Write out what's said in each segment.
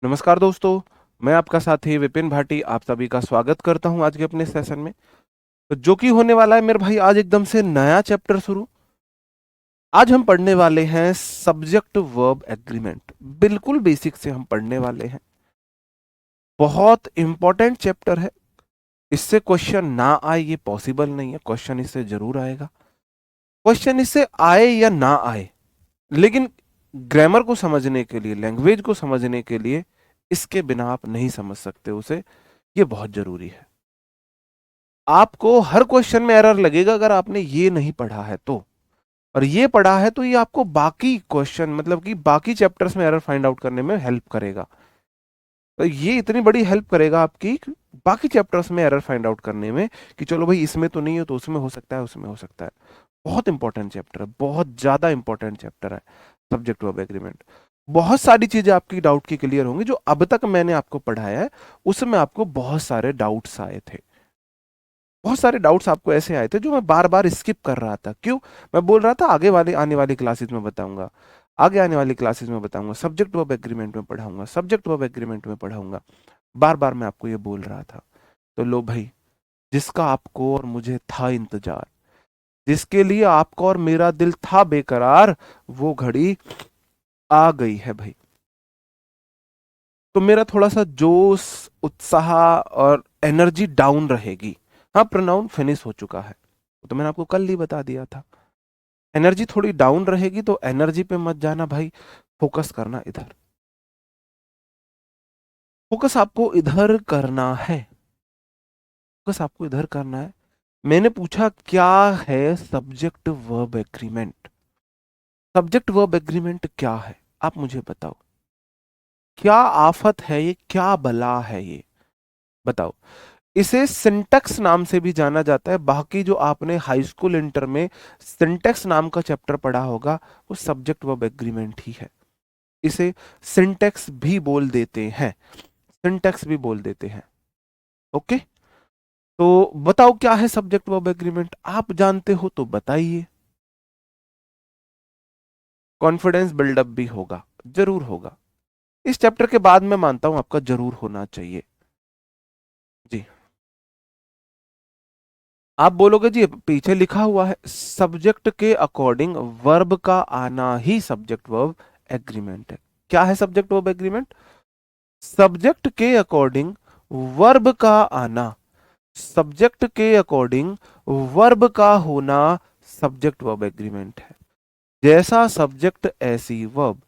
नमस्कार दोस्तों, मैं आपका साथी विपिन भाटी आप सभी का स्वागत करता हूं आज के अपने सेशन में। तो जो कि होने वाला है मेरे भाई आज एकदम से नया चैप्टर शुरू। आज हम पढ़ने वाले हैं सब्जेक्ट वर्ब एग्रीमेंट। बिल्कुल बेसिक से हम पढ़ने वाले हैं। बहुत इंपॉर्टेंट चैप्टर है। इससे क्वेश्चन ना आए ये पॉसिबल नहीं है, क्वेश्चन इससे जरूर आएगा। क्वेश्चन इससे आए या ना आए, लेकिन ग्रामर को समझने के लिए, लैंग्वेज को समझने के लिए इसके बिना आप नहीं समझ सकते उसे। ये बहुत जरूरी है। आपको हर क्वेश्चन में एरर लगेगा अगर आपने ये नहीं पढ़ा है तो। और ये पढ़ा है तो ये आपको बाकी क्वेश्चन मतलब कि बाकी चैप्टर्स में एरर फाइंड आउट करने में हेल्प करेगा। तो ये इतनी बड़ी हेल्प करेगा आपकी बाकी चैप्टर्स में एरर फाइंड आउट करने में कि चलो भाई इसमें तो नहीं है तो उसमें हो सकता है, उसमें हो सकता है। बहुत इंपॉर्टेंट चैप्टर है, बहुत ज्यादा इंपॉर्टेंट चैप्टर है सब्जेक्ट वर्ब एग्रीमेंट। बहुत सारी चीजें आपकी डाउट की क्लियर होंगी। जो अब तक मैंने आपको पढ़ाया है उसमें आपको बहुत सारे डाउट्स आए थे। बहुत सारे डाउट्स आपको ऐसे आए थे जो मैं बार बार स्किप कर रहा था। क्यों? मैं बोल रहा था आगे वाले आने वाली क्लासेस में बताऊंगा, आगे आने वाली क्लासेस में बताऊंगा, सब्जेक्ट वर्ब एग्रीमेंट में पढ़ाऊंगा, सब्जेक्ट वर्ब एग्रीमेंट में पढ़ाऊंगा। बार बार मैं आपको ये बोल रहा था। तो लो भाई, जिसका आपको और मुझे था इंतजार, जिसके लिए आपका और मेरा दिल था बेकरार, वो घड़ी आ गई है भाई। तो मेरा थोड़ा सा जोश, उत्साह और एनर्जी डाउन रहेगी। हाँ, प्रोनाउन फिनिश हो चुका है, तो मैंने आपको कल ही बता दिया था। एनर्जी थोड़ी डाउन रहेगी तो एनर्जी पे मत जाना भाई, फोकस करना इधर। फोकस आपको इधर करना है, फोकस आपको इधर करना है। मैंने पूछा क्या है subject verb agreement. Subject verb agreement क्या है, आप मुझे बताओ। क्या आफत है ये, क्या बला है ये, बताओ। इसे सिंटैक्स नाम से भी जाना जाता है। बाकी जो आपने हाई स्कूल इंटर में सिंटैक्स नाम का चैप्टर पढ़ा होगा वो सब्जेक्ट वर्ब एग्रीमेंट ही है। इसे सिंटैक्स भी बोल देते हैं, सिंटैक्स भी बोल देते हैं। ओके, तो बताओ क्या है सब्जेक्ट वर्ब एग्रीमेंट। आप जानते हो तो बताइए। कॉन्फिडेंस बिल्डअप भी होगा, जरूर होगा। इस चैप्टर के बाद मैं मानता हूं आपका जरूर होना चाहिए। जी, आप बोलोगे जी पीछे लिखा हुआ है सब्जेक्ट के अकॉर्डिंग वर्ब का आना ही सब्जेक्ट वर्ब एग्रीमेंट है। क्या है सब्जेक्ट वर्ब एग्रीमेंट? सब्जेक्ट के अकॉर्डिंग वर्ब का आना, सब्जेक्ट के अकॉर्डिंग वर्ब का होना सब्जेक्ट वर्ब एग्रीमेंट है। जैसा सब्जेक्ट ऐसी वर्ब।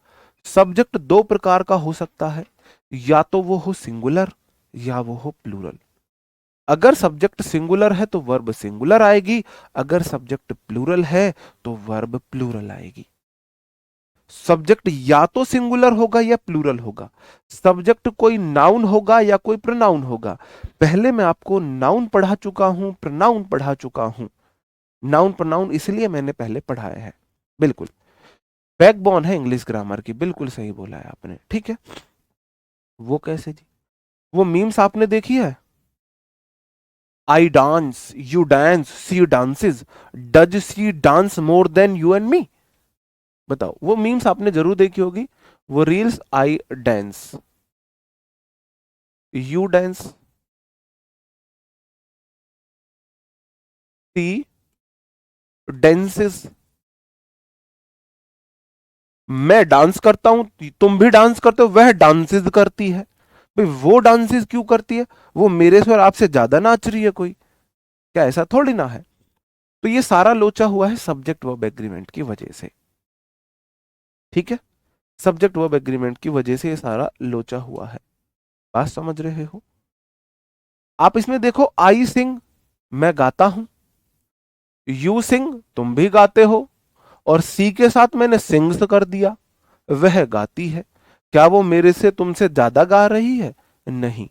सब्जेक्ट दो प्रकार का हो सकता है, या तो वो हो सिंगुलर या वो हो प्लूरल। अगर सब्जेक्ट सिंगुलर है तो वर्ब सिंगुलर आएगी, अगर सब्जेक्ट प्लूरल है तो वर्ब प्लूरल आएगी। सब्जेक्ट या तो सिंगुलर होगा या प्लूरल होगा। सब्जेक्ट कोई नाउन होगा या कोई प्रोनाउन होगा। पहले मैं आपको नाउन पढ़ा चुका हूं, प्रोनाउन पढ़ा चुका हूं। नाउन प्रोनाउन इसलिए मैंने पहले पढ़ाया है। बिल्कुल बैकबोन है इंग्लिश ग्रामर की, बिल्कुल सही बोला है आपने। ठीक है, वो कैसे जी? वो मीम्स आपने देखी है, I dance you dance she dances, does she dance more than you and me. बताओ, वो मीम्स आपने जरूर देखी होगी। वो reels, I dance, you dance, she dances. मैं डांस करता हूं, तुम भी डांस करते हो, वह डांसेस करती है। भाई वो डांसेस क्यों करती है? वो मेरे से और आपसे ज्यादा नाच रही है कोई? क्या ऐसा थोड़ी ना है। तो ये सारा लोचा हुआ है सब्जेक्ट वर्ब एग्रीमेंट की वजह से। ठीक है, सब्जेक्ट वर्ब एग्रीमेंट की वजह से ये सारा लोचा हुआ है। बात समझ रहे हो? आप इसमें देखो, आई सिंग मैं गाता हूं, यू सिंग तुम भी गाते हो, और सी के साथ मैंने सिंग्स कर दिया, वह गाती है। क्या वो मेरे से तुमसे ज्यादा गा रही है? नहीं।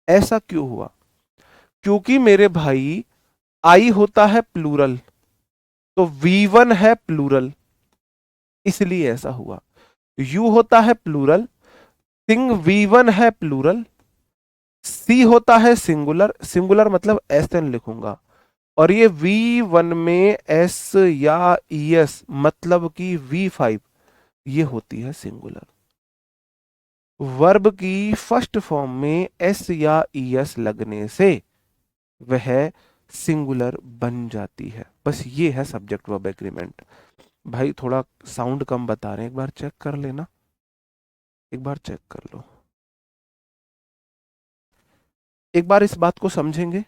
ऐसा क्यों हुआ? क्योंकि मेरे भाई आई होता है प्लूरल, तो V1 है प्लूरल, इसलिए ऐसा हुआ। यू होता है प्लूरल, सिंग V1 है प्लूरल। सी होता है सिंगुलर, सिंगुलर मतलब एस एन लिखूंगा, और ये V1 में एस या ES मतलब कि V5, ये होती है सिंगुलर। वर्ब की फर्स्ट फॉर्म में एस या ईएस लगने से वह सिंगुलर बन जाती है। बस ये है सब्जेक्ट वर्ब एग्रीमेंट। भाई थोड़ा साउंड कम बता रहे हैं, एक बार चेक कर लेना, एक बार चेक कर लो, एक बार इस बात को समझेंगे।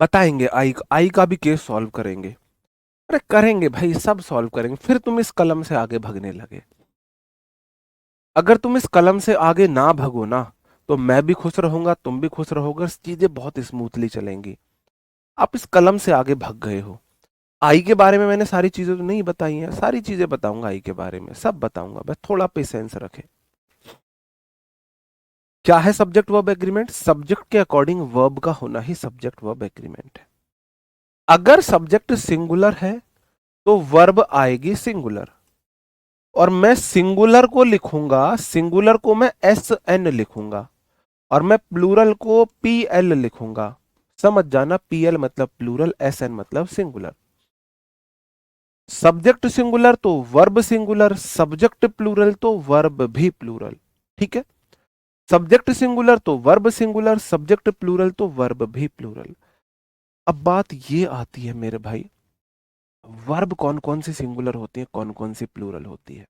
बताएंगे, आई का भी केस सॉल्व करेंगे। अरे करेंगे भाई, सब सॉल्व करेंगे। फिर तुम इस कलम से आगे भगने लगे। अगर तुम इस कलम से आगे ना भगो ना, तो मैं भी खुश रहूंगा, तुम भी खुश रहोगे, चीजें बहुत स्मूथली चलेंगी। आप इस कलम से आगे भग गए हो। आई के बारे में मैंने सारी चीजें तो नहीं बताई हैं, सारी चीजें बताऊंगा आई के बारे में, सब बताऊंगा, बस थोड़ा पेशेंस रखें। क्या है सब्जेक्ट वर्ब एग्रीमेंट? सब्जेक्ट के अकॉर्डिंग वर्ब का होना ही सब्जेक्ट वर्ब एग्रीमेंट है। अगर सब्जेक्ट सिंगुलर है तो वर्ब आएगी सिंगुलर, और मैं सिंगुलर को लिखूंगा, सिंगुलर को मैं एस एन लिखूंगा, और मैं प्लूरल को पी एल लिखूंगा। समझ जाना, पी एल मतलब प्लूरल, एस एन मतलब सिंगुलर। सब्जेक्ट सिंगुलर तो वर्ब सिंगुलर, सब्जेक्ट प्लूरल तो वर्ब भी प्लूरल। ठीक है, सब्जेक्ट सिंगुलर तो वर्ब सिंगुलर, सब्जेक्ट प्लूरल तो वर्ब भी प्लूरल। अब बात ये आती है मेरे भाई, वर्ब कौन कौन सी सिंगुलर होती है, कौन कौन सी प्लूरल होती है।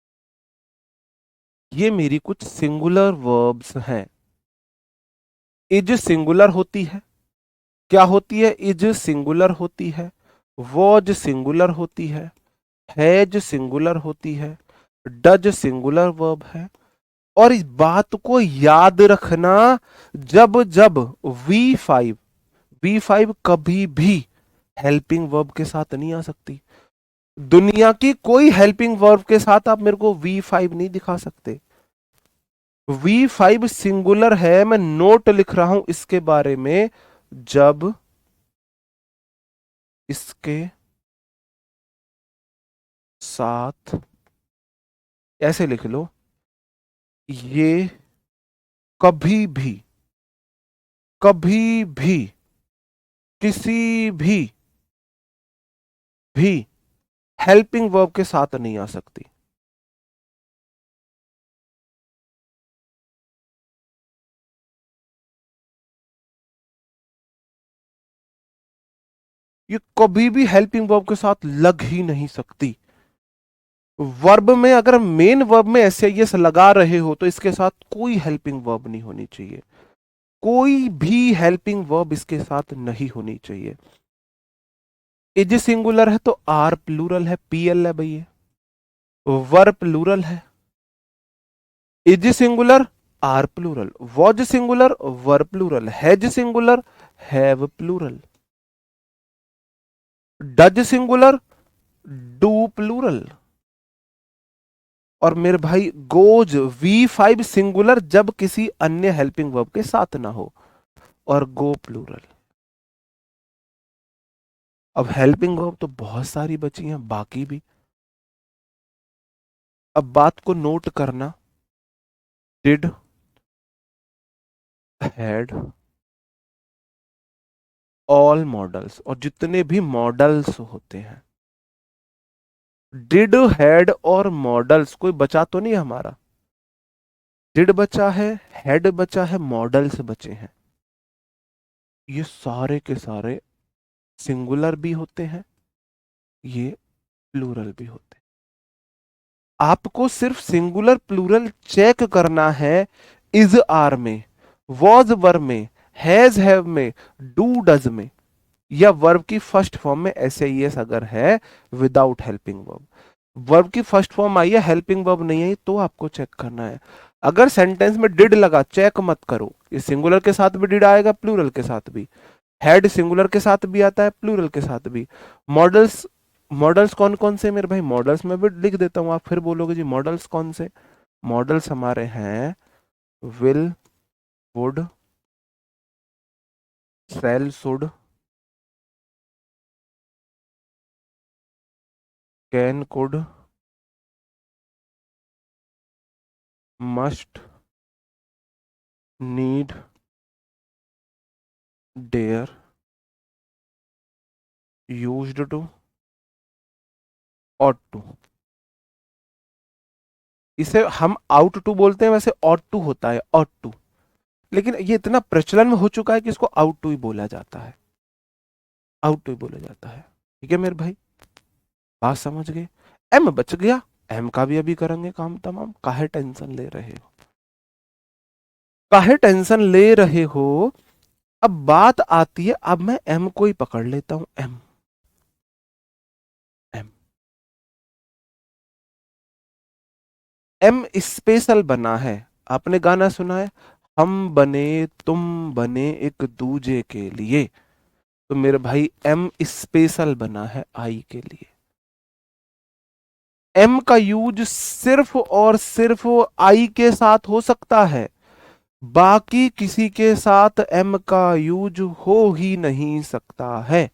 ये मेरी कुछ सिंगुलर वर्ब्स हैं। इज सिंगुलर होती है। क्या होती है? इज सिंगुलर होती है, वॉज सिंगुलर होती हैज सिंगुलर होती है, डज सिंगुलर वर्ब है। और इस बात को याद रखना, जब जब V5, V5 कभी भी हेल्पिंग वर्ब के साथ नहीं आ सकती। दुनिया की कोई हेल्पिंग वर्ब के साथ आप मेरे को V5 नहीं दिखा सकते। V5 सिंगुलर है, मैं नोट लिख रहा हूं इसके बारे में, जब इसके साथ, ऐसे लिख लो, ये कभी भी, कभी भी किसी भी हेल्पिंग वर्ब के साथ नहीं आ सकती। ये कभी भी हेल्पिंग वर्ब के साथ लग ही नहीं सकती। वर्ब में अगर मेन वर्ब में ऐसे यस लगा रहे हो तो इसके साथ कोई हेल्पिंग वर्ब नहीं होनी चाहिए, कोई भी हेल्पिंग वर्ब इसके साथ नहीं होनी चाहिए। इज सिंगुलर है तो आर प्लूरल है, पीएल है भैया। वर प्लूरल है, is singular are plural, was singular were plural, has singular have plural, does singular do plural. और मेरे भाई गोज V5 सिंगुलर जब किसी अन्य हेल्पिंग वर्ब के साथ ना हो, और गो प्लूरल। अब हेल्पिंग वर्ब तो बहुत सारी बची हैं, बाकी भी। अब बात को नोट करना, डिड, हैड, ऑल मॉडल्स, और जितने भी मॉडल्स होते हैं, डिड हैड और मॉडल्स, कोई बचा तो नहीं हमारा। डिड बचा है, हैड बचा है, मॉडल्स बचे हैं। ये सारे के सारे सिंगुलर भी होते हैं, ये प्लूरल भी होते हैं। आपको सिर्फ सिंगुलर प्लूरल चेक करना है इज आर में, वॉज वर में, हैज हैव में, डू डज में, या वर्ब की फर्स्ट फॉर्म में ऐसे ही अगर है विदाउट हेल्पिंग वर्ब। वर्ब की फर्स्ट फॉर्म आई है, हेल्पिंग वर्ब नहीं आई, तो आपको चेक करना है। अगर सेंटेंस में डिड लगा, चेक मत करो, ये सिंगुलर के साथ भी डिड आएगा, प्लूरल के साथ भी। हेड सिंगुलर के साथ भी आता है, प्लूरल के साथ भी। मॉडल्स, मॉडल्स कौन कौन से मेरे भाई? मॉडल्स में भी लिख देता हूं, आप फिर बोलोगे जी मॉडल्स कौन से। मॉडल्स हमारे हैं will, would, shall, should, can, could, must, need, dare, used to, ought to। इसे हम आउट टू बोलते हैं, वैसे ought to होता है, ought to। लेकिन ये इतना प्रचलन में हो चुका है कि इसको आउट टू ही बोला जाता है, आउट टू ही बोला जाता है। ठीक है मेरे भाई, बात समझ गए। एम बच गया, एम का भी अभी करेंगे काम तमाम। काहे टेंशन ले रहे हो, काहे टेंशन ले रहे हो। अब बात आती है, अब मैं एम को ही पकड़ लेता हूं। एम, एम, एम स्पेशल बना है। आपने गाना सुना है, हम बने तुम बने एक दूजे के लिए। तो मेरे भाई एम स्पेशल बना है आई के लिए। एम का यूज सिर्फ और सिर्फ आई के साथ हो सकता है, बाकी किसी के साथ एम का यूज हो ही नहीं सकता है।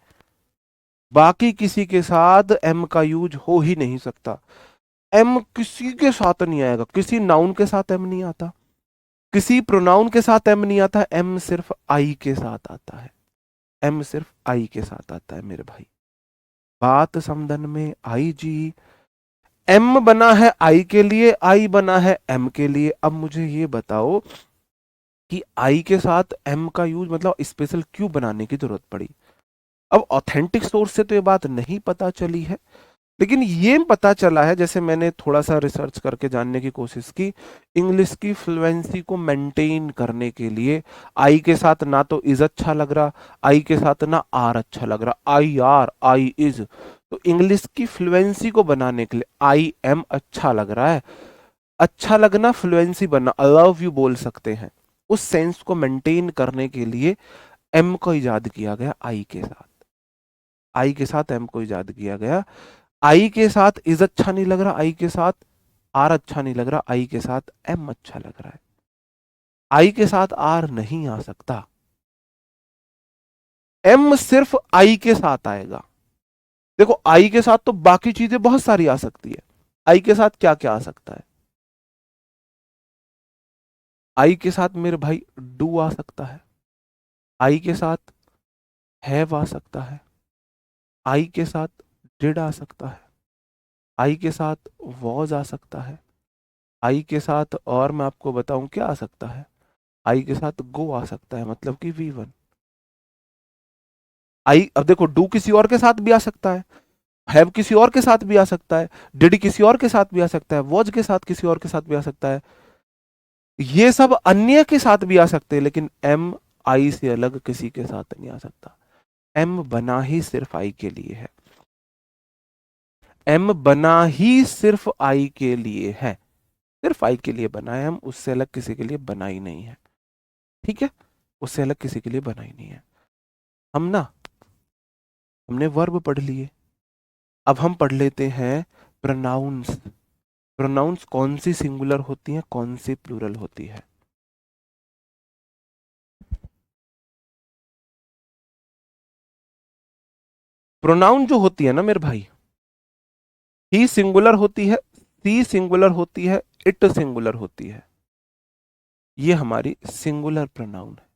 बाकी किसी के साथ एम का यूज हो ही नहीं सकता। एम किसी के साथ नहीं आएगा, किसी नाउन के साथ एम नहीं आता, किसी प्रोनाउन के साथ एम नहीं आता। एम सिर्फ आई के साथ आता है, एम सिर्फ आई के साथ आता है मेरे भाई। बात समझन में आई जी। एम बना है आई के लिए, आई बना है एम के लिए। अब मुझे ये बताओ कि आई के साथ एम का यूज मतलब स्पेशल क्यों बनाने की जरूरत पड़ी। अब ऑथेंटिक सोर्स से तो ये बात नहीं पता चली है, लेकिन ये पता चला है, जैसे मैंने थोड़ा सा रिसर्च करके जानने की कोशिश की, इंग्लिश की फ्लुएंसी को मेंटेन करने के लिए आई के साथ ना तो इज अच्छा लग रहा, आई के साथ ना आर अच्छा लग रहा, आई आर, आई इज। तो इंग्लिश की फ्लुएंसी को बनाने के लिए आई एम अच्छा लग रहा है। अच्छा लगना फ्लुएंसी बनना, आई लव यू बोल सकते हैं। उस सेंस को मेंटेन करने के लिए एम को इजाद किया गया आई के साथ, आई के साथ एम को इजाद किया गया। आई के साथ इज अच्छा नहीं लग रहा, आई के साथ आर अच्छा नहीं लग रहा, आई के साथ एम अच्छा लग रहा है। आई के साथ आर नहीं आ सकता, एम सिर्फ आई के साथ आएगा। देखो आई के साथ तो बाकी चीजें बहुत सारी आ सकती है, आई के साथ क्या क्या आ सकता है। आई के साथ मेरे भाई डू आ सकता है, आई के साथ हैव आ सकता है, आई के साथ डिड आ सकता है, आई के साथ वॉज आ सकता है, आई के साथ और मैं आपको बताऊं क्या आ सकता है, आई के साथ गो आ सकता है, मतलब कि V1। आई, अब देखो डू किसी और के साथ भी आ सकता है, हैव किसी और के साथ भी आ सकता है, डिड किसी और के साथ भी आ सकता है, वॉज के साथ किसी और के साथ भी आ सकता है, ये सब अन्य के साथ भी आ सकते हैं, लेकिन एम आई से अलग किसी के साथ नहीं आ सकता। एम बना ही सिर्फ आई के लिए है, एम बना ही सिर्फ आई के लिए है, सिर्फ आई के लिए बना है। हम उससे अलग किसी के लिए बना ही नहीं है, ठीक है, उससे अलग किसी के लिए बना ही नहीं है। हम ना, हमने वर्ब पढ़ लिए, अब हम पढ़ लेते हैं प्रोनाउंस। प्रोनाउंस कौन सी सिंगुलर होती है, कौन सी प्लूरल होती है। प्रोनाउन जो होती है ना मेरे भाई, ही सिंगुलर होती है, सी सिंगुलर होती है, इट सिंगुलर होती है। ये हमारी सिंगुलर प्रोनाउन है।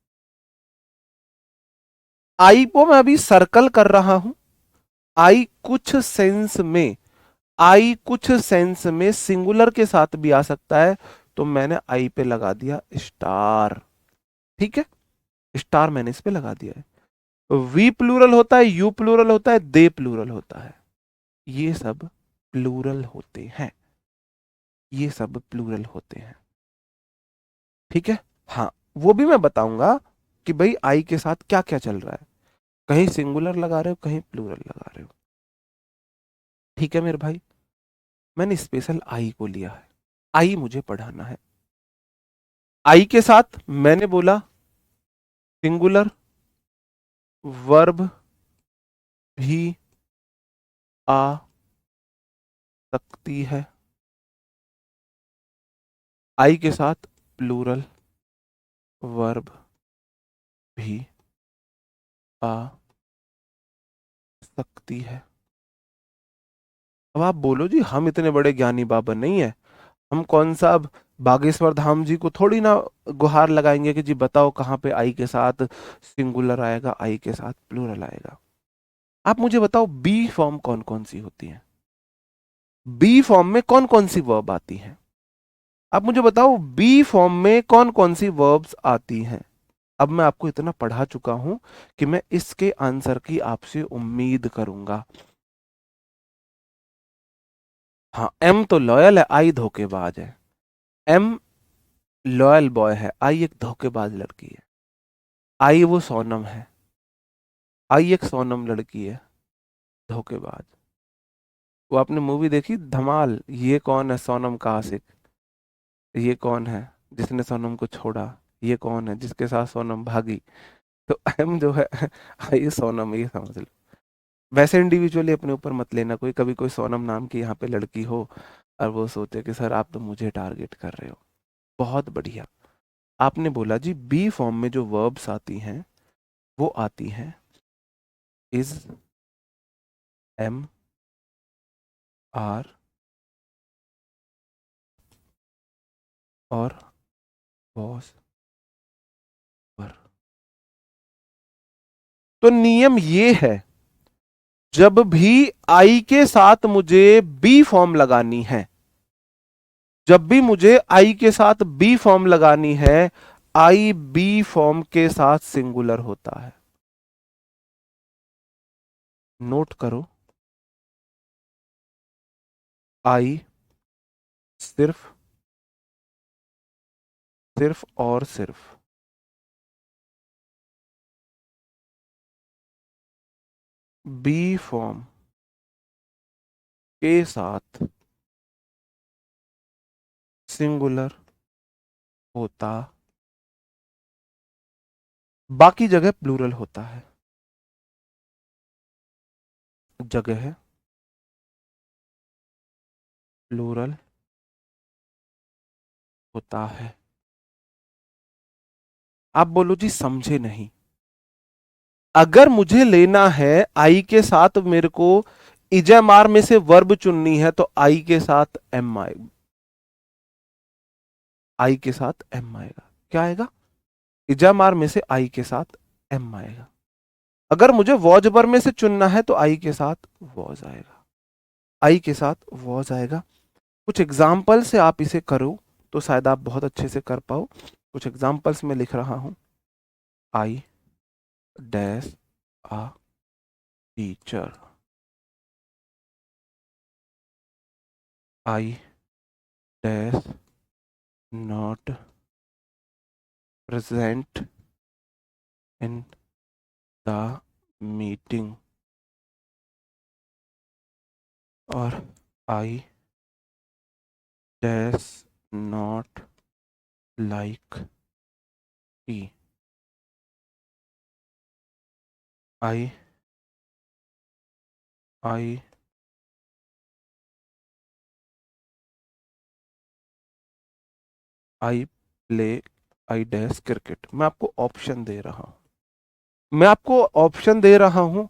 आई को मैं अभी सर्कल कर रहा हूं। आई कुछ सेंस में, आई कुछ सेंस में सिंगुलर के साथ भी आ सकता है, तो मैंने आई पे लगा दिया स्टार। ठीक है, स्टार मैंने इस पे लगा दिया है। वी प्लूरल होता है, यू प्लूरल होता है, दे प्लूरल होता है। ये सब प्लूरल होते हैं, ये सब प्लूरल होते हैं। ठीक है, हाँ, वो भी मैं बताऊंगा कि भाई आई के साथ क्या क्या चल रहा है, कहीं सिंगुलर लगा रहे हो, कहीं प्लूरल लगा रहे हो। ठीक है मेरे भाई, मैंने स्पेशल आई को लिया है, आई मुझे पढ़ाना है। आई के साथ मैंने बोला सिंगुलर वर्ब भी आ सकती है, आई के साथ प्लूरल वर्ब भी आ सकती है। अब आप बोलो जी हम इतने बड़े ज्ञानी बाबा नहीं है, हम कौन सा अब बागेश्वर धाम जी को थोड़ी ना गुहार लगाएंगे कि जी बताओ कहाँ पे आई के साथ सिंगुलर आएगा, आई के साथ प्लूरल आएगा। आप मुझे बताओ बी फॉर्म कौन कौन सी होती है, बी फॉर्म में कौन कौन सी वर्ब आती हैं? आप मुझे बताओ बी फॉर्म में कौन कौन सी वर्ब्स आती हैं? अब मैं आपको इतना पढ़ा चुका हूं कि मैं इसके आंसर की आपसे उम्मीद करूंगा। हाँ, एम तो लॉयल है, आई धोखेबाज है। एम लॉयल बॉय है, आई एक धोखेबाज लड़की है। आई वो सोनम है, आई एक सोनम लड़की है, धोखेबाज। वो आपने मूवी देखी धमाल, ये कौन है सोनम का आशिक, ये कौन है जिसने सोनम को छोड़ा, ये कौन है जिसके साथ सोनम भागी। तो एम जो है ये सोनम, ये समझ लो। वैसे इंडिविजुअली अपने ऊपर मत लेना, कोई कभी कोई सोनम नाम की यहाँ पे लड़की हो और वो सोचे कि सर आप तो मुझे टारगेट कर रहे हो। बहुत बढ़िया। आपने बोला जी बी फॉर्म में जो वर्ब्स आती हैं वो आती हैं इज, एम, आर और वॉज पर। तो नियम ये है, जब भी आई के साथ मुझे बी फॉर्म लगानी है, जब भी मुझे आई के साथ बी फॉर्म लगानी है, आई बी फॉर्म के साथ सिंगुलर होता है। नोट करो, आई सिर्फ सिर्फ और सिर्फ बी फॉर्म के साथ सिंगुलर होता, बाकी जगह प्लूरल होता है। जगह प्लूरल होता है। आप बोलो जी समझे नहीं। अगर मुझे लेना है आई के साथ, मेरे को इजमार में से वर्ब चुननी है, तो आई के साथ एम आएगा, आई के साथ एम आएगा। क्या आएगा? इजमार में से आई के साथ एम आएगा। अगर मुझे वॉजबर में से चुनना है तो आई के साथ वॉज आएगा, आई के साथ वॉज आएगा। कुछ एग्जाम्पल से आप इसे करो तो शायद आप बहुत अच्छे से कर पाओ। कुछ एग्जाम्पल्स में लिख रहा हूं। I dash a teacher, I dash not present in the meeting, और I dash not like tea, I I I play, I dash cricket. मैं आपको ऑप्शन दे रहा हूं, मैं आपको ऑप्शन दे रहा हूं।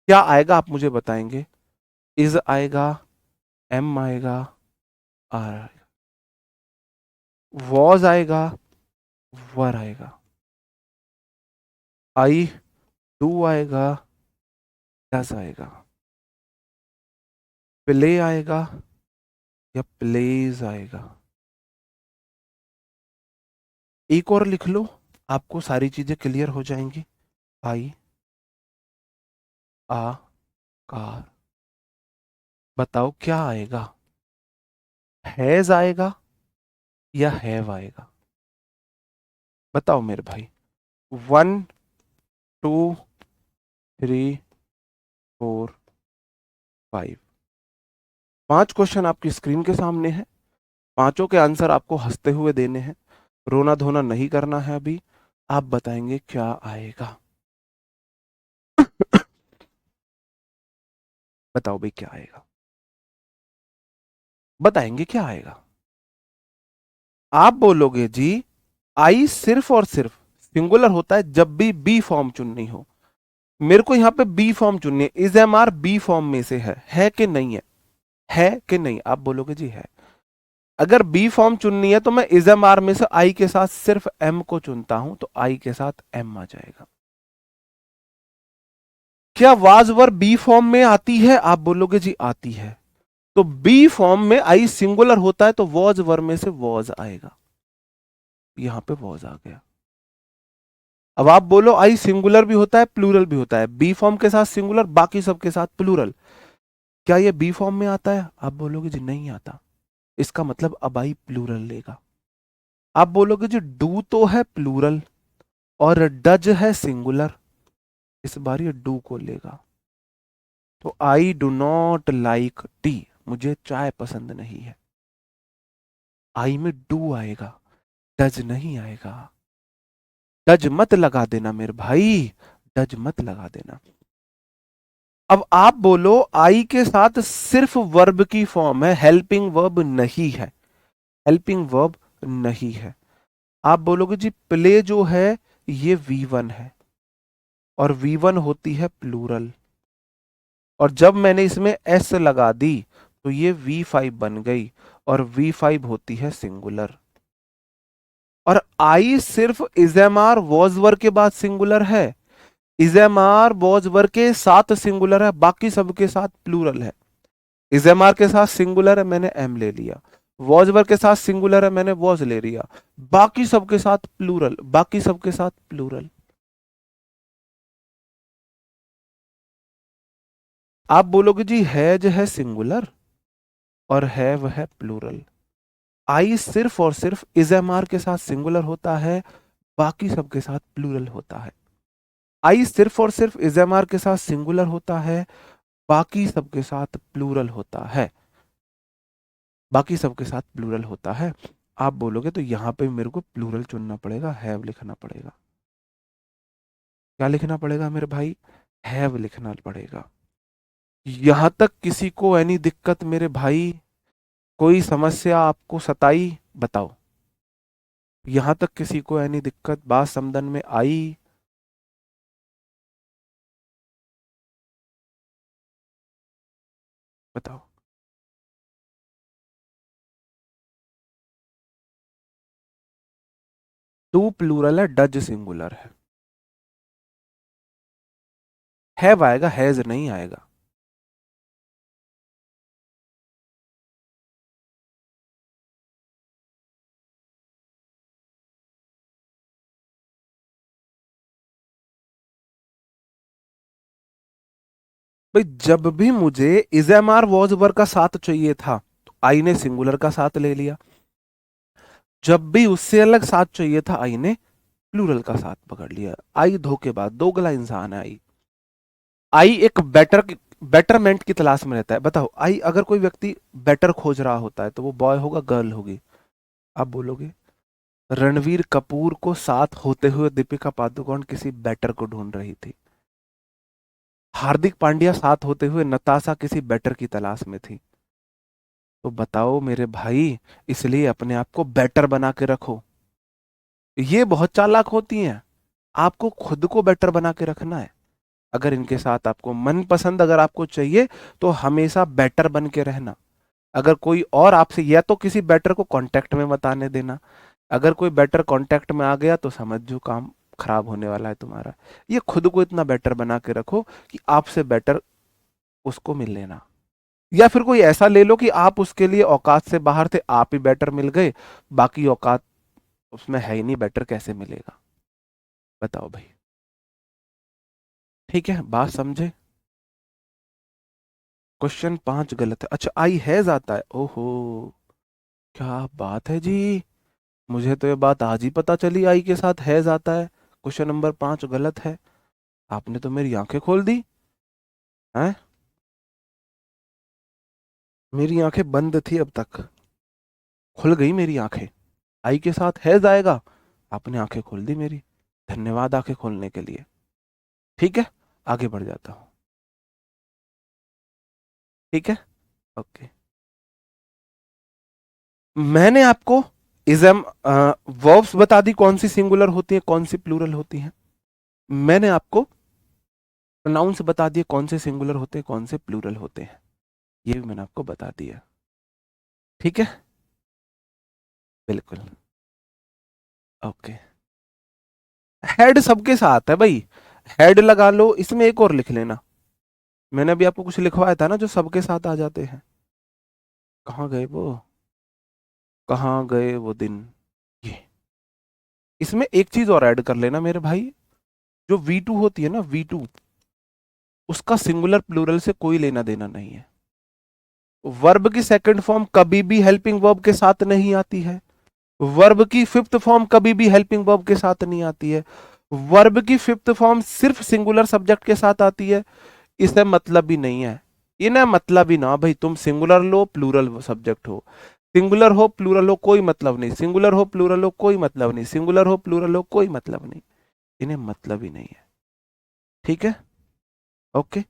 क्या आएगा आप मुझे बताएंगे? इज आएगा, एम आएगा, आर आएगा, वॉज आएगा, वर आएगा, आई डू आएगा, डज आएगा, प्ले आएगा या प्लेज आएगा। एक और लिख लो, आपको सारी चीजें क्लियर हो जाएंगी। आई आ कार। बताओ क्या आएगा, हैज आएगा या हैव आएगा? बताओ मेरे भाई। 1 2 3 4 5। 5 क्वेश्चन आपकी स्क्रीन के सामने है, पांचों के आंसर आपको हंसते हुए देने हैं, रोना धोना नहीं करना है अभी। आप बताएंगे क्या आएगा। बताओ भाई क्या आएगा, बताएंगे क्या आएगा। आप बोलोगे जी आई सिर्फ और सिर्फ सिंगुलर होता है जब भी बी फॉर्म चुननी हो। मेरे को यहां पे बी फॉर्म चुननी है, is am are B form में से है कि नहीं है कि नहीं? आप बोलोगे जी है। अगर बी फॉर्म चुननी है तो मैं इज एम आर में से आई के साथ सिर्फ एम को चुनता हूं, तो आई के साथ एम आ जाएगा। क्या वाज वर बी फॉर्म में आती है? आप बोलोगे जी आती है। तो बी फॉर्म में आई सिंगुलर होता है तो वॉज वर में से वॉज आएगा, यहां पे वॉज आ गया। अब आप बोलो आई सिंगुलर भी होता है प्लूरल भी होता है, बी फॉर्म के साथ सिंगुलर बाकी सबके साथ प्लूरल, क्या ये बी फॉर्म में आता है? आप बोलोगे जी नहीं आता। इसका मतलब अब आई प्लूरल लेगा। आप बोलोगे जी डू तो है प्लूरल और डज है सिंगुलर, इस बार ये डू को लेगा। तो I do not like T, मुझे चाय पसंद नहीं है। आई में डू आएगा, डज नहीं आएगा। डज मत लगा देना मेरे भाई, डज मत लगा देना। अब आप बोलो आई के साथ सिर्फ वर्ब की फॉर्म है, हेल्पिंग वर्ब नहीं है, हेल्पिंग वर्ब नहीं है। आप बोलोगे जी प्ले जो है ये V1 है और V1 होती है प्लूरल, और जब मैंने इसमें एस लगा दी तो ये V5 बन गई और V5 होती है सिंगुलर। और आई सिर्फ इजेमार वॉजवर के बाद सिंगुलर है, इजेमार वॉजवर के साथ सिंगुलर है, बाकी सबके साथ प्लूरल है। इजेमार के साथ सिंगुलर है, मैंने एम ले लिया। वॉजवर के साथ सिंगुलर है, मैंने वॉज ले लिया। बाकी सबके साथ प्लूरल, बाकी सबके साथ प्लूरल। आप बोलोगे जी हैज है सिंगुलर और हैव है प्लूरल। आई सिर्फ और सिर्फ इजेमार के साथ सिंगुलर होता है, बाकी सबके साथ प्लूरल होता है। आई सिर्फ और सिर्फ इजेमार के साथ सिंगुलर होता है, बाकी सबके साथ प्लूरल होता है, बाकी सबके साथ प्लूरल होता है। आप बोलोगे तो यहां पे मेरे को प्लूरल चुनना पड़ेगा, हैव लिखना पड़ेगा। क्या लिखना पड़ेगा मेरे भाई? हैव लिखना पड़ेगा। यहां तक किसी को एनी दिक्कत मेरे भाई? कोई समस्या आपको सताई? बताओ। यहां तक किसी को एनी दिक्कत, बात समझन में आई? बताओ। टू प्लूरल है, डज सिंगुलर है। हैव आएगा, हैज नहीं आएगा। भाई जब भी मुझे इजेमार वॉज वर का साथ चाहिए था तो आई ने सिंगुलर का साथ ले लिया, जब भी उससे अलग साथ चाहिए था आई ने प्लूरल का साथ पकड़ लिया। आई धोखेबाज दोगला इंसान है। आई एक बेटरमेंट की तलाश में रहता है। बताओ आई अगर कोई व्यक्ति बेटर खोज रहा होता है तो वो बॉय होगा गर्ल होगी? आप बोलोगे रणवीर कपूर को साथ होते हुए दीपिका पादुकोण किसी बेटर को ढूंढ रही थी, हार्दिक पांड्या साथ होते हुए नताशा किसी बेटर की तलाश में थी। तो बताओ मेरे भाई, इसलिए अपने आप को बेटर बना के रखो। ये बहुत चालाक होती हैं, आपको खुद को बेटर बना के रखना है। अगर इनके साथ आपको मनपसंद अगर आपको चाहिए तो हमेशा बेटर बन के रहना। अगर कोई और आपसे, या तो किसी बेटर को कांटेक्ट में मत आने देना, अगर कोई बेटर कांटेक्ट में आ गया तो समझ जो काम खराब होने वाला है तुम्हारा। ये खुद को इतना बेटर बना के रखो कि आपसे बेटर उसको मिल लेना, या फिर कोई ऐसा ले लो कि आप उसके लिए औकात से बाहर थे, आप ही बेटर मिल गए, बाकी औकात उसमें है ही नहीं, बेटर कैसे मिलेगा? बताओ भाई। ठीक है, बात समझे? क्वेश्चन 5 गलत है। अच्छा आई हैज आता है, ओहो क्या बात है जी, मुझे तो ये बात आज ही पता चली आई के साथ हैज आता है। क्वेश्चन नंबर 5 गलत है। आपने तो मेरी आंखें खोल दी हैं। मेरी आंखें बंद थी अब तक, खुल गई मेरी आंखें। आई के साथ हैज आएगा, आपने आंखें खोल दी मेरी। धन्यवाद आंखें खोलने के लिए। ठीक है, आगे बढ़ जाता हूँ। ठीक है, ओके। मैंने आपको इजम वर्ब्स बता दी कौन सी सिंगुलर होती है कौन सी प्लूरल होती है। मैंने आपको प्रोनाउंस बता दिए कौन से सिंगुलर होते हैं कौन से प्लूरल होते हैं, ये भी मैंने आपको बता दिया। ठीक है, बिल्कुल। ओके, हेड सबके साथ है भाई, हेड लगा लो, इसमें एक और लिख लेना, मैंने अभी आपको कुछ लिखवाया था ना जो सबके साथ आ जाते हैं। कहाँ गए वो, कहाँ गए वो दिन। ये इसमें एक चीज और ऐड कर लेना मेरे भाई, जो V2 होती है ना V2, उसका सिंगुलर प्लूरल से कोई लेना देना नहीं है। वर्ब की सेकंड फॉर्म कभी भी हेल्पिंग वर्ब के साथ नहीं आती है, वर्ब की फिफ्थ फॉर्म कभी भी हेल्पिंग वर्ब के साथ नहीं आती है, वर्ब की फिफ्थ फॉर्म सिर्फ सिंगुलर सब्जेक्ट के साथ आती है। इससे मतलब भी नहीं है, इन्हें मतलब ही ना भाई, तुम सिंगुलर लो प्लूरल सब्जेक्ट हो, सिंगुलर हो प्लूरल हो कोई मतलब नहीं, सिंगुलर हो प्लूरल हो कोई मतलब नहीं, सिंगुलर हो प्लूरल हो कोई मतलब नहीं, इन्हें मतलब ही नहीं है। ठीक है, ओके।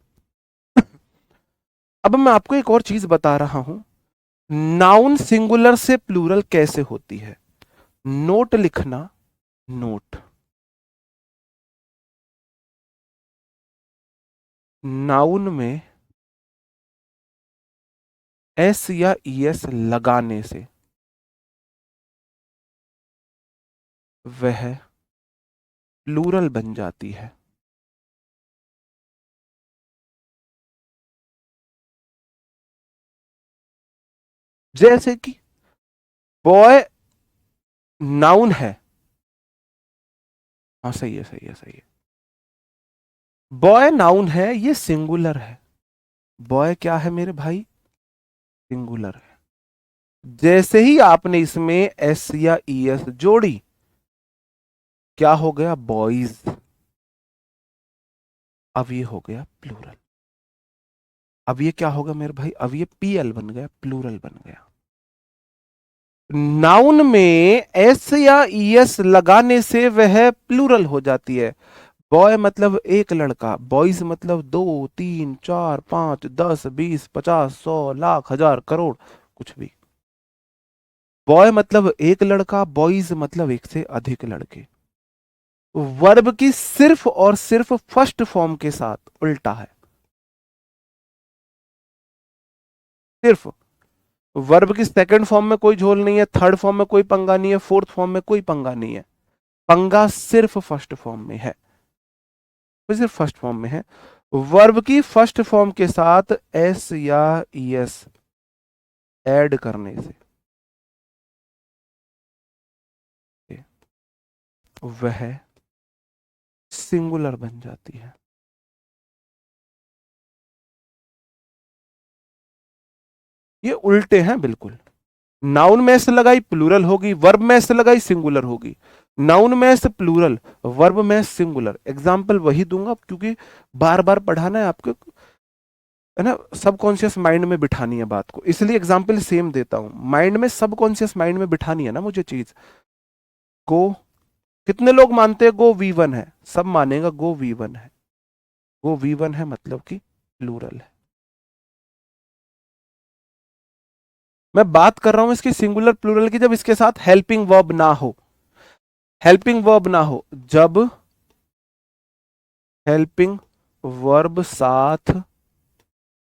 अब मैं आपको एक और चीज बता रहा हूं, नाउन सिंगुलर से प्लूरल कैसे होती है, नोट लिखना, नोट। नाउन में एस या ईएस लगाने से वह प्लूरल बन जाती है। जैसे कि बॉय नाउन है, हाँ सही है सही है सही है, बॉय नाउन है, ये सिंगुलर है, बॉय क्या है मेरे भाई, सिंगुलर है। जैसे ही आपने इसमें एस या ईएस जोड़ी, क्या हो गया, बॉयज। अब ये हो गया प्लूरल, अब ये क्या होगा मेरे भाई, अब ये पीएल बन गया, प्लूरल बन गया। नाउन में एस या ईएस लगाने से वह प्लूरल हो जाती है। बॉय मतलब एक लड़का, बॉयज मतलब 2 3 4 5 10 20 50 100 लाख 1000 करोड़, कुछ भी। बॉय मतलब एक लड़का, बॉयज मतलब एक से अधिक लड़के। वर्ब की सिर्फ और सिर्फ फर्स्ट फॉर्म के साथ उल्टा है, सिर्फ। वर्ब की सेकंड फॉर्म में कोई झोल नहीं है, थर्ड फॉर्म में कोई पंगा नहीं है, फोर्थ फॉर्म में कोई पंगा नहीं है, पंगा सिर्फ फर्स्ट फॉर्म में है, वो सिर्फ फर्स्ट फॉर्म में है। वर्ब की फर्स्ट फॉर्म के साथ एस या ईएस ऐड करने से वह सिंगुलर बन जाती है। ये उल्टे हैं बिल्कुल, नाउन में एस लगाई प्लूरल होगी, वर्ब में एस लगाई सिंगुलर होगी, नाउन में एस प्लूरल, वर्ब में सिंगुलर। एग्जाम्पल वही दूंगा क्योंकि बार बार पढ़ाना है आपको, है ना, सबकॉन्शियस माइंड में बिठानी है बात को, इसलिए एग्जाम्पल सेम देता हूं, माइंड में सबकॉन्शियस माइंड में बिठानी है ना मुझे चीज। गो, कितने लोग मानते हैं गो V1 है, सब मानेगा गो V1 है, गो V1 है मतलब कि प्लूरल है। मैं बात कर रहा हूं इसकी सिंगुलर प्लूरल की जब इसके साथ हेल्पिंग वर्ब ना हो, हेल्पिंग वर्ब ना हो, जब हेल्पिंग वर्ब साथ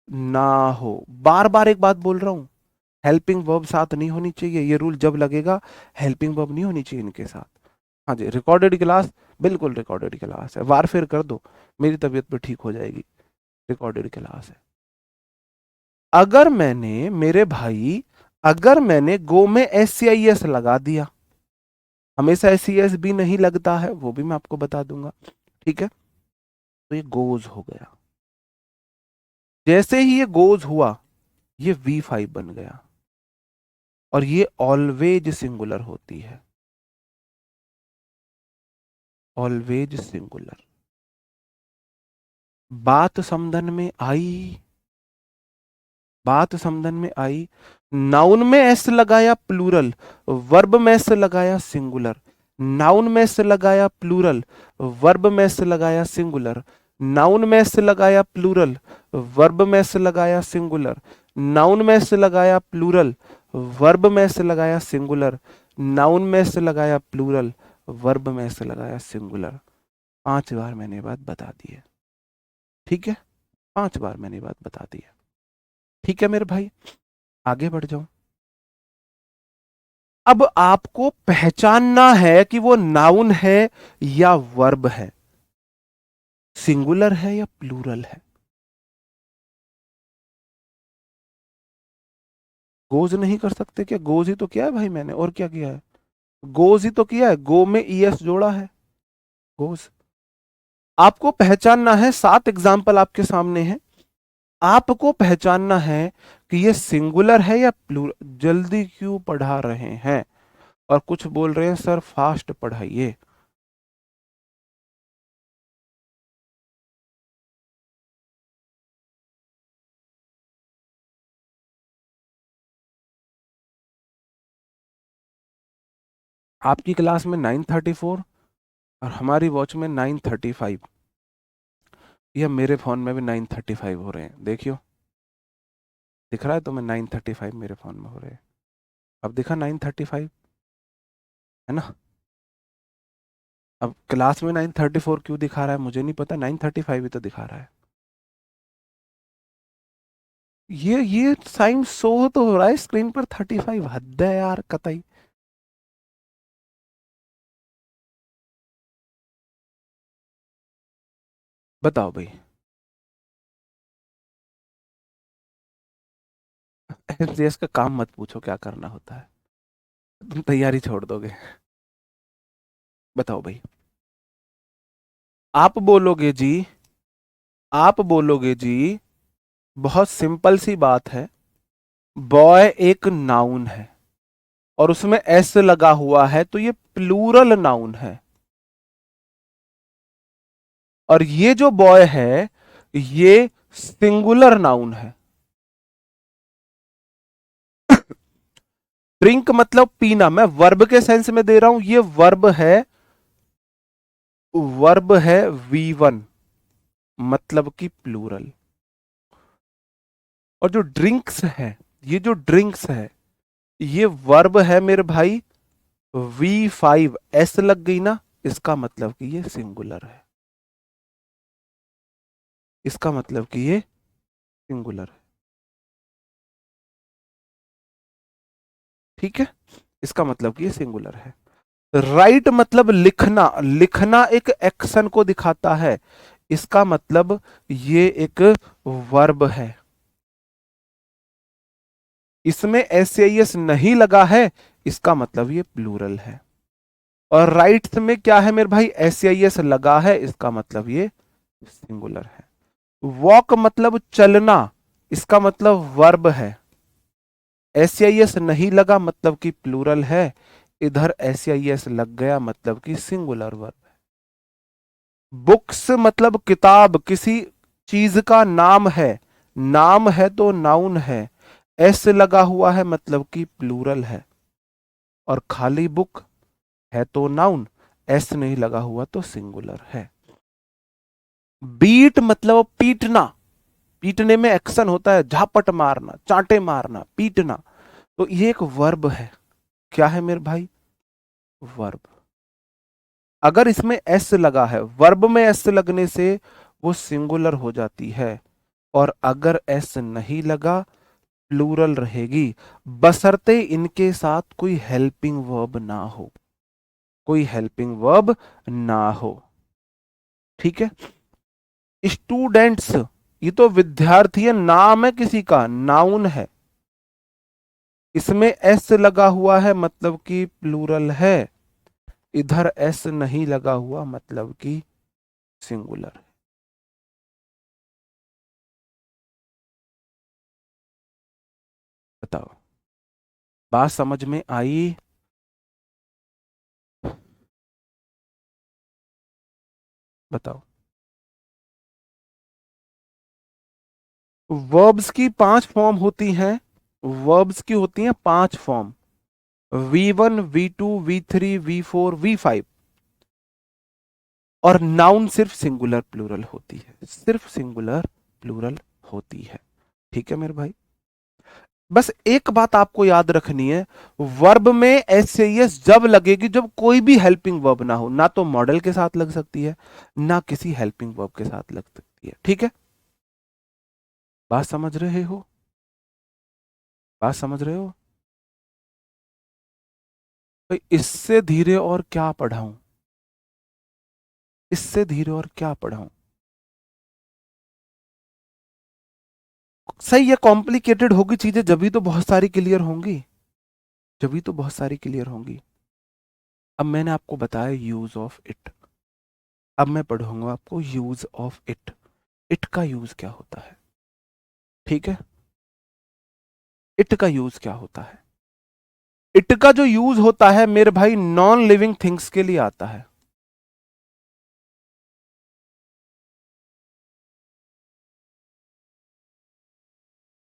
ना हो, बार बार एक बात बोल रहा हूं, हेल्पिंग वर्ब साथ नहीं होनी चाहिए, ये रूल जब लगेगा, हेल्पिंग वर्ब नहीं होनी चाहिए इनके साथ। हाँ जी, रिकॉर्डेड क्लास, बिल्कुल रिकॉर्डेड क्लास है, वारफेयर कर दो, मेरी तबीयत भी ठीक हो जाएगी, रिकॉर्डेड क्लास है। अगर मैंने मेरे भाई, अगर मैंने गो में एस या एस लगा दिया, हमेशा एस एस भी नहीं लगता है, वो भी मैं आपको बता दूंगा, ठीक है, तो ये गोज हो गया। जैसे ही ये गोज हुआ, ये V5 बन गया, और ये ऑलवेज सिंगुलर होती है, ऑलवेज सिंगुलर। बात समझन में आई, बात समझन में आई। नाउन में एस लगाया प्लूरल, वर्ब में एस लगाया सिंगुलर, नाउन में एस लगाया प्लूरल, वर्ब में एस लगाया सिंगुलर, नाउन में एस लगाया प्लूरल, वर्ब में एस लगाया सिंगुलर, नाउन में एस लगाया प्लूरल, वर्ब में एस लगाया सिंगुलर, नाउन में एस लगाया प्लूरल, वर्ब में एस लगाया सिंगुलर। 5 बार मैंने ये बात बता दी है, ठीक है, 5 बार मैंने ये बात बता दी है। ठीक है मेरे भाई, आगे बढ़ जाऊं। अब आपको पहचानना है कि वो नाउन है या वर्ब है, सिंगुलर है या प्लूरल है। गोज नहीं कर सकते क्या? गोज ही तो किया है भाई मैंने, और क्या किया है? गोज ही तो किया है, गो में ईएस जोड़ा है, गोज। आपको पहचानना है, 7 एग्जाम्पल आपके सामने हैं, आपको पहचानना है कि ये सिंगुलर है या प्लूरल। जल्दी क्यों पढ़ा रहे हैं? और कुछ बोल रहे हैं सर फास्ट पढ़ाइए। आपकी क्लास में 9:34 और हमारी वॉच में 9:35, या मेरे फोन में भी 9:35 हो रहे हैं, देखियो। दिख रहा है तुम्हें 9:35 मेरे फोन में हो रहे हैं? अब दिखा 9:35, है ना? अब क्लास में 9:34 क्यों दिखा रहा है मुझे नहीं पता, 9:35 ही तो दिखा रहा है। ये साइन शो तो हो रहा है स्क्रीन पर 35, हद है यार कतई। बताओ भाई। एसडीएस का काम मत पूछो क्या करना होता है, तुम तैयारी छोड़ दोगे। बताओ भाई। आप बोलोगे जी, आप बोलोगे जी, बहुत सिंपल सी बात है, बॉय एक नाउन है और उसमें एस लगा हुआ है तो ये प्लूरल नाउन है। और ये जो बॉय है ये सिंगुलर नाउन है। ड्रिंक मतलब पीना, मैं वर्ब के सेंस में दे रहा हूं, ये वर्ब है, वर्ब है V1, मतलब कि प्लूरल। और जो ड्रिंक्स है, ये जो ड्रिंक्स है ये वर्ब है मेरे भाई V5, एस लग गई ना, इसका मतलब कि ये सिंगुलर है, इसका मतलब कि ये सिंगुलर है, ठीक है, इसका मतलब कि ये सिंगुलर है। राइट मतलब लिखना, लिखना एक एक्शन को दिखाता है, इसका मतलब ये एक वर्ब है। इसमें एस एस नहीं लगा है, इसका मतलब ये प्लूरल है। और राइट में क्या है मेरे भाई, एस एस लगा है, इसका मतलब ये सिंगुलर है। वॉक मतलब चलना, इसका मतलब वर्ब है। एस एस नहीं लगा मतलब कि प्लूरल है, इधर एस एस लग गया मतलब कि सिंगुलर वर्ब है। बुक्स मतलब किताब, किसी चीज का नाम है, नाम है तो नाउन है, एस लगा हुआ है मतलब कि प्लूरल है। और खाली बुक है तो नाउन, एस नहीं लगा हुआ तो सिंगुलर है। बीट मतलब पीटना, पीटने में एक्शन होता है, झापट मारना, चांटे मारना, पीटना, तो ये एक वर्ब है। क्या है मेरे भाई? वर्ब। अगर इसमें एस लगा है, वर्ब में एस लगने से वो सिंगुलर हो जाती है, और अगर एस नहीं लगा प्लूरल रहेगी, बशर्ते इनके साथ कोई हेल्पिंग वर्ब ना हो, कोई हेल्पिंग वर्ब ना हो, ठीक है। स्टूडेंट्स, ये तो विद्यार्थी है, नाम है किसी का, नाउन है, इसमें एस लगा हुआ है मतलब कि प्लूरल है, इधर एस नहीं लगा हुआ मतलब कि सिंगुलर है। बताओ, बात समझ में आई? बताओ। वर्ब्स की 5 फॉर्म होती हैं, वर्ब्स की होती हैं 5 form, V1, V2, V3, V4, V5। और नाउन सिर्फ सिंगुलर प्लूरल होती है, सिर्फ सिंगुलर प्लूरल होती है, ठीक है मेरे भाई। बस एक बात आपको याद रखनी है, वर्ब में एस से एस जब लगेगी जब कोई भी हेल्पिंग वर्ब ना हो, ना तो मॉडल के साथ लग सकती है, ना किसी हेल्पिंग वर्ब के साथ लग सकती है। ठीक है, बात समझ रहे हो? बात समझ रहे हो? तो इससे धीरे और क्या पढ़ाऊं? इससे धीरे और क्या पढ़ाऊं? सही है, कॉम्प्लिकेटेड होगी चीजें जब भी तो बहुत सारी क्लियर होंगी, जब भी तो बहुत सारी क्लियर होंगी। अब मैंने आपको बताया यूज ऑफ इट, अब मैं पढ़ूंगा आपको यूज ऑफ इट। इट का यूज क्या होता है? ठीक है, इट का यूज क्या होता है? इट का जो यूज होता है मेरे भाई, नॉन लिविंग थिंग्स के लिए आता है।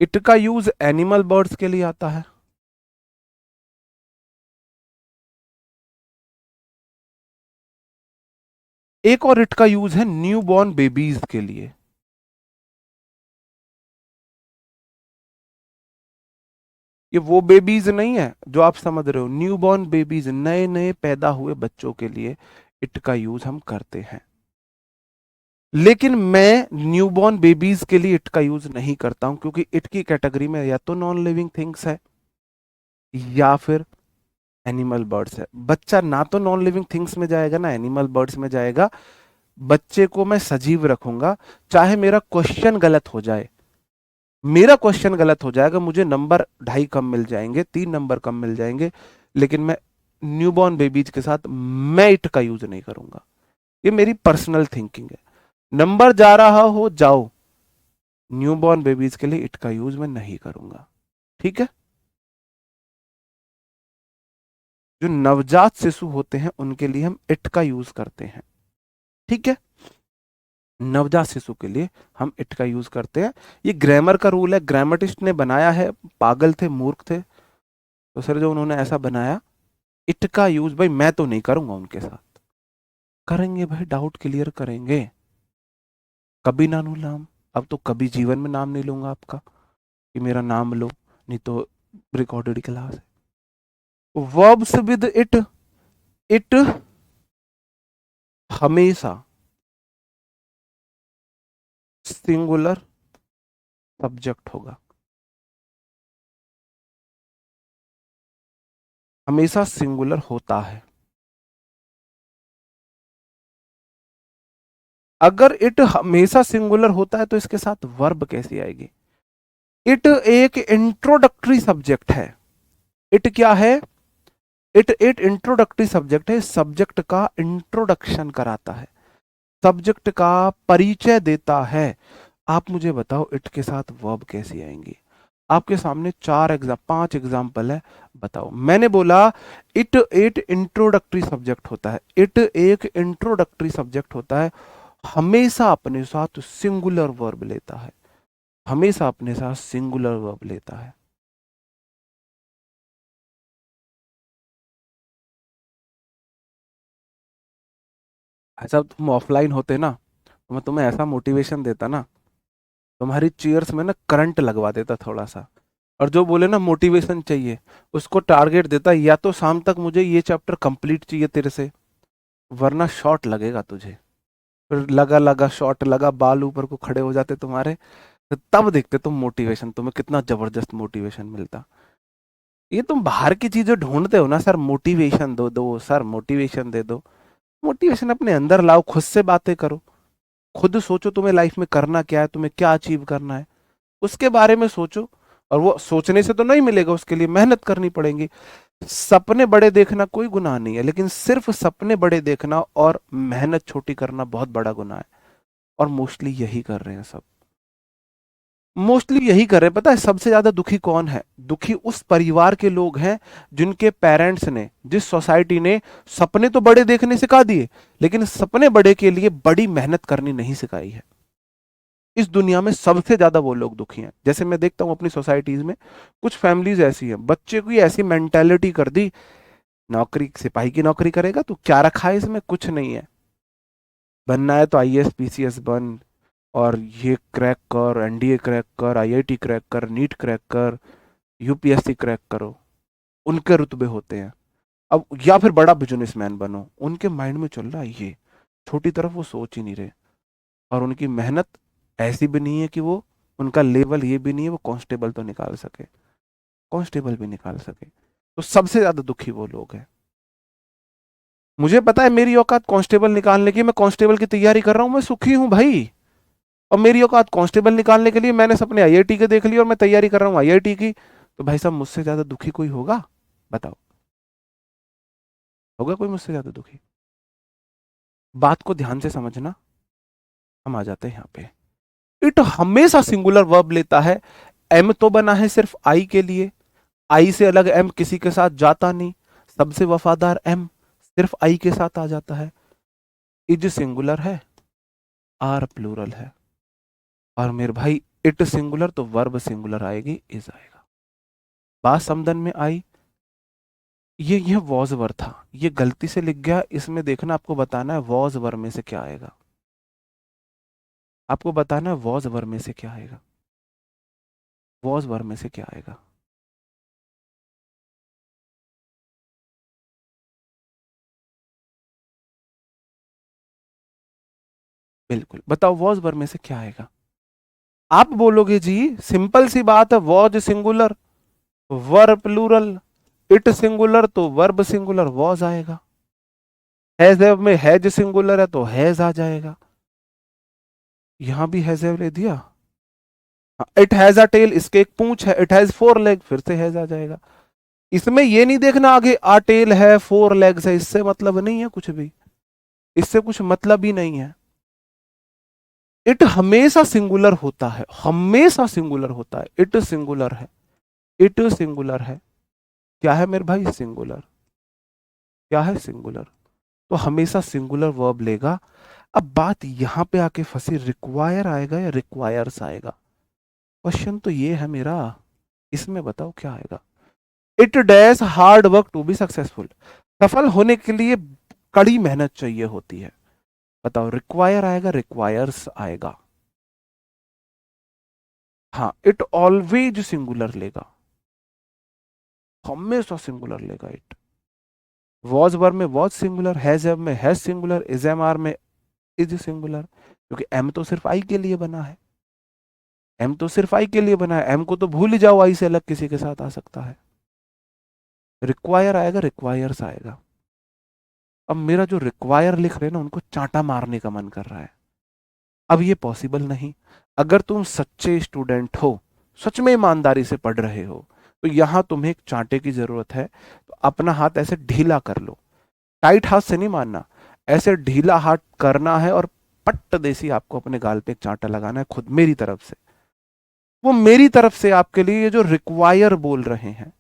इट का यूज एनिमल बर्ड्स के लिए आता है। एक और इट का यूज है न्यू बॉर्न बेबीज के लिए। ये वो बेबीज नहीं है जो आप समझ रहे हो, न्यू बॉर्न बेबीज, नए नए पैदा हुए बच्चों के लिए इट का यूज हम करते हैं। लेकिन मैं न्यूबॉर्न बेबीज के लिए इट का यूज नहीं करता हूं, क्योंकि इट की कैटेगरी में या तो नॉन लिविंग थिंग्स है या फिर एनिमल बर्ड्स है। बच्चा ना तो नॉन लिविंग थिंग्स में जाएगा ना एनिमल बर्ड्स में जाएगा। बच्चे को मैं सजीव रखूंगा, चाहे मेरा क्वेश्चन गलत हो जाए। मेरा क्वेश्चन गलत हो जाएगा, मुझे नंबर 2.5 कम मिल जाएंगे, 3 नंबर कम मिल जाएंगे, लेकिन मैं न्यूबॉर्न बेबीज के साथ मैं इट का यूज नहीं करूंगा। ये मेरी पर्सनल थिंकिंग है। नंबर जा रहा हो जाओ, न्यूबॉर्न बेबीज के लिए इट का यूज मैं नहीं करूंगा। ठीक है, जो नवजात शिशु होते हैं उनके लिए हम इट का यूज करते हैं। ठीक है, नवजात शिशु के लिए हम इट का यूज करते हैं। ये ग्रामर का रूल है, ग्रामटिस्ट ने बनाया है, पागल थे, मूर्ख थे, तो सर जो उन्होंने ऐसा बनाया, इट का यूज भाई मैं तो नहीं करूंगा उनके साथ। करेंगे भाई, डाउट क्लियर करेंगे। कभी ना लूं नाम, अब तो कभी जीवन में नाम नहीं लूंगा आपका कि मेरा नाम लो, नहीं तो रिकॉर्डेड क्लास है। वर्ब्स विद इट, इट हमेशा सिंगुलर सब्जेक्ट होगा, हमेशा सिंगुलर होता है। अगर इट हमेशा सिंगुलर होता है तो इसके साथ वर्ब कैसी आएगी? इट एक इंट्रोडक्टरी सब्जेक्ट है। इट क्या है? इट एक इंट्रोडक्टरी सब्जेक्ट है, सब्जेक्ट का इंट्रोडक्शन कराता है, सब्जेक्ट का परिचय देता है। आप मुझे बताओ इट के साथ वर्ब कैसी आएंगी? आपके सामने 5 एग्जाम्पल है, बताओ। मैंने बोला इट एक इंट्रोडक्टरी सब्जेक्ट होता है, इट एक इंट्रोडक्टरी सब्जेक्ट होता है, हमेशा अपने साथ सिंगुलर वर्ब लेता है, हमेशा अपने साथ सिंगुलर वर्ब लेता है। ऐसा तुम ऑफलाइन होते ना तो मैं तुम्हें ऐसा मोटिवेशन देता ना, तुम्हारी चीयर्स में ना करंट लगवा देता थोड़ा सा। और जो बोले ना मोटिवेशन चाहिए, उसको टारगेट देता, या तो शाम तक मुझे ये चैप्टर कंप्लीट चाहिए तेरे से, वरना शॉट लगेगा तुझे। फिर लगा लगा शॉट लगा, बाल ऊपर को खड़े हो जाते तुम्हारे, तो तब देखते तुम मोटिवेशन, तुम्हें कितना जबरदस्त मोटिवेशन मिलता। ये तुम बाहर की चीजें ढूंढते हो ना, सर मोटिवेशन दो दो सर, मोटिवेशन दे दो। मोटिवेशन अपने अंदर लाओ, खुद से बातें करो, खुद सोचो तुम्हें लाइफ में करना क्या है, तुम्हें क्या अचीव करना है, उसके बारे में सोचो। और वो सोचने से तो नहीं मिलेगा, उसके लिए मेहनत करनी पड़ेगी। सपने बड़े देखना कोई गुनाह नहीं है, लेकिन सिर्फ सपने बड़े देखना और मेहनत छोटी करना बहुत बड़ा गुनाह है। और मोस्टली यही कर रहे हैं सब, मोस्टली यही कर रहे हैं। पता है सबसे ज्यादा दुखी कौन है? दुखी उस परिवार के लोग हैं जिनके पेरेंट्स ने, जिस सोसाइटी ने सपने तो बड़े देखने सिखा दिए, लेकिन सपने बड़े के लिए बड़ी मेहनत करनी नहीं सिखाई है। इस दुनिया में सबसे ज्यादा वो लोग दुखी हैं। जैसे मैं देखता हूं अपनी सोसाइटीज में, कुछ फैमिलीज ऐसी हैं, बच्चे को ऐसी मेंटेलिटी कर दी, नौकरी, सिपाही की नौकरी करेगा तो क्या रखा है इसमें, कुछ नहीं है, बनना है तो आईएएस पीसीएस बन, और ये क्रैक कर, एनडीए क्रैक कर, आईआईटी क्रैक कर, नीट क्रैक कर, यूपीएससी क्रैक करो, उनके रुतबे होते हैं। अब या फिर बड़ा बिजनेसमैन बनो, उनके माइंड में चल रहा है ये, छोटी तरफ वो सोच ही नहीं रहे। और उनकी मेहनत ऐसी भी नहीं है कि वो, उनका लेवल ये भी नहीं है वो कांस्टेबल तो निकाल सके, कांस्टेबल भी निकाल सके। तो सबसे ज्यादा दुखी वो लोग हैं। मुझे पता है मेरी औकात कांस्टेबल निकालने की, मैं कांस्टेबल की तैयारी कर रहा हूं, मैं सुखी हूं भाई। और मेरी औकात कांस्टेबल निकालने के लिए मैंने सपने आईआईटी के देख लिए और मैं तैयारी कर रहा हूं आईआईटी की। तो भाई साहब मुझसे ज्यादा दुखी कोई होगा? बताओ, होगा कोई मुझसे ज्यादा दुखी? बात को ध्यान से समझना। हम आ जाते हैं यहाँ पे। इट हमेशा सिंगुलर वर्ब लेता है। एम तो बना है सिर्फ आई के लिए, आई से अलग एम किसी के साथ जाता नहीं। सबसे वफादार एम सिर्फ आई के साथ आ जाता है। इज सिंगुलर है, आर प्लूरल है। और मेरे भाई इट सिंगुलर तो वर्ब सिंगुलर आएगी, इज आएगा। बात समझन में आई? ये वॉज वर था, ये गलती से लिख गया। इसमें देखना, आपको बताना है वॉज वर में से क्या आएगा। आपको बताना है वॉज वर में से क्या आएगा। वॉज वर में से क्या आएगा? बिल्कुल बताओ, वॉज वर में से क्या आएगा? आप बोलोगे जी सिंपल सी बात है, was singular, were plural, it singular तो वर्ब सिंगुलर वॉज आएगा। हैज हैव में हैज सिंगुलर है तो हैज आ जाएगा। यहां भी हैज हैव ले दिया। इट हैज अ टेल, इसके एक पूंछ है, इट हैज फोर लेग, फिर से हैज आ जाएगा। इसमें ये नहीं देखना आगे आ टेल है फोर लेग्स है, इससे मतलब नहीं है कुछ भी, इससे कुछ मतलब ही नहीं है। इट हमेशा सिंगुलर होता है, हमेशा सिंगुलर होता है। इट सिंगुलर है, इट सिंगुलर है। क्या है मेरे भाई? सिंगुलर। क्या है? सिंगुलर। तो हमेशा सिंगुलर वर्ब लेगा। अब बात यहां पे आके फंसी, रिक्वायर आएगा या रिक्वायर्स आएगा? क्वेश्चन तो ये है मेरा। इसमें बताओ क्या आएगा। It dash hard work to be successful. सफल होने के लिए कड़ी मेहनत चाहिए होती है। बताओ, रिक्वायर आएगा रिक्वायर्स आएगा? हाँ, इट ऑलवेज सिंगुलर लेगा, हमेशा सिंगुलर लेगा इट। वॉज वर में वॉज सिंगुलर, हैज एव में has singular, is am are में इज सिंगुलर। क्योंकि एम तो सिर्फ आई के लिए बना है, एम तो सिर्फ आई के लिए बना है, एम को तो भूल ही जाओ, आई से अलग किसी के साथ आ सकता है। रिक्वायर आएगा रिक्वायर्स आएगा। अब मेरा जो रिक्वायर लिख रहे हैं ना, उनको चांटा मारने का मन कर रहा है। अब ये पॉसिबल नहीं। अगर तुम सच्चे स्टूडेंट हो, सच में ईमानदारी से पढ़ रहे हो, तो यहां तुम्हें एक चांटे की जरूरत है। तो अपना हाथ ऐसे ढीला कर लो, टाइट हाथ से नहीं मारना, ऐसे ढीला हाथ करना है और पट्ट देसी आपको अपने गाल पे एक चांटा लगाना है खुद, मेरी तरफ से। वो मेरी तरफ से आपके लिए ये जो रिक्वायर बोल रहे हैं,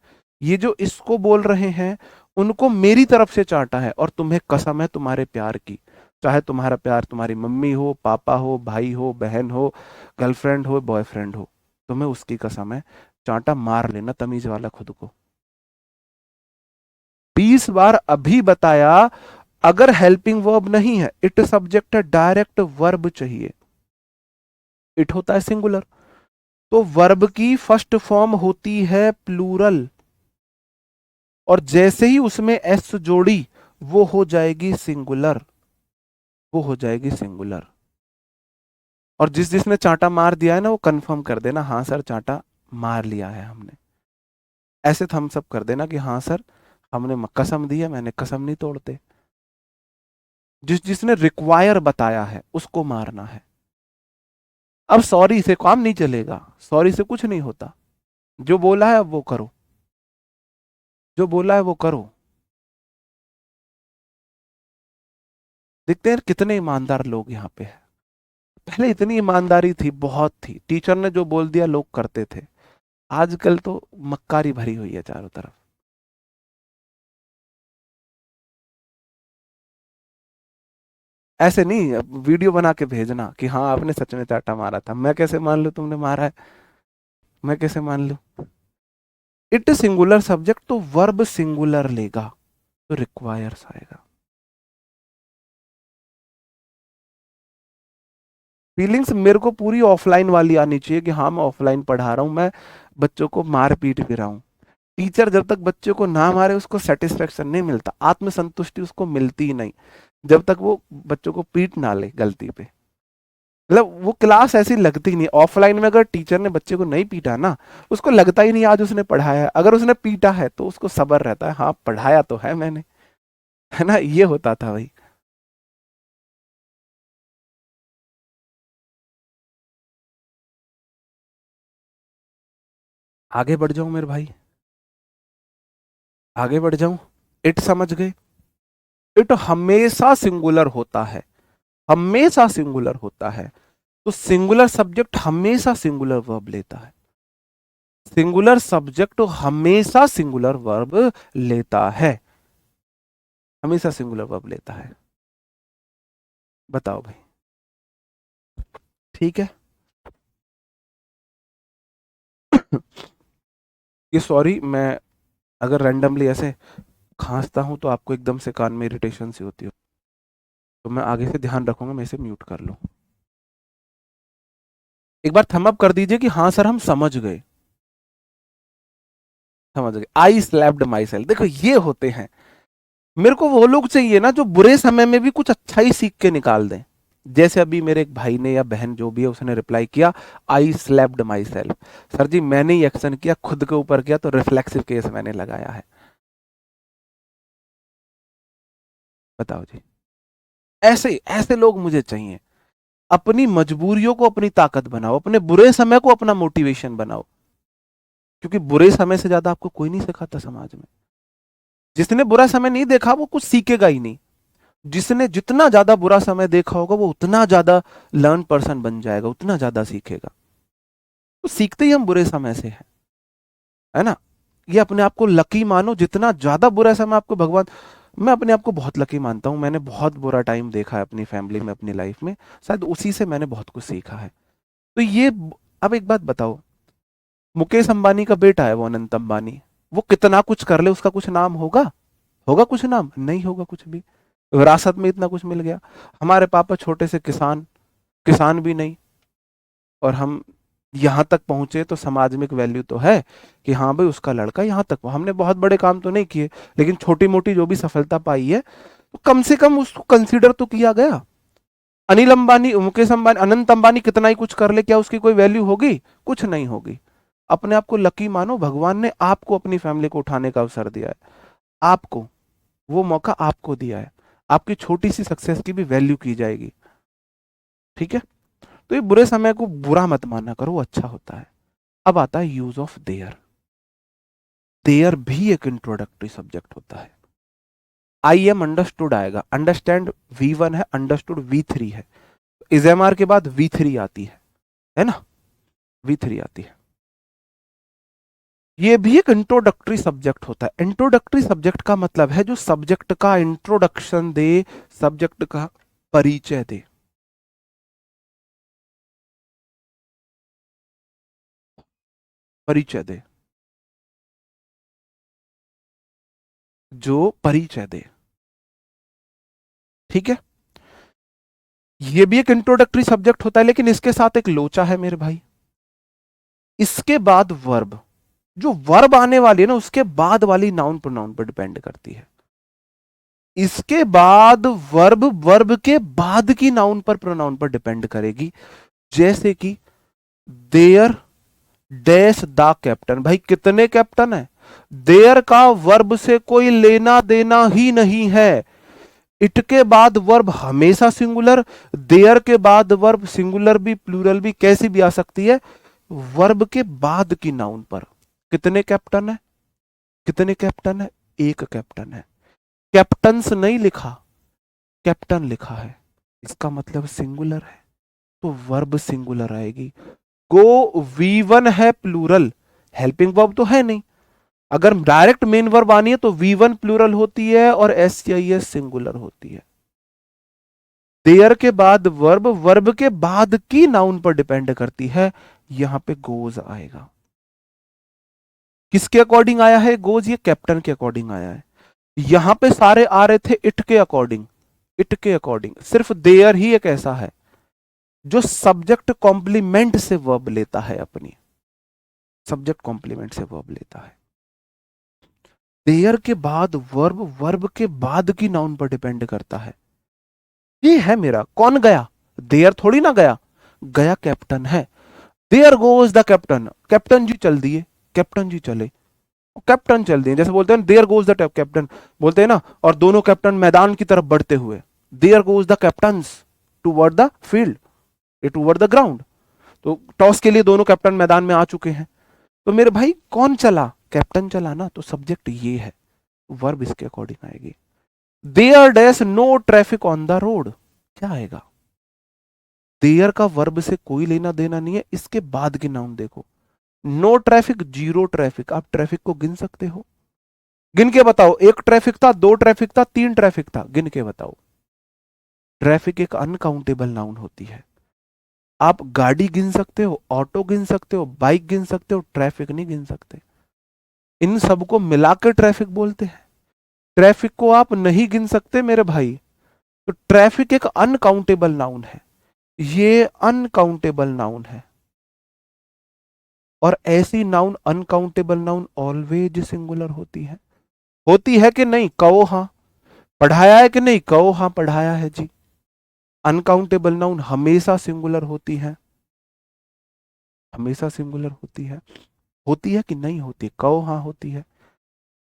ये जो इसको बोल रहे हैं, उनको मेरी तरफ से चांटा है। और तुम्हें कसम है तुम्हारे प्यार की, चाहे तुम्हारा प्यार तुम्हारी मम्मी हो, पापा हो, भाई हो, बहन हो, गर्लफ्रेंड हो, बॉयफ्रेंड हो, तुम्हें उसकी कसम है, चांटा मार लेना तमीज वाला खुद को। 20 बार अभी बताया। अगर हेल्पिंग वर्ब नहीं है, इट सब्जेक्ट है, डायरेक्ट वर्ब चाहिए। इट होता है सिंगुलर, तो वर्ब की फर्स्ट फॉर्म होती है प्लूरल, और जैसे ही उसमें एस जोड़ी, वो हो जाएगी सिंगुलर, वो हो जाएगी सिंगुलर। और जिस जिसने चांटा मार दिया है ना, वो कंफर्म कर देना, हाँ सर चांटा मार लिया है हमने। ऐसे थम्स सब कर देना कि हाँ सर, हमने कसम दी है, मैंने कसम नहीं तोड़ते। जिस जिसने रिक्वायर बताया है उसको मारना है। अब सॉरी से काम नहीं चलेगा, सॉरी से कुछ नहीं होता। जो बोला है अब वो करो, जो बोला है वो करो। देखते हैं कितने ईमानदार लोग यहाँ पे हैं। पहले इतनी ईमानदारी थी, बहुत थी, टीचर ने जो बोल दिया लोग करते थे। आजकल तो मक्कारी भरी हुई है चारों तरफ। ऐसे नहीं, अब वीडियो बना के भेजना कि हाँ आपने सच में चाटा मारा था, मैं कैसे मान लूं तुमने मारा है? मैं कैसे मान लूं? इट सिंगुलर सब्जेक्ट तो वर्ब सिंगुलर लेगा, तो रिक्वायर्स आएगा। फीलिंग्स मेरे को पूरी ऑफलाइन वाली आनी चाहिए कि हाँ मैं ऑफलाइन पढ़ा रहा हूँ, मैं बच्चों को मार पीट भी रहा हूँ। टीचर जब तक बच्चे को ना मारे उसको सेटिस्फेक्शन नहीं मिलता, आत्मसंतुष्टि उसको मिलती ही नहीं जब तक वो बच्चों को पीट ना ले गलती पे। मतलब वो क्लास ऐसी लगती ही नहीं। ऑफलाइन में अगर टीचर ने बच्चे को नहीं पीटा ना, उसको लगता ही नहीं आज उसने पढ़ाया है। अगर उसने पीटा है तो उसको सब्र रहता है, हाँ पढ़ाया तो है मैंने, है ना, ये होता था भाई। आगे बढ़ जाऊं मेरे भाई, आगे बढ़ जाऊं। इट समझ गए? इट हमेशा सिंगुलर होता है, हमेशा सिंगुलर होता है। तो सिंगुलर सब्जेक्ट हमेशा सिंगुलर वर्ब लेता है, सिंगुलर सब्जेक्ट हमेशा सिंगुलर वर्ब लेता है, हमेशा सिंगुलर वर्ब लेता है। बताओ भाई, ठीक है। ये सॉरी, मैं अगर रैंडमली ऐसे खांसता हूं तो आपको एकदम से कान में इरिटेशन सी होती हो, तो मैं आगे से ध्यान रखूंगा, मैं इसे म्यूट कर लूं। एक बार थम अप कर दीजिए कि हाँ सर हम समझ गए, समझ गए। आई स्लैप्ड माई सेल्फ, देखो ये होते हैं, मेरे को वो लोग चाहिए ना जो बुरे समय में भी कुछ अच्छा ही सीख के निकाल दें। जैसे अभी मेरे एक भाई ने या बहन जो भी है उसने रिप्लाई किया, आई स्लैप्ड माई सेल्फ। सर जी मैंने ही एक्शन किया, खुद के ऊपर किया, तो रिफ्लेक्सिव केस मैंने लगाया है। बताओ जी, ऐसे ऐसे लोग मुझे चाहिए। अपनी मजबूरियों को अपनी ताकत बनाओ, अपने बुरे समय को अपना मोटिवेशन बनाओ, क्योंकि बुरे समय से ज्यादा आपको कोई नहीं सिखाता समाज में। जिसने बुरा समय नहीं देखा वो कुछ सीखेगा ही नहीं, जिसने जितना ज्यादा बुरा समय देखा होगा वो उतना ज्यादा लर्न पर्सन बन जाएगा, उतना ज्यादा सीखेगा। तो सीखते ही हम बुरे समय से है ना। ये अपने आप को लकी मानो, जितना ज्यादा बुरा समय आपको भगवान, मैं अपने आप को बहुत लकी मानता हूं, मैंने बहुत बुरा टाइम देखा है अपनी फैमिली में, अपनी लाइफ में, शायद उसी से मैंने बहुत कुछ सीखा है। तो ये, अब एक बात बताओ, मुकेश अंबानी का बेटा है वो अनंत अंबानी, वो कितना कुछ कर ले उसका कुछ नाम होगा? होगा कुछ नाम? नहीं होगा कुछ भी। विरासत में इतना कुछ मिल गया। हमारे पापा छोटे से किसान, किसान भी नहीं, और हम यहाँ तक पहुंचे तो समाज में एक वैल्यू तो है कि हाँ भाई उसका लड़का यहाँ तक, हमने बहुत बड़े काम तो नहीं किए, लेकिन छोटी मोटी जो भी सफलता पाई है तो कम से कम उसको कंसीडर तो किया गया। अनिल अंबानी, मुकेश अंबानी, अनंत अंबानी कितना ही कुछ कर ले, क्या उसकी कोई वैल्यू होगी? कुछ नहीं होगी। अपने आप को लकी मानो, भगवान ने आपको अपनी फैमिली को उठाने का अवसर दिया है, आपको वो मौका आपको दिया है, आपकी छोटी सी सक्सेस की भी वैल्यू की जाएगी। ठीक है, तो ये बुरे समय को बुरा मत माना करो, वो अच्छा होता है। अब आता है यूज ऑफ देयर। देयर भी एक इंट्रोडक्टरी सब्जेक्ट होता है। आई एम अंडरस्टूड आएगा, अंडरस्टैंड V1 है, अंडरस्टूड V3 है, इज एम आर के बाद V3 आती है ना, V3 आती है। ये भी एक इंट्रोडक्टरी सब्जेक्ट होता है। इंट्रोडक्टरी सब्जेक्ट का मतलब है जो सब्जेक्ट का इंट्रोडक्शन दे, सब्जेक्ट का परिचय दे। परिचय दे, जो परिचय दे। ठीक है, ये भी एक इंट्रोडक्टरी सब्जेक्ट होता है, लेकिन इसके साथ एक लोचा है मेरे भाई। इसके बाद वर्ब, जो वर्ब आने वाली है ना उसके बाद वाली नाउन प्रोनाउन पर डिपेंड करती है। इसके बाद वर्ब, वर्ब के बाद की नाउन पर प्रोनाउन पर डिपेंड करेगी। जैसे कि देयर डैश द कैप्टन, भाई कितने कैप्टन है? देयर का वर्ब से कोई लेना देना ही नहीं है। इट के बाद वर्ब हमेशा सिंगुलर, देयर के बाद वर्ब सिंगुलर भी प्लूरल भी कैसी भी आ सकती है। वर्ब के बाद की नाउन पर कितने कैप्टन है? कितने कैप्टन है? एक कैप्टन है। कैप्टन्स नहीं लिखा, कैप्टन लिखा है, इसका मतलब सिंगुलर है, तो वर्ब सिंगुलर आएगी। गो V1 है प्लूरल, हेल्पिंग वर्ब तो है नहीं। अगर डायरेक्ट मेन वर्ब आनी है तो V1 प्लूरल होती है और SCIS सिंगुलर होती है। देयर के बाद वर्ब, वर्ब के बाद की नाउन पर डिपेंड करती है, यहां पे गोज आएगा। किसके अकॉर्डिंग आया है गोज? ये कैप्टन के अकॉर्डिंग आया है। यहां पे सारे आ रहे थे इट के अकॉर्डिंग, इट के अकॉर्डिंग, सिर्फ देयर ही एक ऐसा है जो सब्जेक्ट कॉम्प्लीमेंट से वर्ब लेता है अपनी, सब्जेक्ट कॉम्प्लीमेंट से वर्ब लेता है। देयर के बाद वर्ब, वर्ब के बाद की नाउन पर डिपेंड करता है। ये है मेरा, कौन गया? देयर थोड़ी ना गया, गया कैप्टन है। There goes the captain, captain ji चल दिए, कैप्टन जी चले, कैप्टन चल दिए। जैसे बोलते हैं देयर गोज द कैप्टन, बोलते हैं ना, और दोनों कैप्टन मैदान की तरफ बढ़ते हुए, there goes the captains toward the field, toward the ground. तो टॉस के लिए दोनों कैप्टन मैदान में आ चुके हैं। तो मेरे भाई कौन चला? कैप्टन चला ना, तो सब्जेक्ट ये है, वर्ब इसके अकॉर्डिंग आएगी। There dash no traffic on the road, क्या आएगा? देयर का वर्ब से कोई लेना देना नहीं है, इसके बाद की नाउन देखो। No traffic, zero traffic. आप ट्रैफिक को गिन सकते हो? गिन के बताओ, एक ट्रैफिक था, दो ट्रैफिक था, तीन ट्रैफिक था, गिन के बताओ। ट्रैफिक एक अनकाउंटेबल नाउन होती है। आप गाड़ी गिन सकते हो, ऑटो गिन सकते हो, बाइक गिन सकते हो, ट्रैफिक नहीं गिन सकते। इन सबको मिलाकर ट्रैफिक बोलते हैं। ट्रैफिक को आप नहीं गिन सकते मेरे भाई। तो ट्रैफिक एक अनकाउंटेबल नाउन है, ये अनकाउंटेबल नाउन है। और ऐसी noun, uncountable noun always singular होती है कि नहीं? कहो हाँ। पढ़ाया है कि नहीं? कहो हाँ, पढ़ाया है जी। अनकाउंटेबल नाउन हमेशा सिंगुलर होती है, हमेशा सिंगुलर होती है कि नहीं होती? कहो हाँ, होती है।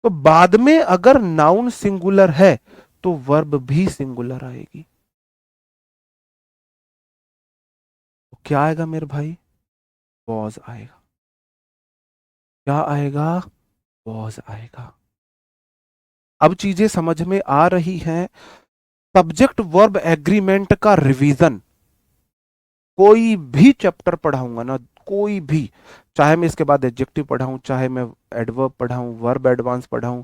तो बाद में अगर नाउन सिंगुलर है तो वर्ब भी सिंगुलर आएगी। तो क्या आएगा मेरे भाई? वॉज आएगा। क्या आएगा? वॉज आएगा। अब चीजें समझ में आ रही हैं। सब्जेक्ट वर्ब एग्रीमेंट का रिवीजन कोई भी चैप्टर पढ़ाऊंगा ना, कोई भी, चाहे मैं इसके बाद एडजेक्टिव पढ़ाऊं, चाहे मैं एडवर्ब पढ़ाऊं, वर्ब एडवांस पढ़ाऊं,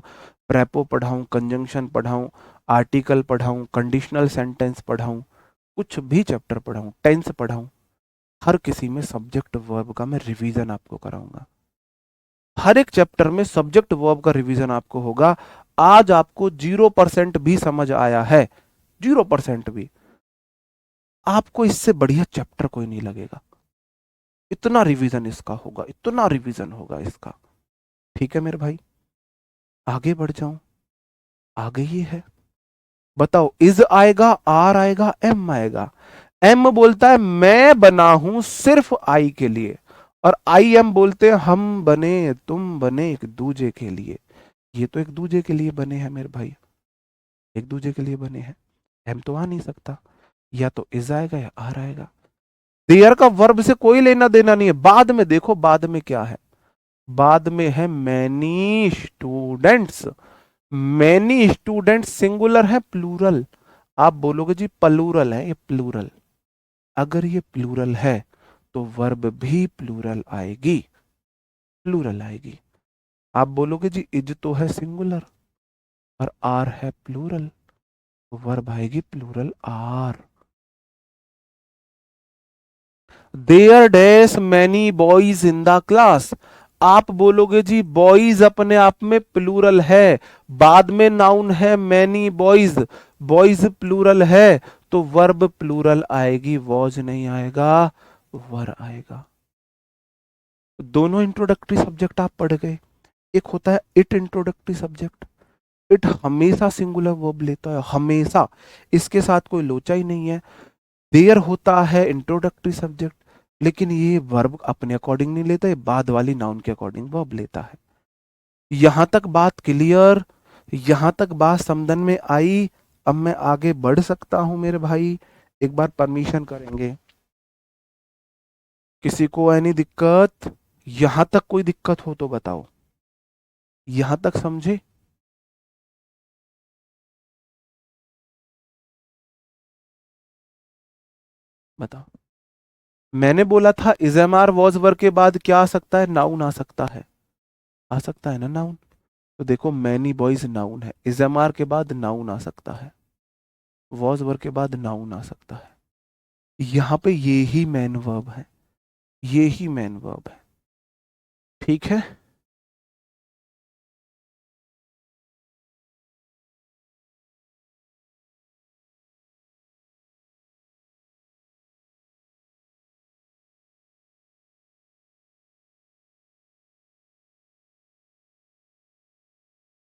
प्रेपो पढ़ाऊं, कंजंक्शन पढ़ाऊं, आर्टिकल पढ़ाऊं, कंडीशनल सेंटेंस पढ़ाऊं, कुछ भी चैप्टर पढ़ाऊं, टेंस पढ़ाऊं, हर किसी में सब्जेक्ट वर्ब का मैं रिवीजन आपको कराऊंगा। हर एक चैप्टर में सब्जेक्ट वर्ब का रिवीजन आपको होगा। आज आपको 0% भी समझ आया है, 0% भी, आपको इससे बढ़िया चैप्टर कोई नहीं लगेगा। इतना रिवीजन इसका होगा, इतना रिवीजन होगा इसका। ठीक है मेरे भाई, आगे बढ़ जाऊं। आगे ये है, बताओ, इज आएगा, आर आएगा, एम आएगा। एम बोलता है मैं बना हूं सिर्फ आई के लिए, और आई एम बोलते हैं हम बने, तुम बने एक दूजे के लिए। ये तो एक दूजे के लिए बने हैं मेरे भाई, एक दूजे के लिए बने हैं। एम तो आ नहीं सकता, या तो इज आएगा या आर आएगा। देयर का वर्ब से कोई लेना देना नहीं है। बाद में देखो, बाद में क्या है? बाद में है many students. Many students singular है, प्लूरल? आप बोलोगे जी प्लूरल है, ये प्लूरल। अगर ये प्लूरल है तो वर्ब भी प्लूरल आएगी, प्लूरल आएगी। आप बोलोगे जी इज तो है सिंगुलर और आर है प्लूरल, तो वर्ब आएगी plural are. There dash many boys in the class. आप बोलोगे जी बॉयज अपने आप में प्लूरल है, बाद में नाउन है मैनी बॉयज, बॉयज प्लूरल है, तो वर्ब प्लूरल आएगी, वॉज नहीं आएगा, वर आएगा। दोनों इंट्रोडक्टरी सब्जेक्ट आप पढ़ गए। एक होता है इट इंट्रोडक्टरी सब्जेक्ट, इट हमेशा सिंगुलर वर्ब लेता है, हमेशा, इसके साथ कोई लोचा ही नहीं है। देयर होता है इंट्रोडक्टरी सब्जेक्ट, लेकिन ये वर्ब अपने अकॉर्डिंग नहीं लेता, ये बाद वाली नाउन के अकॉर्डिंग वर्ब लेता है। यहां तक बात क्लियर? यहां तक बात समझ में आई? अब मैं आगे बढ़ सकता हूं मेरे भाई? एक बार परमिशन करेंगे? किसी को एनी दिक्कत? यहां तक कोई दिक्कत हो तो बताओ, यहां तक समझे? बताओ। मैंने बोला था is am are was were के बाद क्या आ सकता है? नाउन आ सकता है, आ सकता है ना नाउन। तो देखो मैनी बॉयज नाउन है, इज एम आर के बाद नाउन आ सकता है, वॉज वर के बाद नाउन आ सकता है। यहां पे ये ही मेन वर्ब है, ये ही मेन वर्ब है। ठीक है।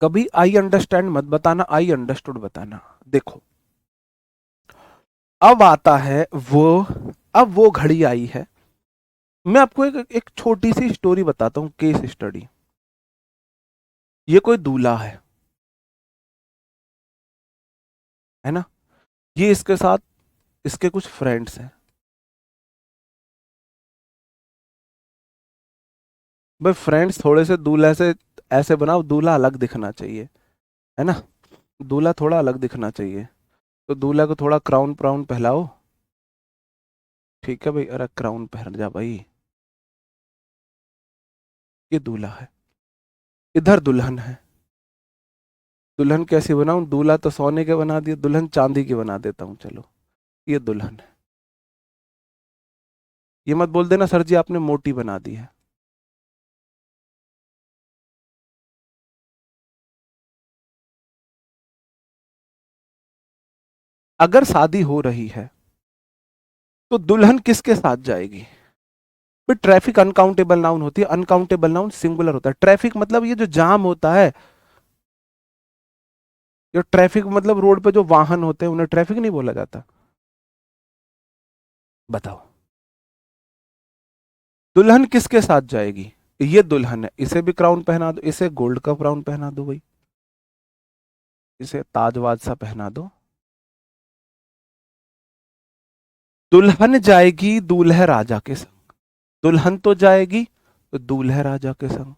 कभी आई अंडरस्टैंड मत बताना, आई अंडरस्टूड बताना। देखो, अब आता है वो, अब वो घड़ी आई है। मैं आपको एक छोटी सी स्टोरी बताता हूं, केस स्टडी। ये कोई दूल्हा है ना, ये इसके साथ इसके कुछ फ्रेंड्स हैं। भाई फ्रेंड्स थोड़े से दूल्हे से ऐसे बनाओ, दूल्हा अलग दिखना चाहिए, है ना, दूल्हा थोड़ा अलग दिखना चाहिए। तो दूल्हा को थोड़ा क्राउन प्राउन पहनाओ। ठीक है भाई, अरे क्राउन पहन जा भाई। ये दूल्हा है, इधर दुल्हन है। दुल्हन कैसी बनाऊं? दूल्हा तो सोने के बना दिया, दुल्हन चांदी की बना देता हूँ, चलो। ये दुल्हन है। ये मत बोल देना सर जी आपने मोटी बना दी है। अगर शादी हो रही है तो दुल्हन किसके साथ जाएगी? फिर ट्रैफिक अनकाउंटेबल नाउन होती है, अनकाउंटेबल नाउन सिंगुलर होता है। ट्रैफिक मतलब ये जो जाम होता है, जो ट्रैफिक मतलब रोड पे जो वाहन होते हैं उन्हें ट्रैफिक नहीं बोला जाता? बताओ, दुल्हन किसके साथ जाएगी? ये दुल्हन है, इसे भी क्राउन पहना दो, इसे गोल्ड का क्राउन पहना दो भाई, इसे ताजवाज सा पहना दो। दुल्हन जाएगी दूल्हे राजा के संग। दुल्हन तो जाएगी तो दूल्हे राजा के संग।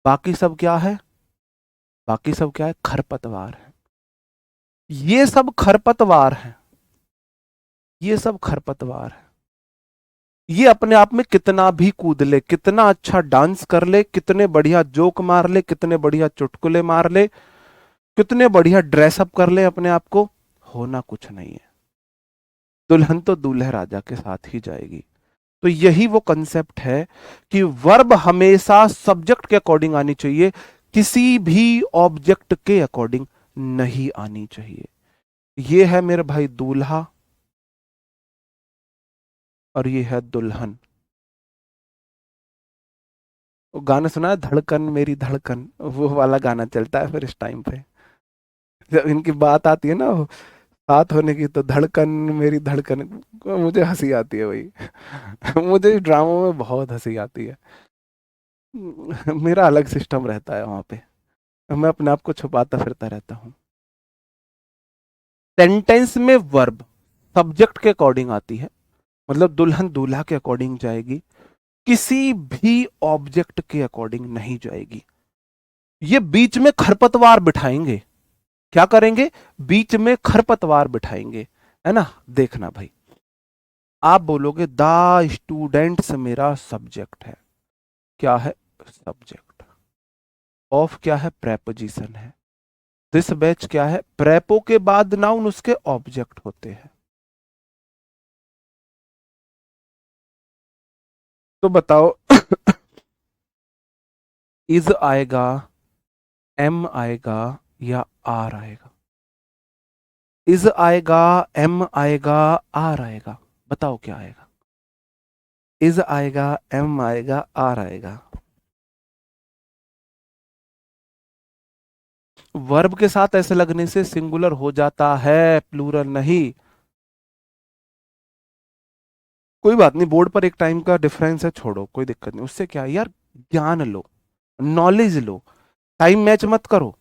बाकी सब क्या है? बाकी सब क्या है? खरपतवार है। ये सब खरपतवार है, ये सब खरपतवार है। ये अपने आप में कितना भी कूद ले, कितना अच्छा डांस कर ले, कितने बढ़िया जोक मार ले, कितने बढ़िया चुटकुले मार ले, कितने बढ़िया ड्रेसअप कर ले अपने आप को, होना कुछ नहीं है। दुल्हन तो दूल्हे राजा के साथ ही जाएगी। तो यही वो कंसेप्ट है कि वर्ब हमेशा सब्जेक्ट के अकॉर्डिंग आनी चाहिए, किसी भी ऑब्जेक्ट के अकॉर्डिंग नहीं आनी चाहिए। ये है मेरे भाई दूल्हा, और ये है दुल्हन। वो गाना सुना है, धड़कन मेरी धड़कन, वो वाला गाना चलता है फिर इस टाइम पे जब इनकी बात आती है ना साथ होने की, तो धड़कन मेरी धड़कन, मुझे हंसी आती है भाई। मुझे ड्रामों में बहुत हंसी आती है। मेरा अलग सिस्टम रहता है वहां पे, मैं अपने आप को छुपाता फिरता रहता हूँ। सेंटेंस में वर्ब सब्जेक्ट के अकॉर्डिंग आती है, मतलब दुल्हन दूल्हा के अकॉर्डिंग जाएगी, किसी भी ऑब्जेक्ट के अकॉर्डिंग नहीं जाएगी। ये बीच में खरपतवार बिठाएंगे, क्या करेंगे? बीच में खरपतवार बिठाएंगे, है ना। देखना भाई, आप बोलोगे द स्टूडेंट्स मेरा सब्जेक्ट है, क्या है? सब्जेक्ट। ऑफ क्या है? प्रेपोजिशन है। दिस बैच क्या है? प्रेपो के बाद नाउन उसके ऑब्जेक्ट होते हैं। तो बताओ, इज आएगा, एम आएगा, या आर आएगा? इज आएगा, एम आएगा, आर आएगा? बताओ क्या आएगा? इज आएगा, एम आएगा, आर आएगा? वर्ब के साथ ऐसे लगने से सिंगुलर हो जाता है, प्लूरल नहीं। कोई बात नहीं, बोर्ड पर एक टाइम का डिफरेंस है, छोड़ो कोई दिक्कत नहीं, उससे क्या है यार। ज्ञान लो, नॉलेज लो, टाइम मैच मत करो,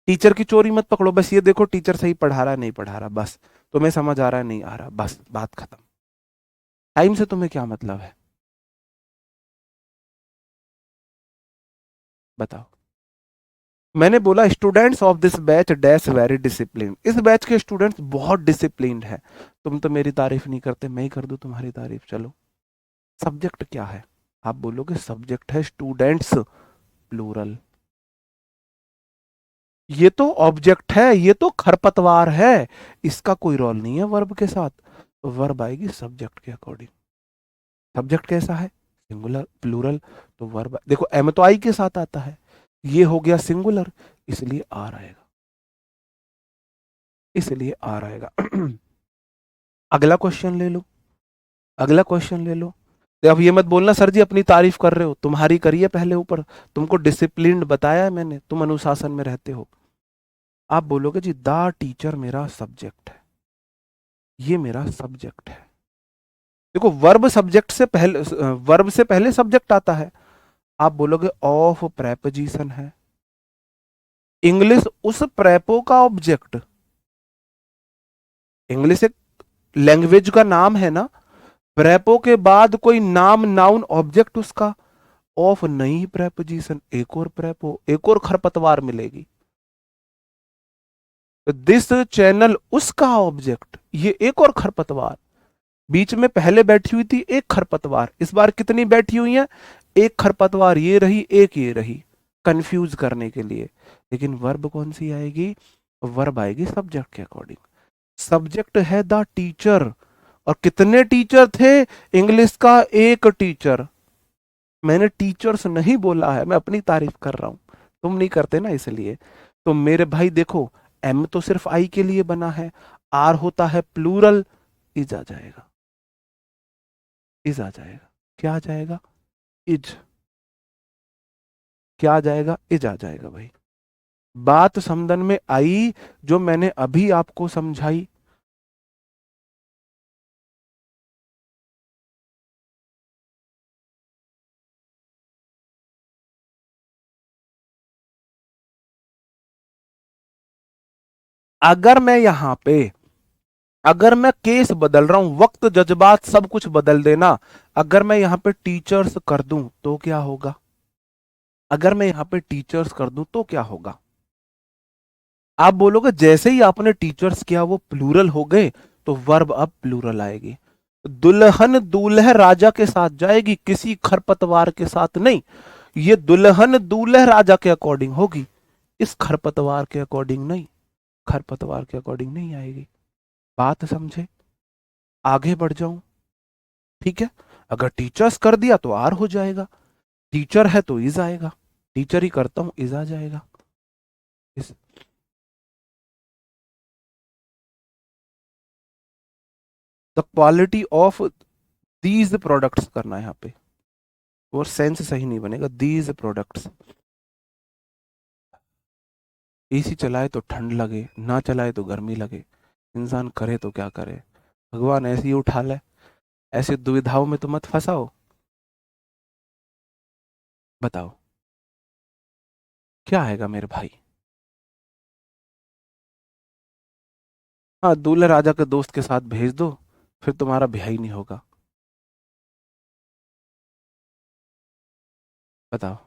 टीचर की चोरी मत पकड़ो। बस ये देखो टीचर सही पढ़ा रहा है नहीं पढ़ा रहा, बस तुम्हें समझ आ रहा है नहीं आ रहा, बस बात खत्म। टाइम से तुम्हें क्या मतलब है? बताओ। मैंने बोला students of this batch dash very discipline, इस बैच के स्टूडेंट्स बहुत डिसिप्लिन्ड है। तुम तो मेरी तारीफ नहीं करते, मैं ही कर दूं तुम्हारी तारीफ, चलो। सब्जेक्ट क्या है? आप बोलोगे सब्जेक्ट है स्टूडेंट्स, प्लूरल। ये तो ऑब्जेक्ट है, ये तो खरपतवार है, इसका कोई रोल नहीं है वर्ब के साथ। वर्ब आएगी सब्जेक्ट के अकॉर्डिंग। सब्जेक्ट कैसा है? Singular, plural. तो वर्ब देखो, एम तो आई के साथ आता है, ये हो गया सिंगुलर, इसलिए आर आएगा, इसलिए आर आएगा। अगला क्वेश्चन ले लो, अगला क्वेश्चन ले लो। तो अब ये मत बोलना सर जी अपनी तारीफ कर रहे हो, तुम्हारी करिए पहले ऊपर। तुमको डिसिप्लिन्ड बताया है मैंने, तुम अनुशासन में रहते हो। आप बोलोगे जी द टीचर मेरा सब्जेक्ट है, ये मेरा सब्जेक्ट है। देखो वर्ब सब्जेक्ट से पहले, वर्ब से पहले सब्जेक्ट आता है। आप बोलोगे ऑफ प्रेपोजिशन है। इंग्लिश उस प्रेपो का ऑब्जेक्ट, इंग्लिश एक लैंग्वेज का नाम है ना। प्रेपो के बाद कोई नाम नाउन ऑब्जेक्ट उसका, ऑफ नई प्रेपोजिशन, एक और प्रेपो, एक और खरपतवार मिलेगी। दिस चैनल उसका ऑब्जेक्ट, ये एक और खरपतवार। बीच में पहले बैठी हुई थी एक खरपतवार, इस बार कितनी बैठी हुई है? एक खरपतवार ये रही, एक ये रही, कंफ्यूज करने के लिए। लेकिन वर्ब कौन सी आएगी? वर्ब आएगी सब्जेक्ट के अकॉर्डिंग। सब्जेक्ट है द टीचर, और कितने टीचर थे? इंग्लिश का एक टीचर। मैंने टीचर्स नहीं बोला है, मैं अपनी तारीफ कर रहा हूं, तुम नहीं करते ना इसलिए। तो मेरे भाई देखो, एम तो सिर्फ आई के लिए बना है, आर होता है प्लूरल, इज आ जाएगा, इज आ जाएगा। क्या आ जाएगा? इज। क्या आ जाएगा? इज आ जाएगा भाई। बात समझन में आई जो मैंने अभी आपको समझाई? अगर मैं यहां पे, अगर मैं केस बदल रहा हूं, वक्त जज्बात सब कुछ बदल देना, अगर मैं यहां पे टीचर्स कर दूं तो क्या होगा? अगर मैं यहां पे टीचर्स कर दूं तो क्या होगा? आप बोलोगे जैसे ही आपने टीचर्स किया वो प्लूरल हो गए, तो वर्ब अब प्लूरल आएगी। दुल्हन दूल्हे राजा के साथ जाएगी, किसी खरपतवार के साथ नहीं। ये दुल्हन दूल्हे राजा के अकॉर्डिंग होगी, इस खरपतवार के अकॉर्डिंग नहीं, खरपतवार के अकॉर्डिंग नहीं आएगी। बात समझे? आगे बढ़ जाऊं? ठीक है। अगर टीचर्स कर दिया तो आर हो जाएगा, टीचर है तो इज आएगा, टीचर ही करता हूं इज आ जाएगा। इस the quality of these products करना है यहाँ पे, और सेंस सही नहीं बनेगा, दीज प्रोडक्ट्स। एसी चलाए तो ठंड लगे, ना चलाए तो गर्मी लगे, इंसान करे तो क्या करे? भगवान ऐसे ही उठा ले, ऐसी दुविधाओं में तो मत फंसाओ। बताओ क्या आएगा मेरे भाई? हाँ, दूल्हे राजा के दोस्त के साथ भेज दो, फिर तुम्हारा ब्याह ही नहीं होगा। बताओ,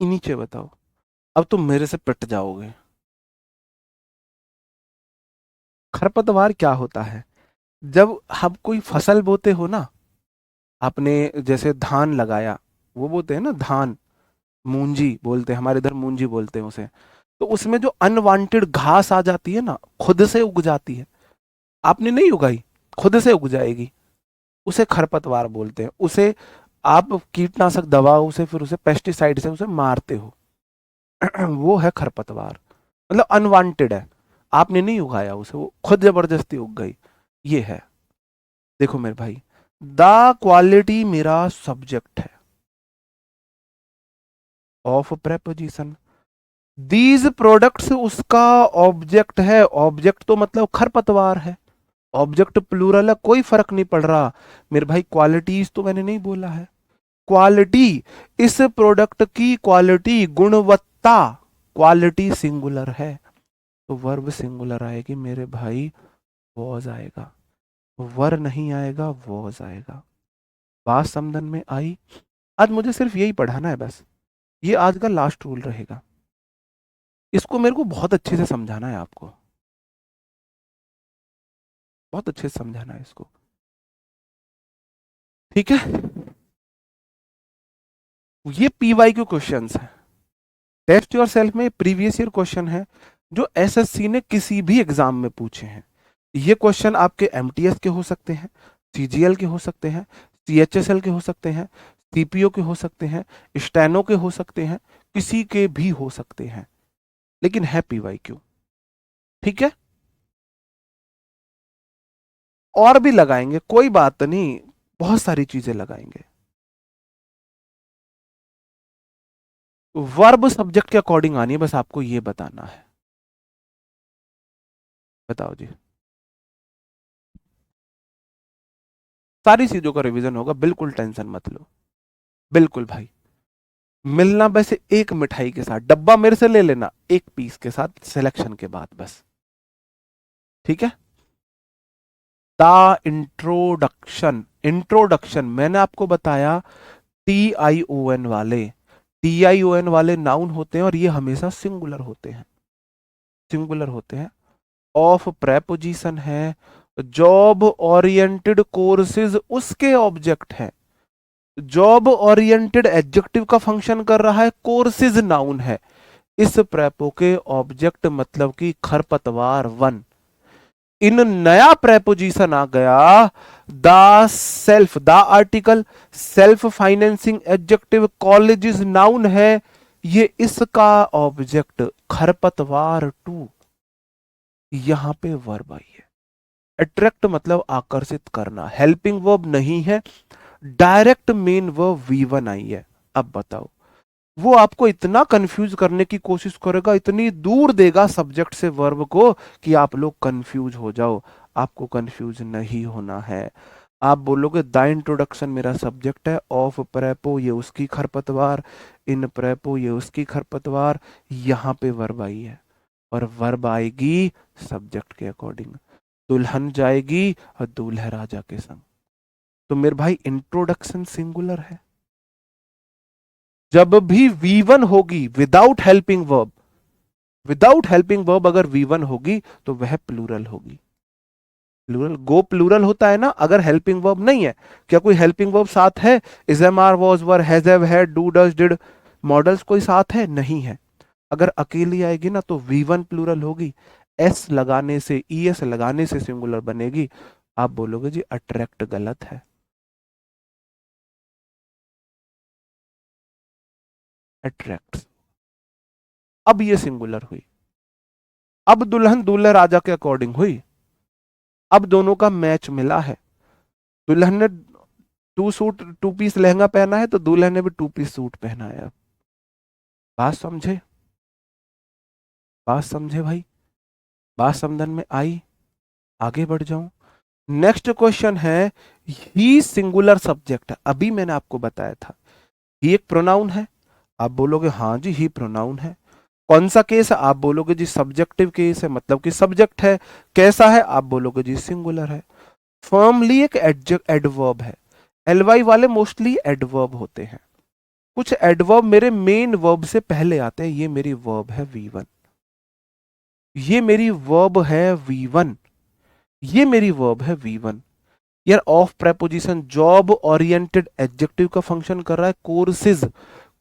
नीचे बताओ। अब तुम मेरे से पिट जाओगे। खरपतवार क्या होता है? जब हम कोई फसल बोते हो ना, आपने जैसे धान लगाया, वो बोलते हैं ना धान, मूंजी बोलते हैं, हमारे इधर मूंजी बोलते हैं उसे। तो उसमें जो अनवांटेड घास आ जाती है ना, खुद से उग जाती है, आपने नहीं उगाई, खुद से उग जाएगी, उसे खरपतवार बोलते हैं। उसे आप कीटनाशक दवाओं से, फिर उसे पेस्टिसाइड से उसे मारते हो। वो है खरपतवार, मतलब अनवांटेड है, आपने नहीं उगाया उसे, वो खुद जबरदस्ती उग गई। ये है। देखो मेरे भाई, द क्वालिटी मेरा सब्जेक्ट है ऑफ प्रेपोजिशन, दीज प्रोडक्ट्स उसका ऑब्जेक्ट है। ऑब्जेक्ट तो मतलब खरपतवार है, ऑब्जेक्ट प्लूरल है, कोई फर्क नहीं पड़ रहा मेरे भाई। क्वालिटीज तो मैंने नहीं बोला है, क्वालिटी, इस प्रोडक्ट की क्वालिटी, गुणवत्ता, क्वालिटी सिंगुलर है, तो वर्ब सिंगुलर आएगी मेरे भाई, वॉज आएगा। वर नहीं आएगा, वॉज आएगा। बात समझन में आई? आज मुझे सिर्फ यही पढ़ाना है बस, ये आज का लास्ट रूल रहेगा। इसको मेरे को बहुत अच्छे से समझाना है आपको, बहुत अच्छे से समझाना है इसको। ठीक है। ये पीवाई क्यू क्वेश्चंस है, टेस्ट योर सेल्फ में प्रीवियस ईयर क्वेश्चन है, जो एसएससी ने किसी भी एग्जाम में पूछे हैं। ये क्वेश्चन आपके एमटीएस के हो सकते हैं, सीजीएल के हो सकते हैं, सीएचएसएल के हो सकते हैं, सीपीओ के हो सकते हैं, स्टेनो के हो सकते हैं, किसी के भी हो सकते हैं, लेकिन है पीवाई क्यू। ठीक है। और भी लगाएंगे, कोई बात नहीं, बहुत सारी चीजें लगाएंगे। वर्ब सब्जेक्ट के अकॉर्डिंग आनी है, बस आपको ये बताना है। बताओ जी। सारी चीजों का रिवीजन होगा, बिल्कुल टेंशन मत लो। बिल्कुल भाई। मिलना वैसे एक मिठाई के साथ, डब्बा मेरे से ले लेना एक पीस के साथ सिलेक्शन के बाद बस। ठीक है। द इंट्रोडक्शन, इंट्रोडक्शन मैंने आपको बताया, TION वाले, TION वाले नाउन होते हैं और ये हमेशा सिंगुलर होते हैं, सिंगुलर होते हैं। ऑफ प्रेपोजिशन है, जॉब ओरिएंटेड कोर्सेज उसके ऑब्जेक्ट है। जॉब ओरिएंटेड एडजेक्टिव का फंक्शन कर रहा है, कोर्सेज नाउन है। इस प्रेपो के ऑब्जेक्ट मतलब कि खरपतवार वन। इन नया प्रेपोजिशन आ गया, the self, the article, self financing adjective, colleges noun है, ये इसका ऑब्जेक्ट खरपतवार टू। यहां पे वर्ब आई है। अट्रैक्ट मतलब आकर्षित करना, हेल्पिंग वर्ब नहीं है, डायरेक्ट मेन वर्ब V1 आई है। अब बताओ, वो आपको इतना कंफ्यूज करने की कोशिश करेगा, इतनी दूर देगा सब्जेक्ट से वर्ब को कि आप लोग कंफ्यूज हो जाओ। आपको कंफ्यूज नहीं होना है। आप बोलोगे द इंट्रोडक्शन मेरा सब्जेक्ट है, ऑफ प्रेपो ये उसकी खरपतवार, इन प्रेपो ये उसकी खरपतवार, यहां पे वर्ब आई है और वर्ब आएगी सब्जेक्ट के अकॉर्डिंग। दुल्हन जाएगी और दूल्हा राजा के संग। तो मेरे भाई इंट्रोडक्शन सिंगुलर है। जब भी V1 होगी without helping verb, without helping verb अगर V1 होगी तो वह प्लूरल होगी। प्लूरल, गो प्लूरल होता है ना अगर हेल्पिंग वर्ब नहीं है। क्या कोई हेल्पिंग वर्ब साथ है? Is, am, are, was, were, has, have, had, do, does, did, models कोई साथ है? नहीं है। अगर अकेली आएगी ना तो V1 प्लूरल होगी, एस लगाने से, ES लगाने से सिंगुलर बनेगी। आप बोलोगे जी अट्रैक्ट गलत है। अट्रैक्ट, अब ये सिंगुलर हुई। अब दुल्हन दूल्हे राजा के अकॉर्डिंग हुई। अब दोनों का मैच मिला है। दुल्हन ने टू पीस लहंगा पहना है तो दुल्हन ने भी टू पीस सूट पहना है। बात समझे? बात समझे भाई? बात समझन में आई? आगे बढ़ जाऊं। नेक्स्ट क्वेश्चन है, ही सिंगुलर सब्जेक्ट है, अभी मैंने आपको बताया था ही एक प्रोनाउन है। आप बोलोगे हाँ जी ही प्रोनाउन है। कौन सा केस है? आप बोलोगे जी सब्जेक्टिव केस है, मतलब कि सब्जेक्ट है। कैसा है? आप बोलोगे जी सिंगुलर है। फर्मली एक एडवर्ब है। LY वाले मोस्टली एडवर्ब होते हैं। कुछ एडवर्ब मेरे मेन वर्ब से पहले आते हैं। ये मेरी वर्ब है V1, ये मेरी वर्ब है V1, ये मेरी वर्ब है V1। यार of preposition job oriented adjective का फंक्शन कर रहा है कोर्सेज।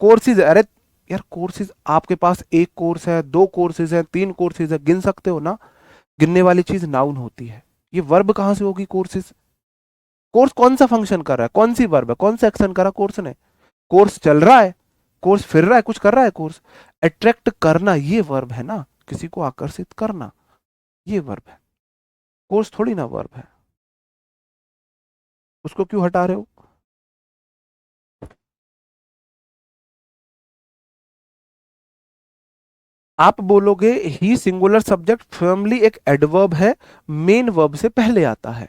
कोर्सेज, अरे यार कोर्सेज आपके पास एक कोर्स है, दो कोर्सेज है, तीन कोर्सेज है, गिन सकते हो ना। गिनने वाली चीज नाउन होती है। ये वर्ब कहां से होगी कोर्सेज? कोर्स कौन सा फंक्शन कर रहा है? कौन सी वर्ब है? कौन सा एक्शन कर रहा है कोर्स ने? कोर्स चल रहा है, कोर्स फिर रहा है, कुछ कर रहा है कोर्स। अट्रैक्ट करना ये वर्ब है ना, किसी को आकर्षित करना ये वर्ब है। कोर्स थोड़ी ना वर्ब है, उसको क्यों हटा रहे हो? आप बोलोगे ही सिंगुलर सब्जेक्ट फर्मली एक एडवर्ब है, मेन वर्ब से पहले आता है।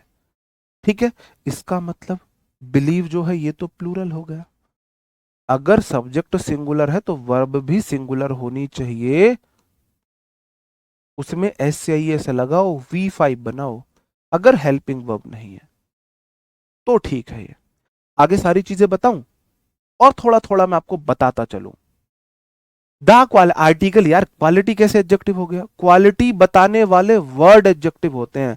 ठीक है, इसका मतलब बिलीव जो है ये तो प्लूरल हो गया। अगर सब्जेक्ट सिंगुलर है तो वर्ब भी सिंगुलर होनी चाहिए। उसमें SCIS लगाओ, V5 बनाओ। अगर हेल्पिंग वर्ब नहीं है तो ठीक है। ये आगे सारी चीजें बताऊं और थोड़ा थोड़ा मैं आपको बताता चलूं। द आर्टिकल, यार क्वालिटी कैसे एडजेक्टिव हो गया? क्वालिटी बताने वाले वर्ड एडजेक्टिव होते हैं।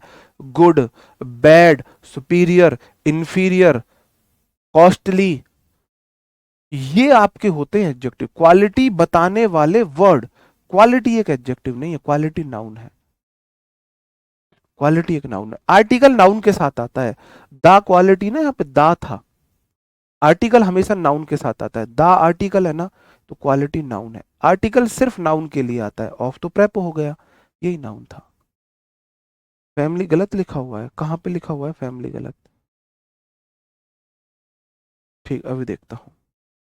Good, bad, superior, inferior, costly, ये आपके होते हैं एडजेक्टिव। क्वालिटी बताने वाले वर्ड। क्वालिटी एक एडजेक्टिव नहीं है, क्वालिटी नाउन है। क्वालिटी एक नाउन है, आर्टिकल नाउन के साथ आता है। द क्वालिटी ना, यहाँ पे दा था, आर्टिकल हमेशा नाउन के साथ आता है। द आर्टिकल है ना, तो क्वालिटी नाउन है। आर्टिकल सिर्फ नाउन के लिए आता है, ऑफ तो प्रेप हो गया, यही नाउन था। फैमिली गलत लिखा हुआ है, कहाँ पे लिखा हुआ है फैमिली गलत? ठीक, अभी देखता हूँ।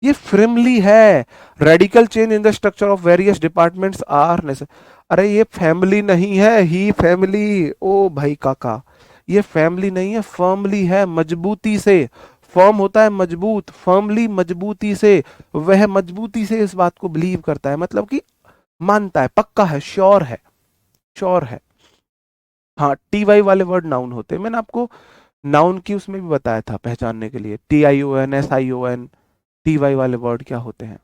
ये फ्रेमली है। Radical change in the structure of various departments are necessary. अरे ये फैमिली नहीं है, ही फैमिली। ओ भाई काका, ये फैमिली नहीं है, फर्मली है, मजबूती से। फर्म होता है मजबूत, फर्मली मजबूती से। वह मजबूती से इस बात को बिलीव करता है, मतलब कि मानता है, पक्का है, श्योर है, श्योर है। हाँ, टी वाई वाले वर्ड नाउन होते हैं, मैंने आपको नाउन की उसमें भी बताया था पहचानने के लिए, T I O N, S I O N, T Y वाले वर्ड क्या होते हैं।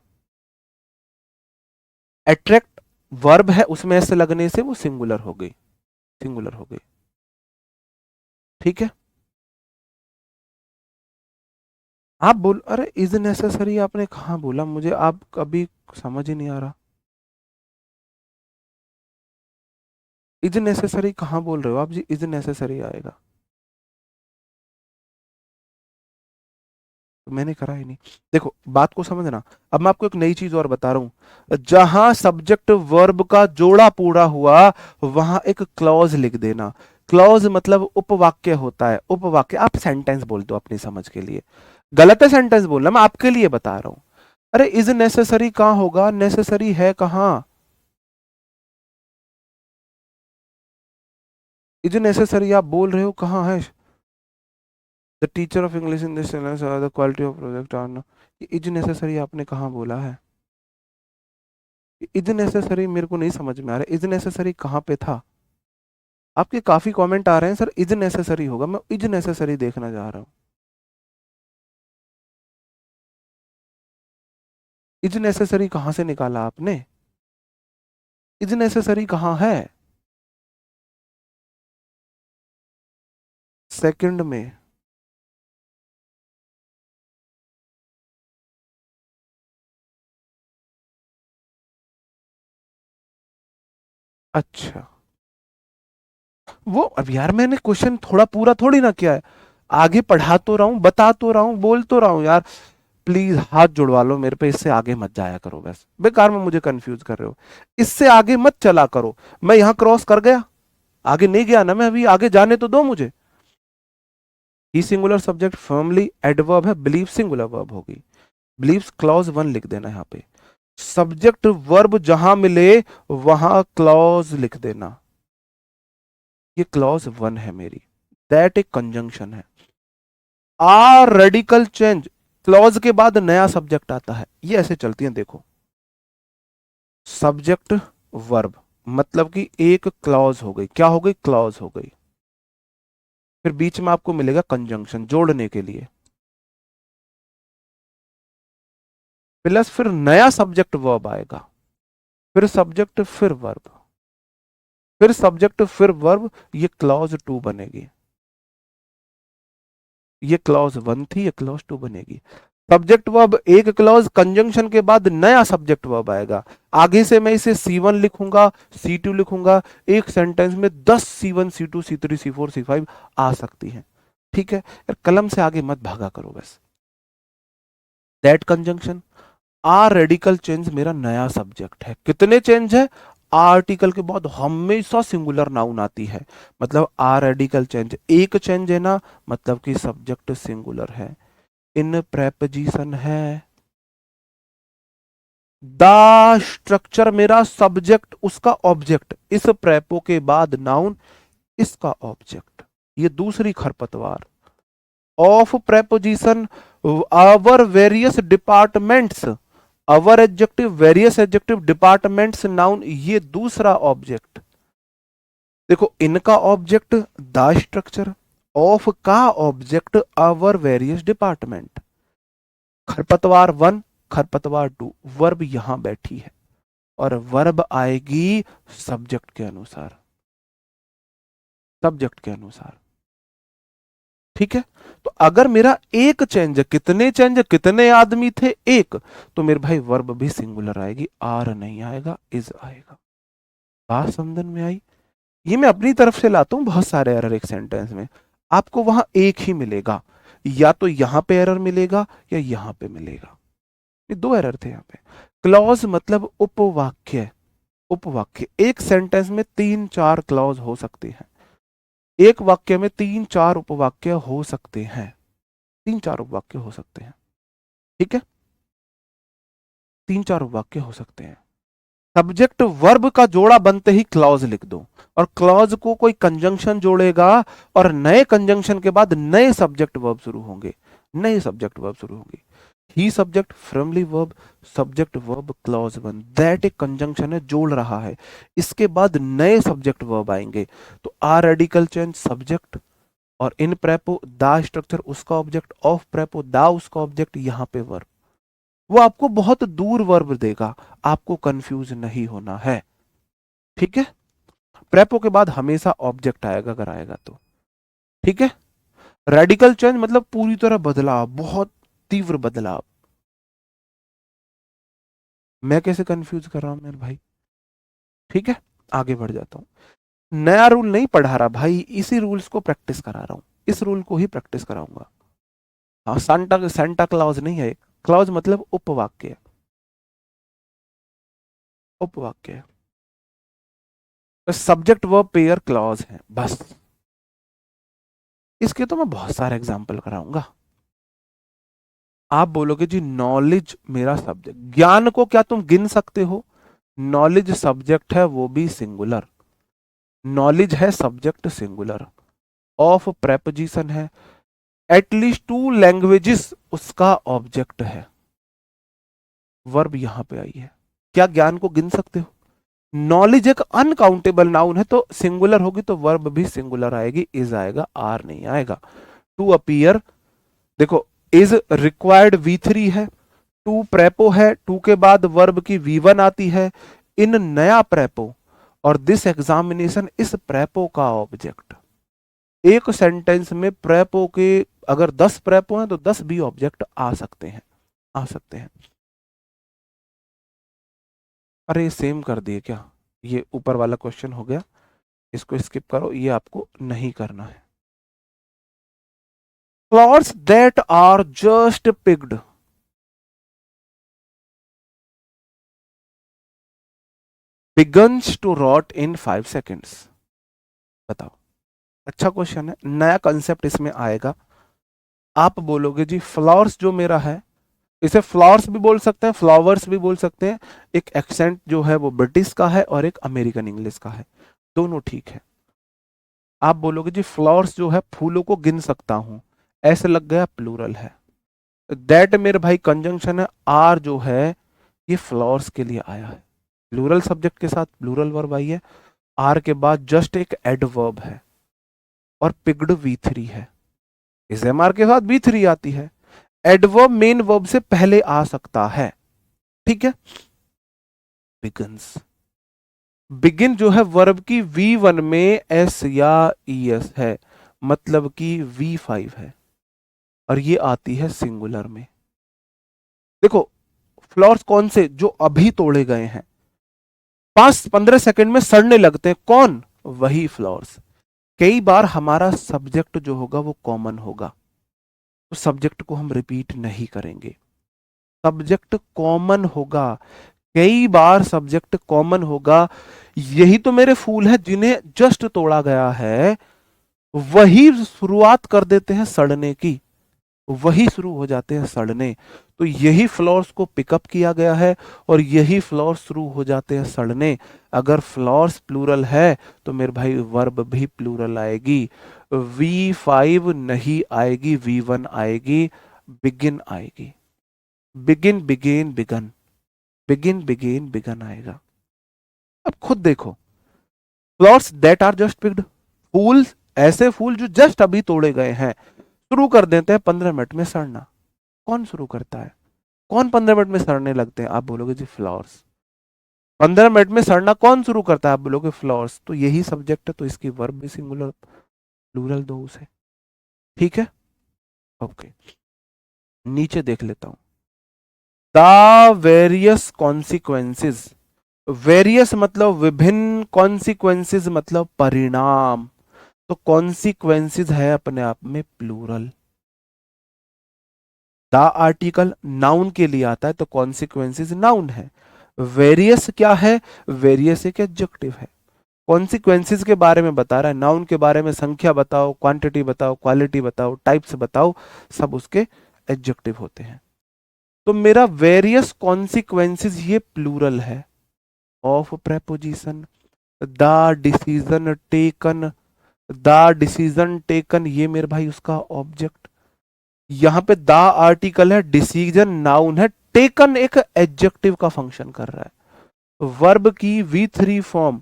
अट्रैक्ट वर्ब है, उसमें ऐसे लगने से वो सिंगुलर हो गई, सिंगुलर हो गई। ठीक है, आप बोल, अरे इज नेसेसरी आपने कहा बोला, मुझे आप कभी समझ ही नहीं आ रहा। इज नेसेसरी कहाँ बोल रहे हो आप जी, इज नेसेसरी आएगा? तो मैंने करा ही नहीं। देखो बात को समझना। अब मैं आपको एक नई चीज और बता रहा हूं, जहां सब्जेक्ट वर्ब का जोड़ा पूरा हुआ, वहां एक क्लॉज लिख देना। क्लॉज मतलब उपवाक्य होता है, उपवाक्य। आप सेंटेंस बोल दो अपनी समझ के लिए। गलत है सेंटेंस बोलना, मैं आपके लिए बता रहा हूं। अरे इज नेसेसरी कहां होगा, नेसेसरी है कहां? इज नेसेसरी आप बोल रहे हो कहां है? The teacher of English in this the quality of project are. Is necessary आपने कहां बोला है? इज नेसेसरी मेरे को नहीं समझ में आ रहा, इज नेसेसरी कहाँ पे था? आपके काफी कमेंट आ रहे हैं सर इज नेसेसरी होगा, मैं इज नेसेसरी देखना चाह रहा हूँ। इज नेसेसरी कहाँ से निकाला आपने? इज नेसेसरी कहाँ है? सेकंड में। अच्छा, वो अब यार मैंने क्वेश्चन थोड़ा पूरा थोड़ी ना किया है, आगे पढ़ा तो रहा हूँ, बता तो रहा हूँ, बोल तो रहा हूँ यार। प्लीज हाथ जुड़वा लो मेरे पे, इससे आगे मत जाया करो, बस बेकार में मुझे कंफ्यूज कर रहे हो। इससे आगे मत चला करो। मैं यहां क्रॉस कर गया, आगे नहीं गया ना मैं, अभी आगे जाने तो दो मुझे। ही सिंगुलर सब्जेक्ट फर्मली एडवर्ब है, बिलीव सिंगुलर वर्ब होगी। बिलीव्स क्लॉज वन लिख देना यहां पे। सब्जेक्ट वर्ब जहां मिले वहां क्लॉज लिख देना। ये क्लॉज वन है मेरी, दैट एक कंजंक्शन है। आर रेडिकल चेंज, क्लॉज के बाद नया सब्जेक्ट आता है, ये ऐसे चलती है देखो। सब्जेक्ट वर्ब मतलब कि एक क्लॉज हो गई, क्या हो गई, क्लॉज हो गई। फिर बीच में आपको मिलेगा कंजंक्शन जोड़ने के लिए, प्लस फिर नया सब्जेक्ट वर्ब आएगा, फिर सब्जेक्ट फिर वर्ब, फिर सब्जेक्ट फिर वर्ब। ये क्लॉज टू बनेगी, ये क्लॉज वन थी, ये क्लॉज टू बनेगी। सब्जेक्ट वर्ब एक क्लॉज, कंजंक्शन के बाद नया सब्जेक्ट वर्ब आएगा। आगे से मैं इसे C1 लिखूंगा, C2 लिखूंगा, एक सेंटेंस में 10 C1 C2 C3 C4 C5 आ सकती हैं। ठीक है यार, कलम से आगे मत भागा करो बस। That conjunction, are radical change मेरा नया सब्जेक्ट है। कितने चेंज है? आर्टिकल के बाद हमेशा सिंगुलर नाउन आती है, मतलब आर रेडिकल चेंज एक चेंज है ना, मतलब कि सब्जेक्ट सिंगुलर है। इन प्रेपोजिशन है, द स्ट्रक्चर मेरा सब्जेक्ट उसका ऑब्जेक्ट, इस प्रेपो के बाद नाउन इसका ऑब्जेक्ट। ये दूसरी खरपतवार। Of preposition, our various departments, our adjective, various adjective, departments noun, ये दूसरा ऑब्जेक्ट। देखो इनका ऑब्जेक्ट द स्ट्रक्चर, ऑफ का ऑब्जेक्ट अवर वेरियस डिपार्टमेंट। खरपतवार वन, खरपतवार टू, वर्ब यहां बैठी है और वर्ब आएगी सब्जेक्ट के अनुसार, सब्जेक्ट के अनुसार। ठीक है, तो अगर मेरा एक चेंज, कितने चेंज, कितने आदमी थे, एक, तो मेरे भाई वर्ब भी सिंगुलर आएगी, आर नहीं आएगा, इज आएगा। बात समझन में आई? ये मैं अपनी तरफ से लाता हूं बहुत सारे एरर एक सेंटेंस में, आपको वहां एक ही मिलेगा, या तो यहां पे एरर मिलेगा या यहां पे मिलेगा। ये दो एरर थे यहां पे। क्लॉज मतलब उपवाक्य, उपवाक्य एक सेंटेंस में तीन चार क्लॉज हो सकते हैं। एक वाक्य में 3-4 उपवाक्य हो सकते हैं, 3-4 उपवाक्य हो सकते हैं, ठीक है, 3-4 उपवाक्य हो सकते हैं। सब्जेक्ट वर्ब का जोड़ा बनते ही क्लॉज लिख दो, और क्लॉज को कोई कंजंक्शन जोड़ेगा, और नए कंजंक्शन के बाद नए सब्जेक्ट वर्ब शुरू होंगे, नए सब्जेक्ट वर्ब शुरू होंगे। ही सब्जेक्ट फ्रॉमली verb, subject verb clause one, that एक कंजंक्शन है, जोड़ रहा है, इसके बाद नए सब्जेक्ट वर्ब आएंगे। तो आर रेडिकल चेंज सब्जेक्ट, और इन प्रेपो दा स्ट्रक्चर उसका ऑब्जेक्ट, ऑफ प्रेपो दा उसका ऑब्जेक्ट, यहां पे वर्ब। वो आपको बहुत दूर वर्ब देगा, आपको कंफ्यूज नहीं होना है, ठीक है। प्रेपो के बाद हमेशा ऑब्जेक्ट आएगा अगर आएगा तो, ठीक है। रेडिकल चेंज मतलब पूरी तरह बदलाव, बहुत तीव्र बदलाव। मैं कैसे कंफ्यूज कर रहा हूं मेरे भाई, ठीक है। आगे बढ़ जाता हूं, नया रूल नहीं पढ़ा रहा भाई, इसी रूल्स को प्रैक्टिस करा रहा हूं, इस रूल को ही प्रैक्टिस कराऊंगा। हाँ, सांता सेंटा क्लॉज नहीं है, क्लॉज मतलब उपवाक्य, उपवाक्य, सब्जेक्ट वर्ब पेयर क्लॉज है बस। इसके तो मैं बहुत सारे एग्जाम्पल कराऊंगा। आप बोलोगे जी नॉलेज मेरा सब्जेक्ट, ज्ञान को क्या तुम गिन सकते हो? नॉलेज सब्जेक्ट है, वो भी सिंगुलर, नॉलेज है सब्जेक्ट सिंगुलर, ऑफ प्रेपोजिशन है, एटलीस्ट 2 लैंग्वेजेस उसका ऑब्जेक्ट है, वर्ब यहां पे आई है। क्या ज्ञान को गिन सकते हो? नॉलेज एक अनकाउंटेबल नाउन है, तो सिंगुलर होगी तो वर्ब भी सिंगुलर आएगी, इज आएगा, आर नहीं आएगा। टू अपीयर, देखो इज रिक्वायर्ड V3 है, टू प्रेपो है, टू के बाद वर्ब की V1 आती है, इन नया प्रेपो, और दिस एग्जामिनेशन इस प्रेपो का ऑब्जेक्ट। एक सेंटेंस में प्रेपो के अगर 10 प्रेपो हैं तो 10 भी ऑब्जेक्ट आ सकते हैं, आ सकते हैं। अरे सेम कर दिए क्या, ये ऊपर वाला क्वेश्चन हो गया, इसको स्किप करो, ये आपको नहीं करना है। Flowers that are just picked, begins to rot in 5 seconds. बताओ, अच्छा क्वेश्चन है, नया कंसेप्ट इसमें आएगा। आप बोलोगे जी फ्लावर्स जो मेरा है, इसे फ्लावर्स भी बोल सकते हैं, फ्लावर्स भी बोल सकते हैं, एक एक्सेंट जो है वो ब्रिटिश का है और एक अमेरिकन इंग्लिश का है, दोनों ठीक है। आप बोलोगे जी फ्लावर्स जो है फूलों को गिन सकता हूं, ऐसे लग गया प्लूरल है, दैट मेरे भाई कंजंक्शन है, आर जो है ये फ्लावर्स के लिए आया है, प्लूरल सब्जेक्ट के साथ प्लूरल वर्ब आई है, आर के बाद जस्ट एक एडवर्ब है, और पिग्ड V3 है, इस एमआर के साथ V3 आती है, एडवर्ब मेन वर्ब से पहले आ सकता है, ठीक है। बिगन्स, बिगिन जो है वर्ब की V1 में एस या ES है, मतलब कि V5 है, और ये आती है सिंगुलर में। देखो फ्लावर्स कौन से, जो अभी तोड़े गए हैं, 5-15 सेकंड में सड़ने लगते हैं, कौन? वही फ्लावर्स। कई बार हमारा सब्जेक्ट जो होगा वो कॉमन होगा, तो सब्जेक्ट को हम रिपीट नहीं करेंगे, सब्जेक्ट कॉमन होगा, कई बार सब्जेक्ट कॉमन होगा। यही तो मेरे फूल है जिन्हें जस्ट तोड़ा गया है, वही शुरुआत कर देते हैं सड़ने की, वही शुरू हो जाते हैं सड़ने, तो यही फ्लावर्स को पिकअप किया गया है, और यही फ्लावर्स शुरू हो जाते हैं सड़ने। अगर फ्लावर्स प्लूरल है तो मेरे भाई वर्ब भी प्लूरल आएगी, V5 नहीं आएगी, V1 आएगी, बिगिन आएगी, begin begin began, begin begin began आएगा। अब खुद देखो, flowers that are just picked, फूल ऐसे फूल जो जस्ट अभी तोड़े गए हैं, शुरू कर देते हैं 15 मिनट में सड़ना। कौन शुरू करता है, कौन 15 मिनट में सड़ने लगते हैं? आप बोलोगे जी फ्लावर्स। 15 मिनट में सड़ना कौन शुरू करता है? आप बोलोगे फ्लावर्स। तो यही सब्जेक्ट है, तो इसकी वर्ब भी सिंगुलर प्लूरल दो उसे, ठीक है। ओके, नीचे देख लेता हूं, द वेरियस कॉन्सिक्वेंसेस, वेरियस मतलब विभिन्न, कॉन्सिक्वेंसेस मतलब परिणाम, तो कॉन्सिक्वेंसेस है अपने आप में प्लूरल। द आर्टिकल नाउन के लिए आता है, तो कॉन्सिक्वेंसेस नाउन है। वेरियस क्या है? वेरियस एक एडजेक्टिव है, कॉन्सिक्वेंसेस के बारे में बता रहा है, नाउन के बारे में संख्या बताओ, क्वांटिटी बताओ, क्वालिटी बताओ, टाइप्स बताओ, सब उसके एडजेक्टिव होते हैं। तो मेरा वेरियस कॉन्सिक्वेंसेस ये प्लूरल है of preposition. The decision taken, the decision taken ये मेरे भाई उसका ऑब्जेक्ट। यहां पे द आर्टिकल है, डिसीजन नाउन है, टेकन एक एडजेक्टिव का फंक्शन कर रहा है। वर्ब की V3 फॉर्म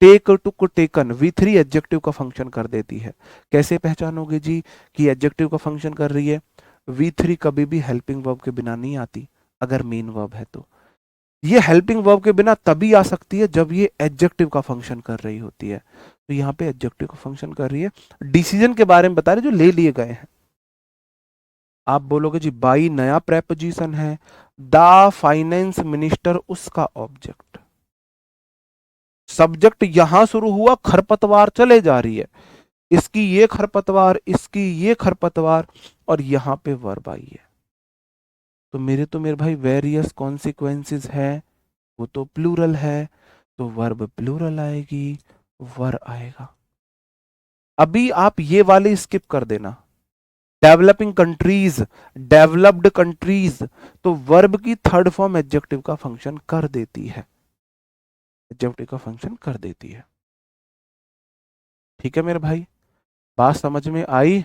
टेक, टुक, टेकन, V3 एडजेक्टिव का फंक्शन कर देती है। कैसे पहचानोगे जी कि एडजेक्टिव का फंक्शन कर रही है? V3 कभी भी हेल्पिंग वर्ब के बिना नहीं आती, अगर मेन वर्ब है तो। ये हेल्पिंग वर्ब के बिना तभी आ सकती है जब ये एडजेक्टिव का फंक्शन कर रही होती है। तो यहाँ पे एडजेक्टिव का फंक्शन कर रही है। डिसीजन के बारे में बता रहे जो ले लिए गए हैं। आप बोलोगे जी बाई नया प्रेपोजिशन है, द फाइनेंस मिनिस्टर उसका ऑब्जेक्ट। सब्जेक्ट यहां शुरू हुआ, खरपतवार चले जा रही है, इसकी ये खरपतवार, इसकी ये खरपतवार, और यहां पे वर्ब आई है। तो मेरे भाई वेरियस कॉन्सिक्वेंसेस है, वो तो प्लूरल है, तो वर्ब प्लूरल आएगी, वर आएगा। अभी आप ये वाले स्किप कर देना, डेवलपिंग कंट्रीज, डेवलप्ड कंट्रीज, तो वर्ब की थर्ड फॉर्म एडजेक्टिव का फंक्शन कर देती है, एडजेक्टिव का फंक्शन कर देती है। ठीक है मेरे भाई, बात समझ में आई?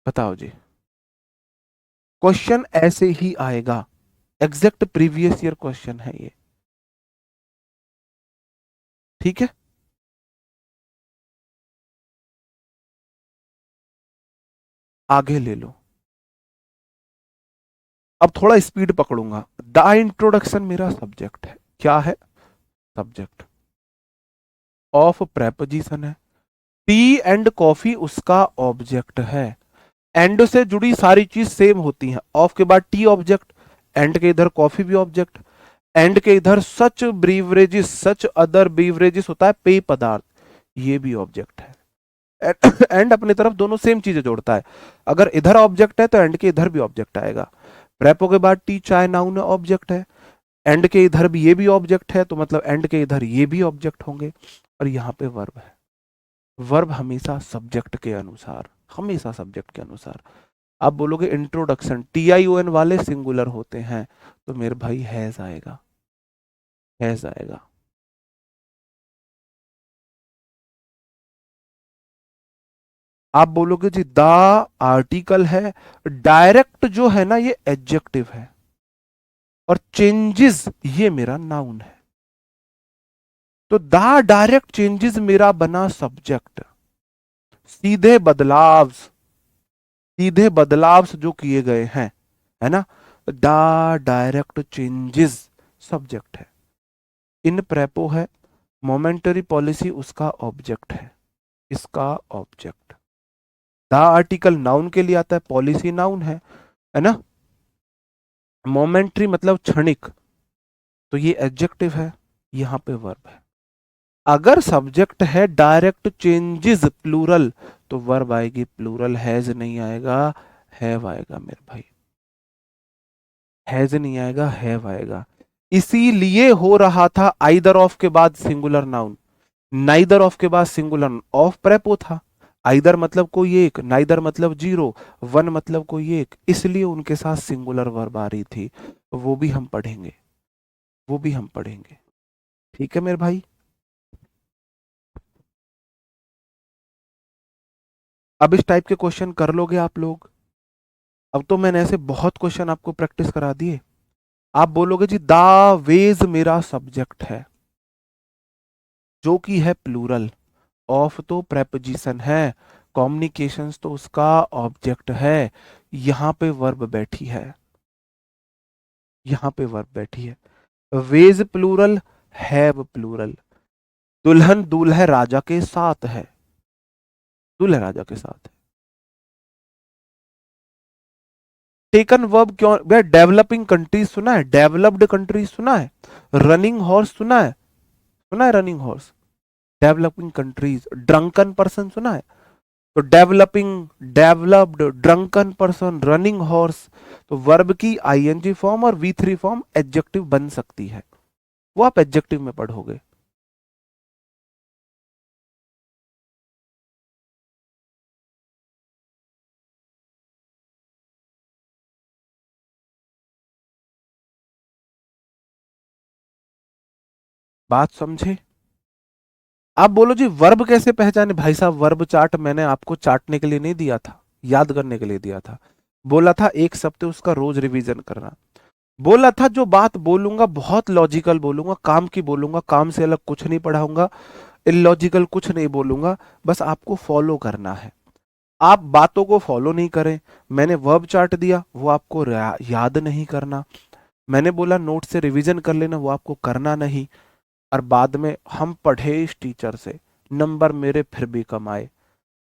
बताओ जी। क्वेश्चन ऐसे ही आएगा, एग्जैक्ट प्रीवियस ईयर क्वेश्चन है ये। ठीक है, आगे ले लो। अब थोड़ा स्पीड पकड़ूंगा। द इंट्रोडक्शन मेरा सब्जेक्ट है। क्या है? सब्जेक्ट ऑफ प्रेपोजिशन है। टी एंड कॉफी उसका ऑब्जेक्ट है। एंड से जुड़ी सारी चीज सेम होती हैं। ऑफ के बाद टी ऑब्जेक्ट, एंड के इधर कॉफी भी ऑब्जेक्ट, एंड के इधर सच ब्रीवरेजेस, सच अदर ब्रीवरेजेस होता है पेय पदार्थ, ये भी ऑब्जेक्ट है। एंड अपनी तरफ दोनों सेम चीजें जोड़ता है। अगर इधर ऑब्जेक्ट है तो एंड के इधर भी ऑब्जेक्ट आएगा। प्रेपो के बाद टी चाय नाउन ऑब्जेक्ट है, एंड के इधर भी ये भी ऑब्जेक्ट है, तो मतलब एंड के इधर ये भी ऑब्जेक्ट होंगे। और यहाँ पे वर्ब है। वर्ब हमेशा सब्जेक्ट के अनुसार, हमेशा सब्जेक्ट के अनुसार। आप बोलोगे इंट्रोडक्शन, TION वाले सिंगुलर होते हैं, तो मेरे भाई हैज आएगा, हैज आएगा। आप बोलोगे जी द आर्टिकल है, डायरेक्ट जो है ना ये एडजेक्टिव है, और चेंजेस ये मेरा नाउन है। तो द डायरेक्ट चेंजेस मेरा बना सब्जेक्ट। सीधे बदलाव, सीधे बदलाव जो किए गए हैं, है ना, द डायरेक्ट चेंजेस सब्जेक्ट है। इन प्रेपो है, मोमेंटरी पॉलिसी उसका ऑब्जेक्ट है, इसका ऑब्जेक्ट। द आर्टिकल नाउन के लिए आता है, पॉलिसी नाउन है ना। मोमेंट्री मतलब क्षणिक, तो ये एडजेक्टिव है, यहां पे वर्ब है। अगर सब्जेक्ट है डायरेक्ट चेंजेस प्लूरल, तो वर्ब आएगी प्लूरल, हैज नहीं आएगा, हैव आएगा मेरे भाई। हैज नहीं आएगा, हैव आएगा। इसीलिए हो रहा था आइदर ऑफ के बाद सिंगुलर नाउन, नाइदर ऑफ के बाद सिंगुलर ऑफ प्रेपो था। आइदर मतलब कोई एक, नाइदर मतलब जीरो, वन मतलब कोई एक, इसलिए उनके साथ सिंगुलर वर्ब आ रही थी। वो भी हम पढ़ेंगे, वो भी हम पढ़ेंगे। ठीक है मेरे भाई। अब इस टाइप के क्वेश्चन कर लोगे आप लोग? अब तो मैंने ऐसे बहुत क्वेश्चन आपको प्रैक्टिस करा दिए। आप बोलोगे जी द वेज मेरा सब्जेक्ट है, जो कि है प्लूरल, ऑफ तो प्रेपोजिशन है, कम्युनिकेशंस तो उसका ऑब्जेक्ट है, यहां पे वर्ब बैठी है, यहां पे वर्ब बैठी है। Were plural, have plural. दुल्हन दूल्हे राजा के साथ है, दूल्हे राजा के साथ है। टेकन वर्ब क्यों भैया? डेवलपिंग कंट्रीज सुना है, डेवलप्ड कंट्रीज सुना है, रनिंग हॉर्स सुना है, सुना है running horse? Developing countries, drunken person सुना है? तो developing, developed, drunken person, running horse, तो वर्ब की ING फॉर्म और V3 फॉर्म एडजेक्टिव बन सकती है, वो आप एडजेक्टिव में पढ़ोगे। बात समझे? आप बोलो जी वर्ब कैसे पहचाने? भाई साहब वर्ब चार्ट मैंने आपको चाटने के लिए नहीं दिया था, याद करने के लिए दिया था। बोला था एक सप्ते उसका रोज रिवीजन करना। बोला था जो बात बोलूंगा बहुत लॉजिकल बोलूंगा, काम की बोलूंगा, काम से अलग कुछ नहीं पढ़ाऊंगा, इलॉजिकल कुछ नहीं बोलूंगा, बस आपको फॉलो करना है। आप बातों को फॉलो नहीं करें। मैंने वर्ब चार्ट दिया, वो आपको याद नहीं करना। मैंने बोला नोट से रिवीजन कर लेना, वो आपको करना नहीं। और बाद में हम पढ़े इस टीचर से, नंबर मेरे फिर भी कम आए,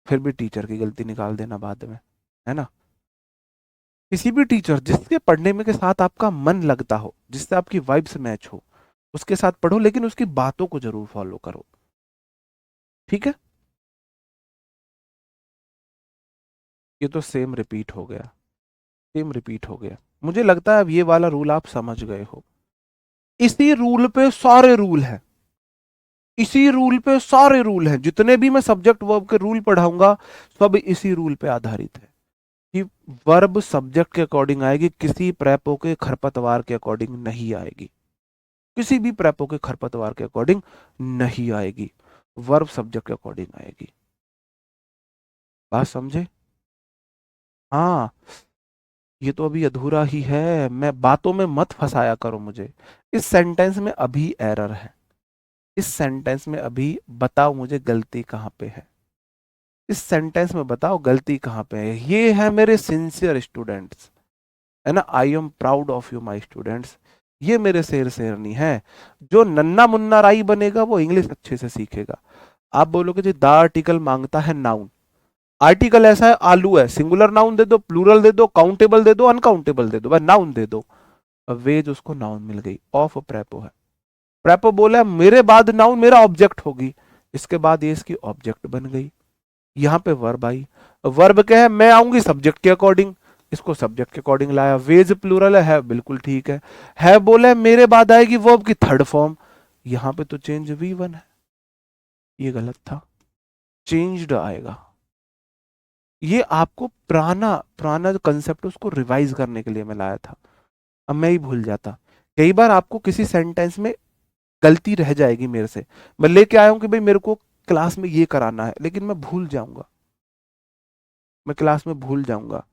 फिर भी टीचर की गलती निकाल देना बाद में, है ना? किसी भी टीचर जिसके पढ़ने में के साथ आपका मन लगता हो, जिससे आपकी वाइब्स मैच हो, उसके साथ पढ़ो, लेकिन उसकी बातों को जरूर फॉलो करो। ठीक है? ये तो सेम रिपीट हो गया, सेम रिपीट हो गया। मुझे लगता है अब ये वाला रूल आप समझ गए हो। इसी रूल पे सारे रूल हैं, इसी रूल पे सारे रूल हैं, जितने भी मैं सब्जेक्ट वर्ब के रूल पढ़ाऊंगा सब इसी रूल पे आधारित है कि वर्ब सब्जेक्ट के अकॉर्डिंग आएगी, किसी प्रेपो के खरपतवार के अकॉर्डिंग नहीं आएगी, किसी भी प्रेपो के खरपतवार के अकॉर्डिंग नहीं आएगी, वर्ब सब्जेक्ट के अकॉर्डिंग आएगी। बात समझे? हाँ, ये तो अभी अधूरा ही है, मैं बातों में मत फंसाया करो मुझे। इस सेंटेंस में अभी एरर है, इस सेंटेंस में अभी बताओ मुझे गलती कहाँ पे है, इस सेंटेंस में बताओ गलती कहाँ पे है। ये है मेरे सिंसियर स्टूडेंट्स, है ना? I am proud of you my students. ये मेरे शेर शेरनी है। जो नन्ना मुन्ना राई बनेगा वो इंग्लिश अच्छे से सीखेगा। आप बोलोगे जी द आर्टिकल मांगता है नाउन, आर्टिकल ऐसा है आलू है, सिंगुलर नाउन दे दो, प्लूरल दे दो, काउंटेबल दे दो, अनकाउंटेबल दे दो, बस नाउन दे दो। अब वेज उसको नाउन मिल गई, ऑफ प्रेपो है। प्रेपो बोला मेरे बाद नाउन मेरा ऑब्जेक्ट होगी, इसके बाद ये इसकी ऑब्जेक्ट बन गई। यहां पे वर्ब आई, वर्ब क्या है? मैं आऊंगी सब्जेक्ट के अकॉर्डिंग, इसको सब्जेक्ट के अकॉर्डिंग लाया। वेज प्लूरल है बिल्कुल ठीक है बोला है मेरे बाद आएगी वर्ब की थर्ड फॉर्म, यहां पे तो चेंज V1 है, ये गलत था, चेंज्ड आएगा। ये आपको पुराना पुराना जो कंसेप्ट उसको रिवाइज करने के लिए मैं लाया था, अब मैं ही भूल जाता। कई बार आपको किसी सेंटेंस में गलती रह जाएगी मेरे से, मैं लेके आया हूं कि भाई मेरे को क्लास में ये कराना है, लेकिन मैं भूल जाऊंगा, मैं क्लास में भूल जाऊंगा।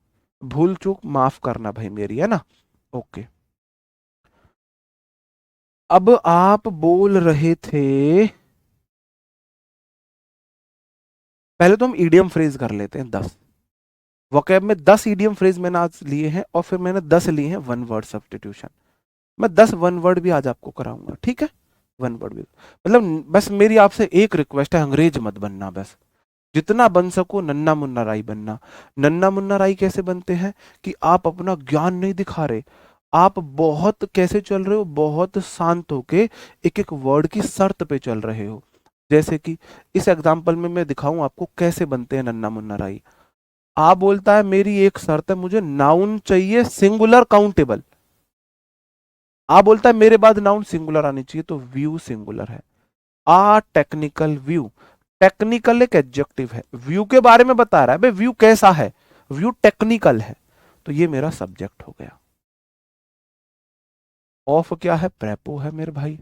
भूल चूक माफ करना भाई मेरी, है ना? ओके। अब आप बोल रहे थे, पहले तो हम ईडियम फ्रेज कर लेते हैं 10। वोकैब में 10 ईडियम फ्रेज मैंने आज लिए हैं, और फिर मैंने 10 लिए हैं वन वर्ड सब्स्टिट्यूशन। मैं 10 वन वर्ड भी आज आपको कराऊंगा, ठीक है? वन वर्ड भी, मतलब बस मेरी आपसे एक रिक्वेस्ट है, अंग्रेज मत बनना, बस जितना बन सको नन्ना मुन्ना राई बनना। नन्ना मुन्ना राई कैसे बनते हैं कि आप अपना ज्ञान नहीं दिखा रहे, आप बहुत कैसे चल रहे हो, बहुत शांत होके एक एक वर्ड की शर्त पे चल रहे हो। जैसे कि इस एग्जाम्पल में मैं दिखाऊं आपको कैसे बनते हैं नन्ना मुन्ना राई। आप बोलता है मेरी एक शर्त है, मुझे नाउन चाहिए सिंगुलर काउंटेबल। आप बोलता है मेरे बाद नाउन सिंगुलर आनी चाहिए, तो व्यू सिंगुलर है। आ टेक्निकल व्यू, टेक्निकल एक एडजेक्टिव है, व्यू के बारे में बता रहा है, भाई व्यू कैसा है, व्यू टेक्निकल है, तो ये मेरा सब्जेक्ट हो गया। ऑफ क्या है? प्रेपो है मेरे भाई।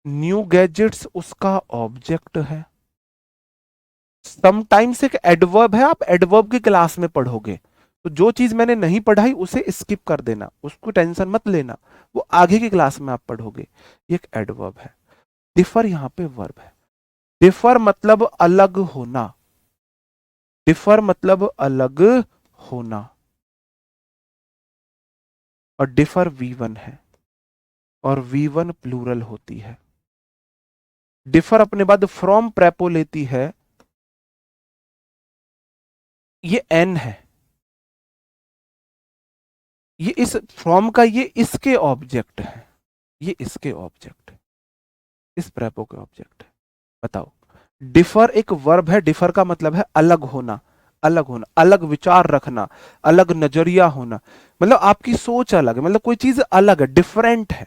न्यू गैजेट्स उसका ऑब्जेक्ट है। समटाइम्स एक एडवर्ब है, आप एडवर्ब की क्लास में पढ़ोगे, तो जो चीज मैंने नहीं पढ़ाई उसे स्किप कर देना, उसको टेंशन मत लेना, वो आगे की क्लास में आप पढ़ोगे। ये एक एडवर्ब है। डिफर यहां पे वर्ब है। डिफर मतलब अलग होना, डिफर मतलब अलग होना, और डिफर V1 है, और V1 प्लूरल होती है। डिफर अपने बाद फ्रॉम प्रेपो लेती है, ये N है, ये इस फ्रॉम का ये इसके ऑब्जेक्ट है, ये इसके ऑब्जेक्ट है, इस प्रेपो के ऑब्जेक्ट है। बताओ, डिफर एक वर्ब है, डिफर का मतलब है अलग होना, अलग होना, अलग विचार रखना, अलग नजरिया होना, मतलब आपकी सोच अलग है, मतलब कोई चीज अलग है, डिफरेंट है।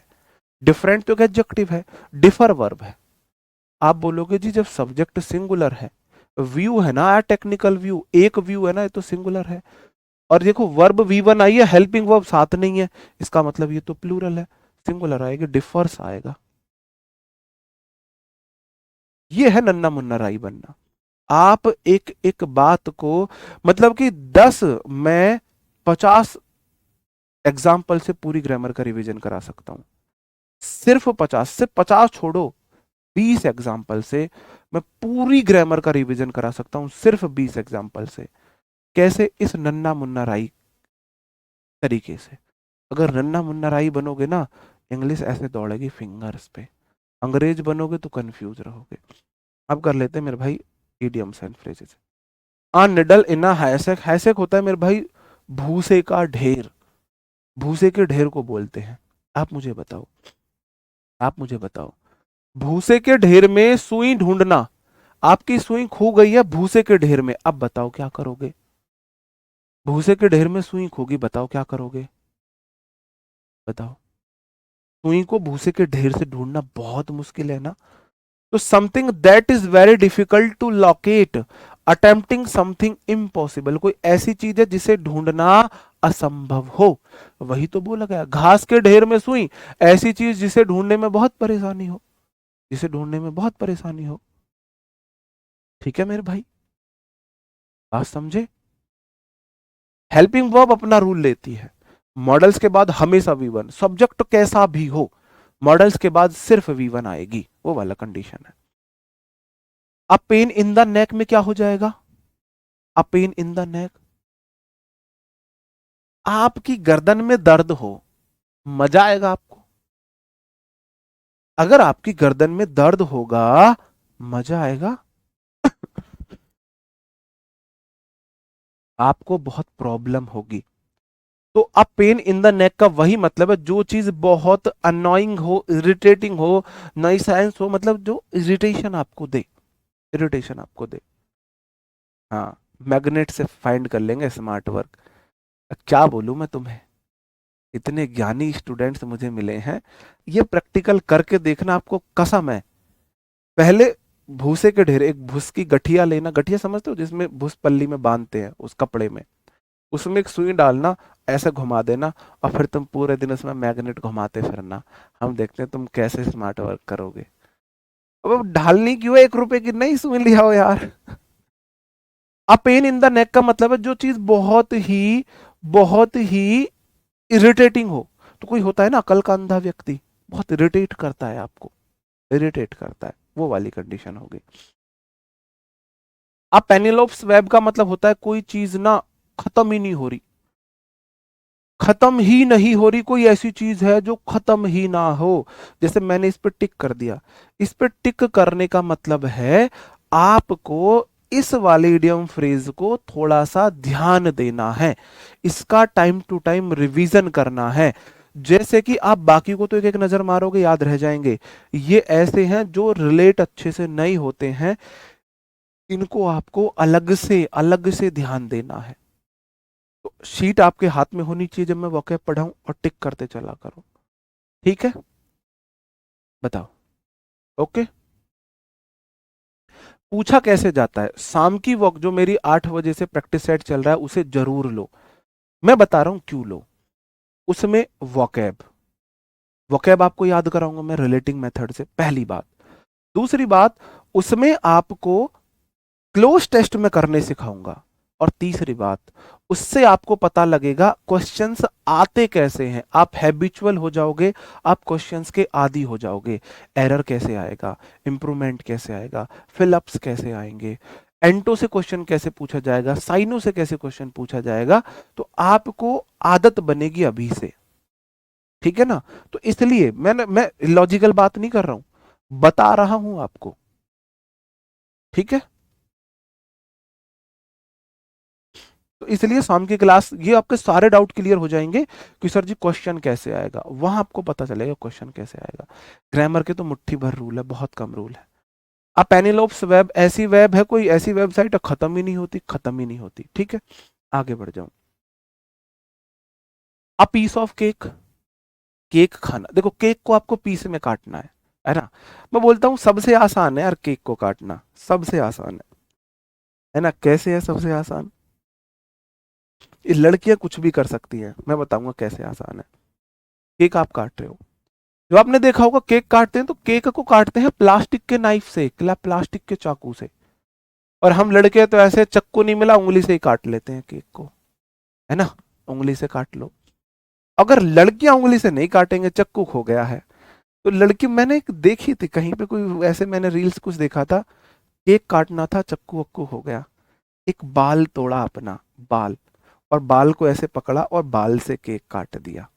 डिफरेंट तो एक एडजेक्टिव है, डिफर वर्ब है। आप बोलोगे जी जब सब्जेक्ट सिंगुलर है, व्यू है ना, टेक्निकल व्यू एक व्यू है ना, ये तो सिंगुलर है। और देखो वर्ब V1 आई है, हेल्पिंग वर्ब साथ नहीं है, इसका मतलब ये तो प्लूरल है। सिंगुलर आएगी, डिफर्स आएगा। ये है नन्ना मुन्ना राई बनना। आप एक एक बात को, मतलब कि 10, मैं 50 एग्जाम्पल से पूरी ग्रामर का रिवीजन करा सकता हूं। सिर्फ 50 से, 50 छोड़ो, 20 एग्जाम्पल से मैं पूरी ग्रामर का रिवीजन करा सकता हूं, सिर्फ 20 एग्जाम्पल से। कैसे? इस नन्ना मुन्ना राई तरीके से। अगर नन्ना मुन्ना राई बनोगे ना, इंग्लिश ऐसे दौड़ेगी फिंगर्स पे। अंग्रेज बनोगे तो कंफ्यूज रहोगे। अब कर लेते हैं मेरे भाई idioms and phrases. A needle in a haystack. Haystack होता है मेरे भाई भूसे का ढेर। भूसे के ढेर को बोलते हैं। आप मुझे बताओ, आप मुझे बताओ, भूसे के ढेर में सुई ढूंढना। आपकी सुई खो गई है भूसे के ढेर में, अब बताओ क्या करोगे? भूसे के ढेर में सुई खोगी, बताओ क्या करोगे? बताओ। सुई को भूसे के ढेर से ढूंढना बहुत मुश्किल है ना। तो something that is very difficult to locate, attempting something impossible. कोई ऐसी चीज है जिसे ढूंढना असंभव हो, वही तो बोला गया। घास के ढेर में सुई, ऐसी चीज जिसे ढूंढने में बहुत परेशानी हो, जिसे ढूंढने में बहुत परेशानी हो। ठीक है मेरे भाई, बात समझे? हेल्पिंग वर्ब अपना रूल लेती है। मॉडल्स के बाद हमेशा वी1, सब्जेक्ट कैसा भी हो, मॉडल्स के बाद सिर्फ वी1 आएगी, वो वाला कंडीशन है। अब पेन इन द नेक में क्या हो जाएगा? अब पेन इन द नेक, आपकी गर्दन में दर्द हो, मजा आएगा आपको? अगर आपकी गर्दन में दर्द होगा, मजा आएगा? आपको बहुत प्रॉब्लम होगी। तो अब पेन इन द नेक का वही मतलब है, जो चीज बहुत अनोइंग हो, इरिटेटिंग हो, नई साइंस हो, मतलब जो इरिटेशन आपको दे, इरिटेशन आपको दे। हाँ, मैग्नेट से फाइंड कर लेंगे स्मार्ट वर्क। क्या बोलूं मैं तुम्हें, इतने ज्ञानी स्टूडेंट्स मुझे मिले हैं। ये प्रैक्टिकल करके देखना, आपको कसम है। पहले भूसे के ढेर, एक भूस की गठिया लेना, गठिया समझते हो जिसमें भूस पल्ली में बांधते हैं उस कपड़े में, उसमें एक सुई डालना, ऐसे घुमा देना, और फिर तुम पूरे दिन उसमें मैग्नेट घुमाते फिरना। हम देखते हैं तुम कैसे स्मार्ट वर्क करोगे। अब ढालनी क्यों है, 1 रुपए की नहीं सुई लिया हो यार। अ पेन इन द नेक का मतलब है जो चीज बहुत ही इरिटेटिंग हो। तो कोई होता है ना अकल का अंधा व्यक्ति, बहुत इरिटेट करता है आपको, इरिटेट करता है, वो वाली कंडीशन होगी। अब पेनिलोप्स वेब का मतलब होता है कोई चीज ना खत्म ही नहीं हो रही, खत्म ही नहीं हो रही, कोई ऐसी चीज है जो खत्म ही ना हो। जैसे मैंने इस पे टिक कर दिया, इस पे टिक करने का मतलब है आपको इस वाले इडियम फ्रेज को थोड़ा सा ध्यान देना है, इसका टाइम टू टाइम रिवीजन करना है। जैसे कि आप बाकी को तो एक एक नजर मारोगे याद रह जाएंगे, ये ऐसे हैं जो रिलेट अच्छे से नहीं होते हैं, इनको आपको अलग से ध्यान देना है। तो शीट आपके हाथ में होनी चाहिए जब मैं वॉकैब पढ़ाऊं, और टिक करते चला करो। ठीक है, बताओ। ओके। पूछा कैसे जाता है, शाम की वॉक जो मेरी 8 बजे से प्रैक्टिस सेट चल रहा है उसे जरूर लो। मैं बता रहा हूं क्यों लो। उसमें वॉकैब, वॉकैब आपको याद कराऊंगा मैं रिलेटिंग मेथड से, पहली बात। दूसरी बात, उसमें आपको क्लोज टेस्ट में करने सिखाऊंगा। और तीसरी बात, उससे आपको पता लगेगा क्वेश्चंस आते कैसे हैं, आप हैबिचुअल हो जाओगे, आप क्वेश्चंस के आदी हो जाओगे। एरर कैसे आएगा, इंप्रूवमेंट कैसे आएगा, फिलअप्स कैसे आएंगे, एंटो से क्वेश्चन कैसे पूछा जाएगा, साइनो से कैसे क्वेश्चन पूछा जाएगा, तो आपको आदत बनेगी अभी से। ठीक है ना। तो इसलिए मैं लॉजिकल बात नहीं कर रहा हूं, बता रहा हूं आपको। ठीक है। तो इसलिए शाम की क्लास, ये आपके सारे डाउट क्लियर हो जाएंगे कि सर जी क्वेश्चन कैसे आएगा, वहां आपको पता चलेगा क्वेश्चन कैसे आएगा। ग्रामर के तो मुट्ठी भर रूल है, बहुत कम रूल है। अब पेनिलोप्स वेब ऐसी वेब है, कोई ऐसी वेबसाइट खत्म ही नहीं होती, खत्म ही नहीं होती। ठीक है, आगे बढ़ जाऊं। A piece of cake, cake खाना, देखो केक को आपको पीस में काटना है ना। मैं बोलता हूं सबसे आसान है यार केक को काटना, सबसे आसान है ना। कैसे है सबसे आसान? ये लड़कियां कुछ भी कर सकती हैं, मैं बताऊंगा कैसे आसान है। केक आप काट रहे हो, जो आपने देखा होगा केक काटते हैं तो केक को काटते हैं प्लास्टिक के नाइफ से, प्लास्टिक के चाकू से। और हम लड़के तो ऐसे चक्कू नहीं मिला उंगली से ही काट लेते हैं केक को, है ना, उंगली से काट लो। अगर लड़कियां उंगली से नहीं काटेंगे, चक्कू खो गया है। तो लड़की मैंने एक देखी थी कहीं पे, कोई ऐसे मैंने रील्स कुछ देखा था, केक काटना था, चक्कू वक्कू हो गया, एक बाल तोड़ा अपना, बाल, और बाल को ऐसे पकड़ा और बाल से केक काट दिया।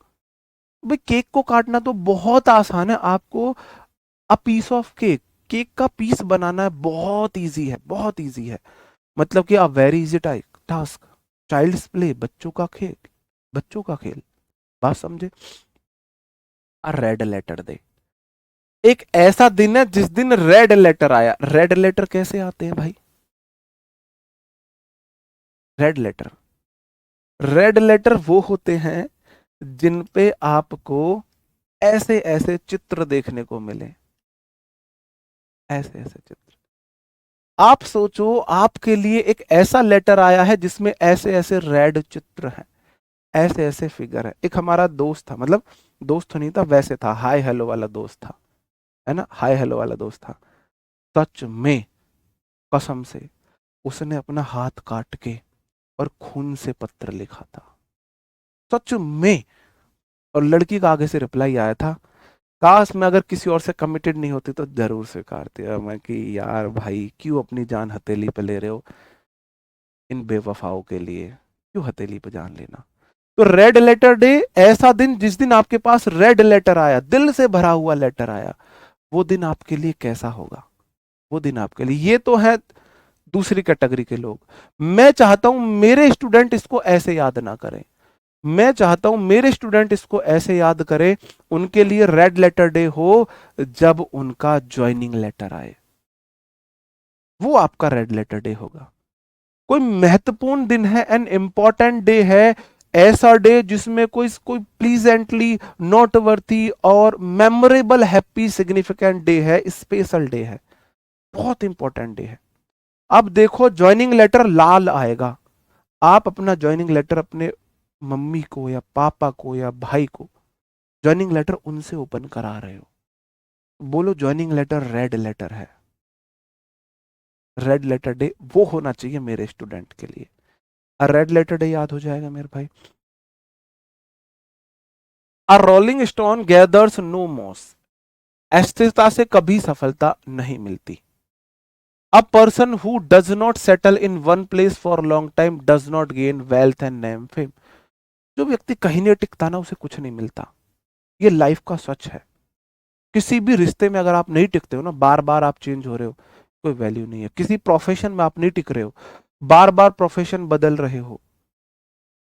भाई केक को काटना तो बहुत आसान है, आपको a piece of cake, cake का पीस बनाना है, बहुत इजी है, बहुत इजी है। मतलब कि a very easy task, child's play, बच्चों का खेल, बच्चों का खेल, बात समझे। अ रेड लेटर डे, एक ऐसा दिन है जिस दिन रेड लेटर आया। रेड लेटर कैसे आते हैं भाई? रेड लेटर, रेड लेटर वो होते हैं जिन पे आपको ऐसे ऐसे चित्र देखने को मिले, ऐसे ऐसे चित्र। आप सोचो आपके लिए एक ऐसा लेटर आया है जिसमें ऐसे ऐसे रेड चित्र हैं, ऐसे ऐसे फिगर है। एक हमारा दोस्त था, मतलब दोस्त तो नहीं था, वैसे था, हाय हेलो वाला दोस्त था, है ना, हाय हेलो वाला दोस्त था। सच में, कसम से, उसने अपना हाथ काट के और खून से पत्र लिखा था, सच में। और लड़की का आगे से रिप्लाई आया था, काश मैं अगर किसी और से कमिटेड नहीं होती तो जरूर स्वीकारती। और मैं कि यार भाई क्यों अपनी जान हथेली पे ले रहे हो इन बेवफाओं के लिए, क्यों हथेली पे जान लेना। तो रेड लेटर डे, ऐसा दिन जिस दिन आपके पास रेड लेटर आया, दिल से भरा हुआ लेटर आया, वो दिन आपके लिए कैसा होगा, वो दिन आपके लिए। ये तो है दूसरी कैटेगरी के लोग। मैं चाहता हूं मेरे स्टूडेंट इसको ऐसे याद ना करें, मैं चाहता हूं मेरे स्टूडेंट इसको ऐसे याद करें, उनके लिए रेड लेटर डे हो जब उनका ज्वाइनिंग लेटर आए, वो आपका रेड लेटर डे होगा। कोई महत्वपूर्ण दिन है, एन इंपॉर्टेंट डे है, ऐसा डे जिसमें कोई कोई प्लीजेंटली नोट वर्थी और मेमोरेबल हैप्पी सिग्निफिकेंट डे है, स्पेशल डे है, बहुत इंपॉर्टेंट डे है। अब देखो ज्वाइनिंग लेटर लाल आएगा, आप अपना ज्वाइनिंग लेटर अपने मम्मी को या पापा को या भाई को ज्वाइनिंग लेटर उनसे ओपन करा रहे हो, बोलो ज्वाइनिंग लेटर रेड लेटर है। रेड लेटर डे वो होना चाहिए मेरे स्टूडेंट के लिए। रेड लेटर डे याद हो जाएगा मेरे भाई। A rolling stone gathers no moss, अस्थिरता से कभी सफलता नहीं मिलती। A person who does not settle in one place for long time does not gain wealth and name fame. जो व्यक्ति कहीं नहीं टिकता ना, उसे कुछ नहीं मिलता, ये लाइफ का सच है। किसी भी रिश्ते में अगर आप नहीं टिकते हो ना, बार बार आप चेंज हो रहे हो, कोई वैल्यू नहीं है। किसी प्रोफेशन में आप नहीं टिक रहे हो, बार बार प्रोफेशन बदल रहे हो,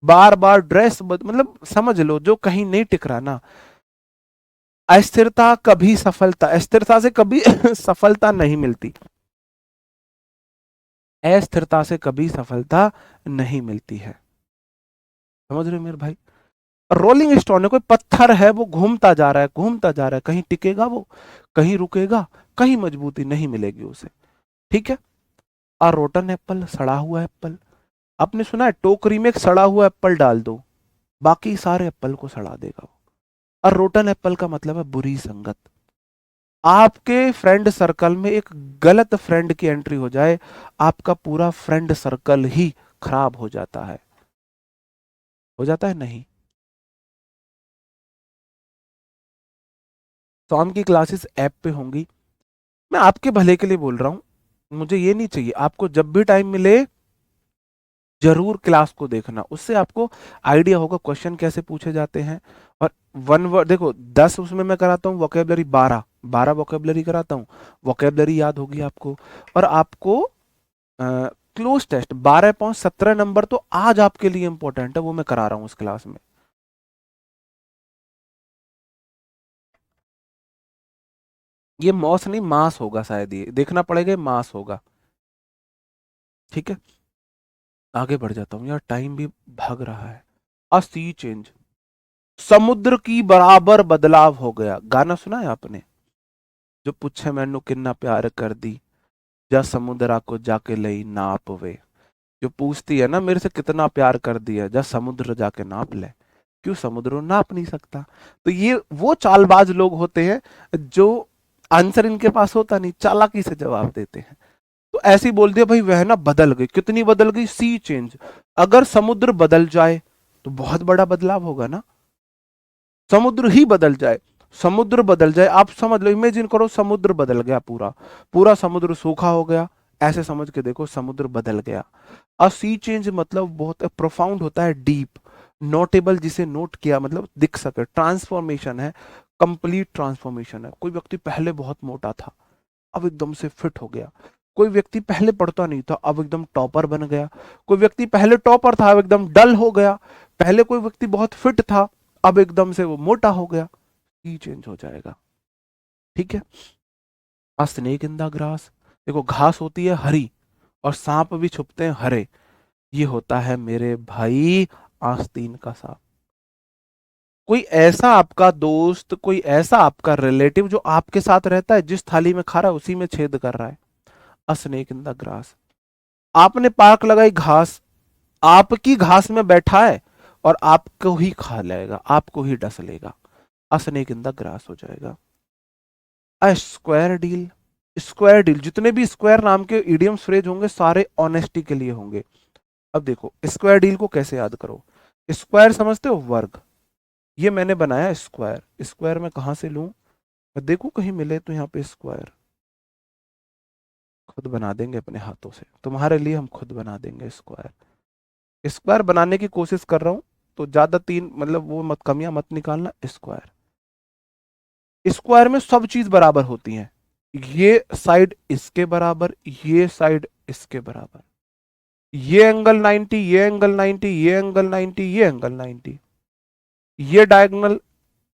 बार बार मतलब समझ लो, जो कहीं नहीं टिक रहा ना, अस्थिरता कभी सफलता, अस्थिरता से कभी सफलता नहीं मिलती, अस्थिरता से कभी सफलता नहीं मिलती है। समझ रहे हो मेरे भाई। रोलिंग स्टोन है, कोई पत्थर है, वो घूमता जा रहा है, घूमता जा रहा है, कहीं टिकेगा वो, कहीं रुकेगा, कहीं मजबूती नहीं मिलेगी उसे, ठीक है। और रोटन एप्पल, सड़ा हुआ एप्पल, आपने सुना है टोकरी में एक सड़ा हुआ एप्पल डाल दो, बाकी सारे एप्पल को सड़ा देगा वो। और रोटन एप्पल का मतलब है बुरी संगत। आपके फ्रेंड सर्कल में एक गलत फ्रेंड की एंट्री हो जाए, आपका पूरा फ्रेंड सर्कल ही खराब हो जाता है, हो जाता है नहीं। शाम की क्लासेस ऐप पे होंगी, मैं आपके भले के लिए बोल रहा हूं, मुझे ये नहीं चाहिए, आपको जब भी टाइम मिले जरूर क्लास को देखना, उससे आपको आइडिया होगा क्वेश्चन कैसे पूछे जाते हैं। और वन वर्ड देखो, 10 उसमें मैं कराता हूँ वोकेबलरी, 12 वोकेबलरी कराता हूँ, वोकेबलरी याद होगी आपको। और आपको क्लोज टेस्ट 12.17 नंबर तो आज आपके लिए इंपॉर्टेंट है, वो मैं करा रहा हूँ उस क्लास में। ये मॉस नहीं मास होगा शायद, ये देखना पड़ेगा, ये मास होगा, ठीक है। आगे बढ़ जाता हूँ यार, टाइम भी भाग रहा है। अ सी चेंज, समुद्र की बराबर बदलाव हो गया, गाना सुना है आपने, जो पूछे मैनू किन्ना प्यार कर दी, जा समुद्रा को जाके लई नाप वे। जो पूछती है ना मेरे से कितना प्यार कर दिया, जा समुद्र जाके नाप ले। क्यों, समुद्र नाप नहीं सकता। तो ये वो चालबाज लोग होते हैं जो आंसर इनके पास होता नहीं, चालाकी से जवाब देते हैं। तो ऐसे ही बोल दिया भाई, वह ना बदल गई, कितनी बदल गई, सी चेंज। अगर समुद्र बदल जाए तो बहुत बड़ा बदलाव होगा ना, समुद्र ही बदल जाए, समुद्र बदल जाए, आप समझ लो, इमेजिन करो समुद्र बदल गया, पूरा पूरा समुद्र सूखा हो गया, ऐसे समझ के देखो, समुद्र बदल गया। अ सी चेंज मतलब बहुत प्रोफाउंड होता है, डीप, नोटेबल, जिसे नोट किया मतलब दिख सके, ट्रांसफॉर्मेशन है, कंप्लीट ट्रांसफॉर्मेशन है। कोई व्यक्ति पहले बहुत मोटा था, अब एकदम से फिट हो गया। कोई व्यक्ति पहले पढ़ता नहीं था, अब एकदम टॉपर बन गया। कोई व्यक्ति पहले टॉपर था, अब एकदम डल हो गया। पहले कोई व्यक्ति बहुत फिट था, अब एकदम से वो मोटा हो गया। ही चेंज हो जाएगा। ठीक है। आ स्नेक इन द ग्रास, देखो घास होती है हरी और सांप भी छुपते हैं हरे, ये होता है मेरे भाई आस्तीन का सांप। कोई ऐसा आपका दोस्त, कोई ऐसा आपका रिलेटिव जो आपके साथ रहता है, जिस थाली में खा रहा है उसी में छेद कर रहा है। अ स्नेक इन द ग्रास, आपने पार्क लगाई घास, आपकी घास में बैठा है और आपको ही खा लेगा, आपको ही डस लेगा। अ स्नेक इन द ग्रास हो जाएगा। A square deal, square deal, जितने भी स्क्वायर नाम के इडियम्स फ्रेज होंगे सारे ऑनेस्टी के लिए होंगे। अब देखो स्क्वायर डील को कैसे याद करो, स्क्वायर समझते हो, वर्ग, ये मैंने बनाया स्क्वायर, स्क्वायर मैं कहां से लूं, देखो कहीं मिले तो यहाँ पे स्क्वायर, खुद बना देंगे अपने हाथों से, तुम्हारे लिए हम खुद बना देंगे स्क्वायर। स्क्वायर बनाने की कोशिश कर रहा हूं, तो ज्यादा तीन मतलब वो मत, कमियां मत निकालना। स्क्वायर, स्क्वायर में सब चीज बराबर होती है, ये साइड इसके बराबर, ये साइड इसके बराबर, ये एंगल 90, ये एंगल 90, ये एंगल 90, ये एंगल 90, ये डायगोनल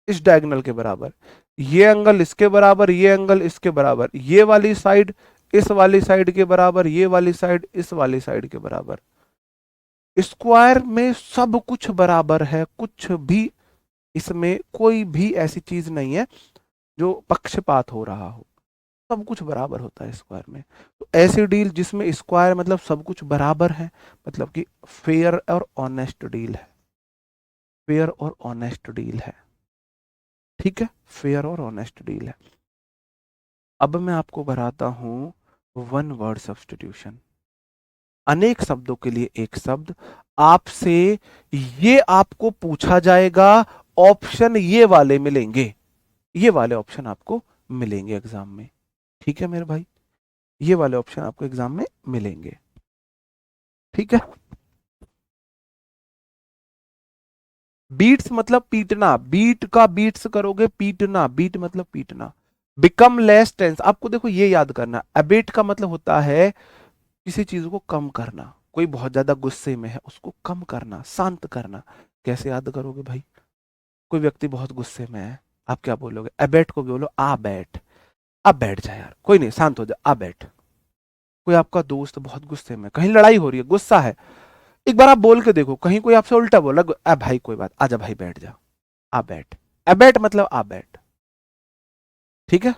इस डायगोनल के बराबर, ये एंगल इसके बराबर, ये एंगल इसके बराबर, ये वाली साइड इस वाली साइड के बराबर, ये वाली साइड इस वाली साइड के बराबर। स्क्वायर में सब कुछ बराबर है, कुछ भी इसमें कोई भी ऐसी चीज नहीं है जो पक्षपात हो रहा हो, सब कुछ बराबर होता है स्क्वायर में। तो ऐसी डील जिसमें स्क्वायर मतलब सब कुछ बराबर है, मतलब कि फेयर और ऑनेस्ट डील है, फेयर और ऑनेस्ट डील है। ठीक है, फेयर और ऑनेस्ट डील है। अब मैं आपको बताता हूं वन वर्ड सब्स्टिट्यूशन, अनेक शब्दों के लिए एक शब्द। आपसे ये आपको पूछा जाएगा, ऑप्शन ये वाले मिलेंगे, ये वाले ऑप्शन आपको मिलेंगे एग्जाम में। ठीक है मेरे भाई, ये वाले ऑप्शन आपको एग्जाम में मिलेंगे। ठीक है। बीट्स मतलब पीटना, बीट का बीट्स करोगे, पीटना, बीट मतलब पीटना। बिकम लेस टेंस, आपको देखो ये याद करना, अबेट का मतलब होता है किसी चीज को कम करना, कोई बहुत ज्यादा गुस्से में है उसको कम करना, शांत करना। कैसे याद करोगे भाई, कोई व्यक्ति बहुत गुस्से में है, आप क्या बोलोगे, अबेट को बोलो आ बैठ, अब बैठ जा यार, कोई नहीं शांत हो जा, आ बैठ। कोई आपका दोस्त बहुत गुस्से में, कहीं लड़ाई हो रही है, गुस्सा है, एक बार आप बोल के देखो, कहीं कोई आपसे उल्टा बोला, आ भाई कोई बात, आजा भाई बैठ जा, आ बैठ। अबेट मतलब आ बैठ। ठीक है,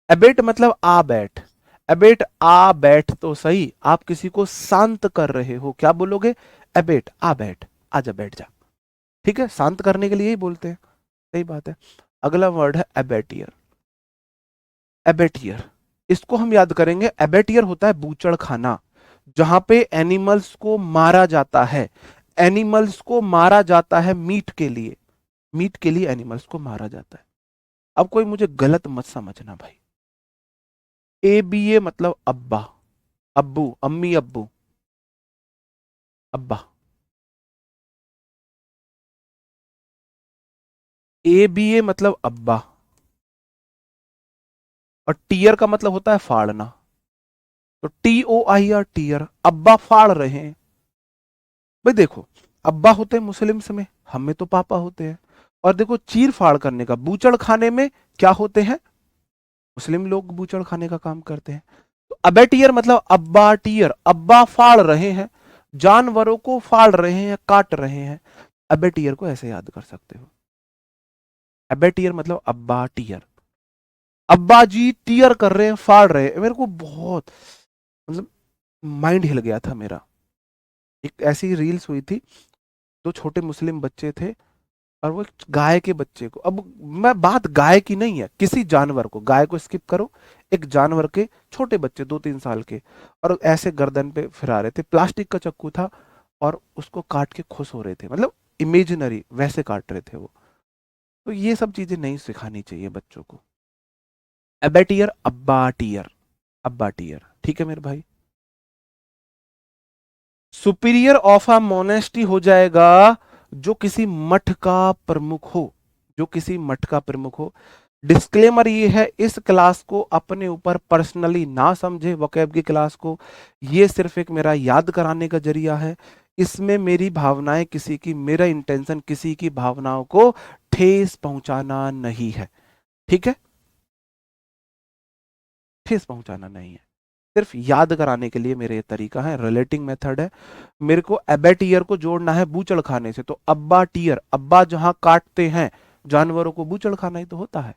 अबेट मतलब आ बैठ, अबेट आ बैठ तो सही, आप किसी को शांत कर रहे हो, क्या बोलोगे, अबेट आ बैठ, आजा बैठ जा। ठीक है, शांत करने के लिए ही बोलते हैं, सही बात है। अगला वर्ड है एबेटियर, एबेटियर, इसको हम याद करेंगे, एबेटियर होता है बूचड़ खाना, जहां पे एनिमल्स को मारा जाता है, एनिमल्स को मारा जाता है मीट के लिए, मीट के लिए एनिमल्स को मारा जाता है। अब कोई मुझे गलत मत समझना भाई, ए बी ए मतलब अब्बा, अब्बू, अम्मी अब्बू, अब्बा। ए बी ए मतलब अब्बा, और टीयर का मतलब होता है फाड़ना, तो T O I R tear, अब्बा फाड़ रहे हैं। भाई देखो, अब्बा होते हैं मुस्लिम्स में, हम में तो पापा होते हैं, और देखो चीर फाड़ करने का, बूचड़ खाने में क्या होते हैं, मुस्लिम लोग बूचड़ खाने का काम करते हैं। तो अबेटियर मतलब अब्बा टीयर, अब्बा फाड़ रहे हैं, जानवरों को फाड़ रहे हैं, काट रहे हैं। अबेटियर को ऐसे याद कर सकते हो, अबेटियर मतलब अब्बा टीयर, अब्बा जी टीयर कर रहे हैं, फाड़ रहे हैं। मेरे को बहुत मतलब माइंड हिल गया था मेरा, एक ऐसी रील्स हुई थी, दो छोटे मुस्लिम बच्चे थे, और वो एक गाय के बच्चे को, अब मैं बात गाय की नहीं है, किसी जानवर को, गाय को स्किप करो, एक जानवर के छोटे बच्चे 2-3 साल के, और ऐसे गर्दन पे फिरा रहे थे, प्लास्टिक का चाकू था और उसको काट के खुश हो रहे थे, मतलब इमेजिनरी वैसे काट रहे थे वो। तो ये सब चीजें नहीं सिखानी चाहिए बच्चों को। एबेटियर, अब्बा टियर, अब्बा टियर, ठीक है मेरे भाई। सुपीरियर ऑफ अ मोनेस्टी हो जाएगा जो किसी मठ का प्रमुख हो, जो किसी मठ का प्रमुख हो। डिस्क्लेमर ये है, इस क्लास को अपने ऊपर पर्सनली ना समझे, वोकैब की क्लास को, ये सिर्फ एक मेरा याद कराने का जरिया है। इसमें मेरी भावनाएं किसी की, मेरा इंटेंशन किसी की भावनाओं को ठेस पहुंचाना नहीं है, ठीक है, ठेस पहुंचाना नहीं है, सिर्फ याद कराने के लिए मेरे ये तरीका है, रिलेटिंग मेथड है। मेरे को एबेटियर को जोड़ना है बूचड़ खाने से, तो अब्बा टियर, अब्बा जहां काटते हैं जानवरों को, बूचड़ खाना ही तो होता है,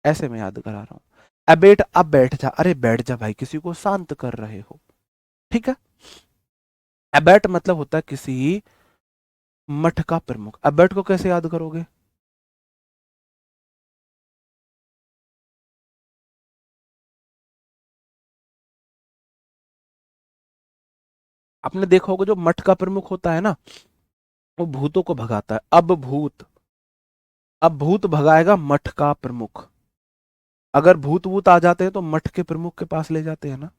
ऐसे मैं याद करा रहा हूं। एबेट, अब बैठ जा, अरे बैठ जा भाई, किसी को शांत कर रहे हो, ठीक है। एबेट मतलब होता है किसी मठ का प्रमुख। एबेट को कैसे याद करोगे? आपने देखा होगा जो मठ का प्रमुख होता है ना, वो भूतों को भगाता है। अब भूत भगाएगा मठ का प्रमुख। अगर भूत वूत आ जाते हैं तो मठ के प्रमुख के पास ले जाते हैं ना,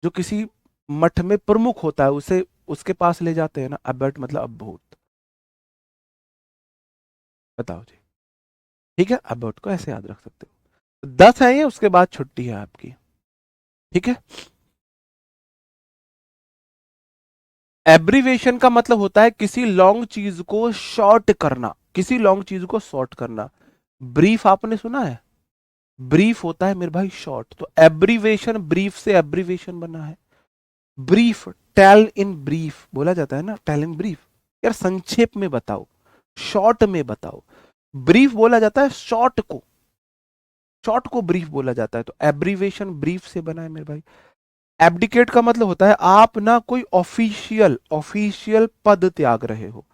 जो किसी मठ में प्रमुख होता है उसे उसके पास ले जाते हैं ना। अबट मतलब अब भूत, बताओ जी, ठीक है। अबट को ऐसे याद रख सकते हो। 10 है ये, उसके बाद छुट्टी है आपकी, ठीक है। एब्रीवेशन का मतलब होता है किसी लॉन्ग चीज को शॉर्ट करना, किसी लॉन्ग चीज को शॉर्ट करना। ब्रीफ आपने सुना है? ब्रीफ होता है मेरे भाई शॉर्ट, तो एब्रीवेशन, ब्रीफ से एब्रीवेशन बना है। ब्रीफ, टेल इन ब्रीफ बोला जाता है ना, टेल इन ब्रीफ, यार संक्षेप में बताओ, शॉर्ट में बताओ। ब्रीफ बोला जाता है शॉर्ट को, शॉर्ट को ब्रीफ बोला जाता है, तो एब्रीवेशन ब्रीफ से बना है मेरे भाई। एब्डिकेट का मतलब होता है आप ना कोई ऑफिशियल ऑफिशियल पद त्याग रहे हो,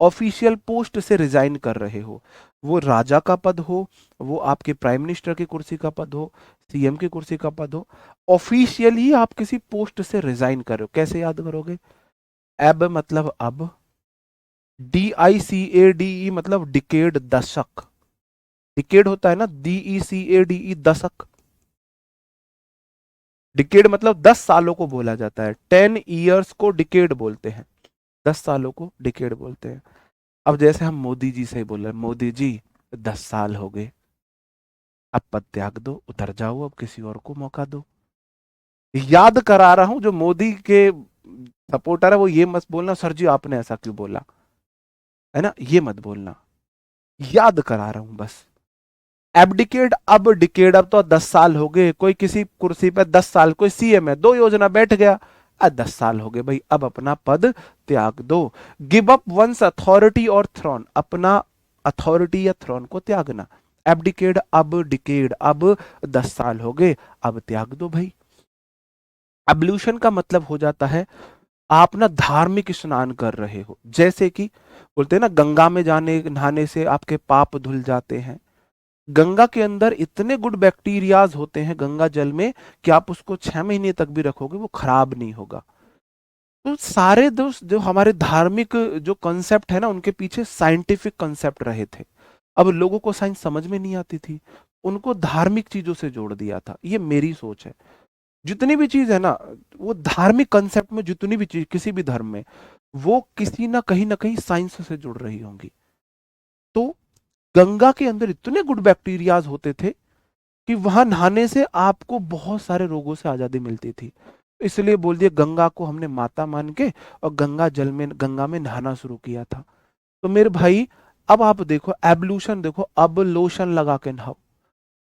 ऑफिशियल पोस्ट से रिजाइन कर रहे हो। वो राजा का पद हो, वो आपके प्राइम मिनिस्टर की कुर्सी का पद हो, सीएम की कुर्सी का पद हो, ऑफिशियली आप किसी पोस्ट से रिजाइन कर रहे हो। कैसे याद करोगे? एब मतलब अब, DICADE मतलब डिकेड, दशक, डिकेड होता है ना, DECADE दशक। डिकेड मतलब 10 सालों को बोला जाता है, 10 ईयर्स को डिकेड बोलते हैं, 10 सालों को डिकेड बोलते हैं। अब जैसे हम मोदी जी से ही बोल रहे हैं, मोदी जी 10 साल हो गए, अब पद त्याग दो, उतर जाओ, अब किसी और को मौका दो। याद करा रहा हूं, जो मोदी के सपोर्टर है वो ये मत बोलना सर जी आपने ऐसा क्यों बोला, है ना, ये मत बोलना, याद करा रहा हूं बस। एबडिकेट, अब डिकेड, अब तो 10 साल हो गए, कोई किसी कुर्सी पे 10 साल, कोई सीएम है 2 योजना बैठ गया, 10 साल हो गए भाई, अब अपना पद त्याग दो। गिव अप वंस अथॉरिटी और थ्रोन, अपना अथॉरिटी या थ्रोन को त्यागना। एबडिकेट, अब डिकेड, अब 10 साल हो गए, अब त्याग दो भाई। एब्ल्यूशन का मतलब हो जाता है आप ना धार्मिक स्नान कर रहे हो, जैसे कि बोलते हैं ना गंगा में जाने नहाने से आपके पाप धुल जाते हैं। गंगा के अंदर इतने गुड बैक्टीरियाज होते हैं गंगा जल में कि आप उसको 6 महीने तक भी रखोगे वो खराब नहीं होगा। तो सारे दोस्त जो हमारे धार्मिक जो कॉन्सेप्ट है ना, उनके पीछे साइंटिफिक कॉन्सेप्ट रहे थे। अब लोगों को साइंस समझ में नहीं आती थी, उनको धार्मिक चीजों से जोड़ दिया था, ये मेरी सोच है। जितनी भी चीज है ना, वो धार्मिक कंसेप्ट में, जितनी भी चीज किसी भी धर्म में, वो किसी ना कहीं साइंस से जुड़ रही होंगी। तो गंगा के अंदर इतने गुड बैक्टीरियाज होते थे कि वहां नहाने से आपको बहुत सारे रोगों से आजादी मिलती थी। इसलिए बोल दिया गंगा को हमने माता मान के और गंगा में नहाना शुरू किया था। तो मेरे भाई अब आप देखो एवोल्यूशन, देखो अब लोशन लगा के नहाओ।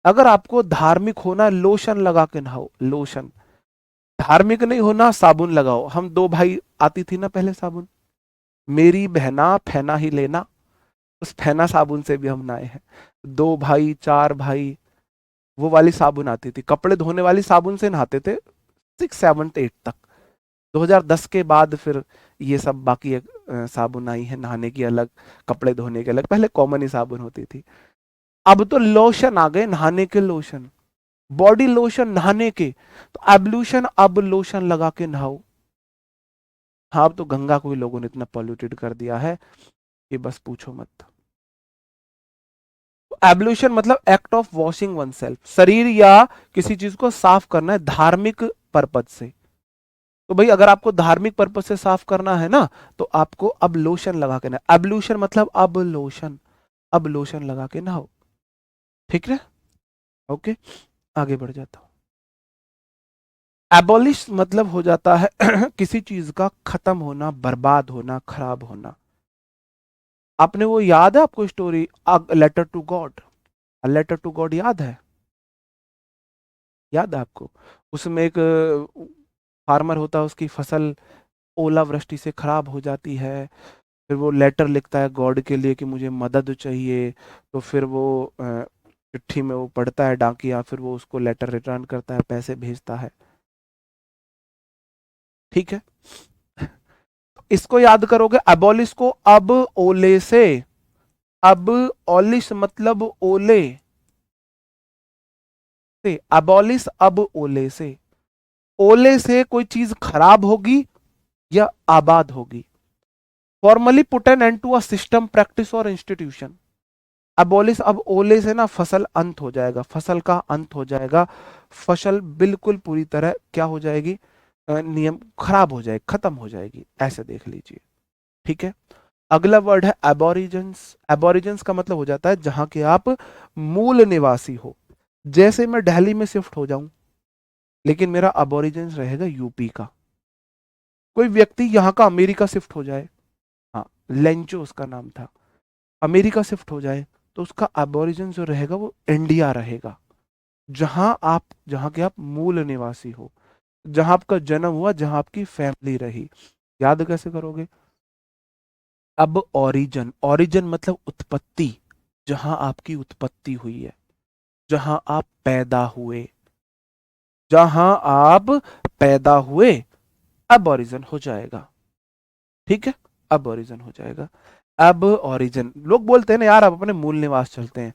अगर आपको धार्मिक होना, लोशन लगा के नहाओ, लोशन। धार्मिक नहीं होना, साबुन लगाओ। हम दो भाई, आती थी ना पहले साबुन, मेरी बहना फैना ही लेना, उस फैना साबुन से भी हम नहाए हैं। दो भाई, चार भाई, वो वाली साबुन आती थी, कपड़े धोने वाली साबुन से नहाते थे 6, 7, 8 तक। 2010 के बाद फिर ये सब बाकी साबुन आई है, नहाने की अलग, कपड़े धोने के अलग, पहले कॉमन ही साबुन होती थी। अब तो लोशन आ गए, नहाने के लोशन, बॉडी लोशन नहाने के, तो एब्ल्यूशन, अब लोशन लगा के नहाओ। हाँ, अब तो गंगा को भी लोगों ने इतना पॉल्यूटेड कर दिया है कि बस पूछो मत। एब्ल्यूशन मतलब act of washing one self, शरीर या किसी चीज को साफ करना है धार्मिक पर्पज से। तो भाई अगर आपको धार्मिक पर्पज से साफ करना है ना, तो आपको अब लोशन लगा के ना, एब्ल्यूशन मतलब अब लोशन, अब लोशन लगा के नहाओ। ठीक है, ओके, आगे बढ़ जाता हूं। एबॉलिश मतलब हो जाता है किसी चीज का खत्म होना, बर्बाद होना, खराब होना। आपने वो याद है आपको story, letter to God, letter to God याद है? याद है आपको? उसमें एक फार्मर होता है, उसकी फसल ओलावृष्टि से खराब हो जाती है, फिर वो लेटर लिखता है गॉड के लिए कि मुझे मदद चाहिए। तो फिर वो चिट्ठी में वो पढ़ता है डाकिया, फिर वो उसको लेटर रिटर्न करता है, पैसे भेजता है। ठीक है, इसको याद करोगे, अबोलिश को अब ओले से, अब ओलिश मतलब ओले से, अबोलिश अब ओले से, ओले से कोई चीज खराब होगी या आबाद होगी। Formally put an end to a system, practice और इंस्टीट्यूशन। अबोलिश, अब ओले से ना फसल अंत हो जाएगा, फसल का अंत हो जाएगा, फसल बिल्कुल पूरी तरह क्या हो जाएगी, नियम खराब हो जाएगी, खत्म हो जाएगी, ऐसे देख लीजिए। ठीक है, अगला वर्ड है एबोरिजेंस। एबोरिजेंस का मतलब हो जाता है जहां के आप मूल निवासी हो। जैसे मैं दिल्ली में शिफ्ट हो जाऊं, लेकिन मेरा एबोरिजेंस रहेगा यूपी का। कोई व्यक्ति यहाँ का अमेरिका शिफ्ट हो जाए, हाँ, लेंचो उसका नाम था, अमेरिका शिफ्ट हो जाए, तो उसका एबोरिजिन जो रहेगा वो इंडिया रहेगा, जहां आप, जहां के आप मूल निवासी हो, जहां आपका जन्म हुआ, जहां आपकी फैमिली रही। याद कैसे करोगे? अब ओरिजिन, ओरिजिन मतलब उत्पत्ति, जहां आपकी उत्पत्ति हुई है, जहां आप पैदा हुए, जहां आप पैदा हुए, अब ओरिजिन हो जाएगा। ठीक है, अब ओरिजिन हो जाएगा। अब ओरिजिन, लोग बोलते हैं ना यार, आप अपने मूल निवास चलते हैं।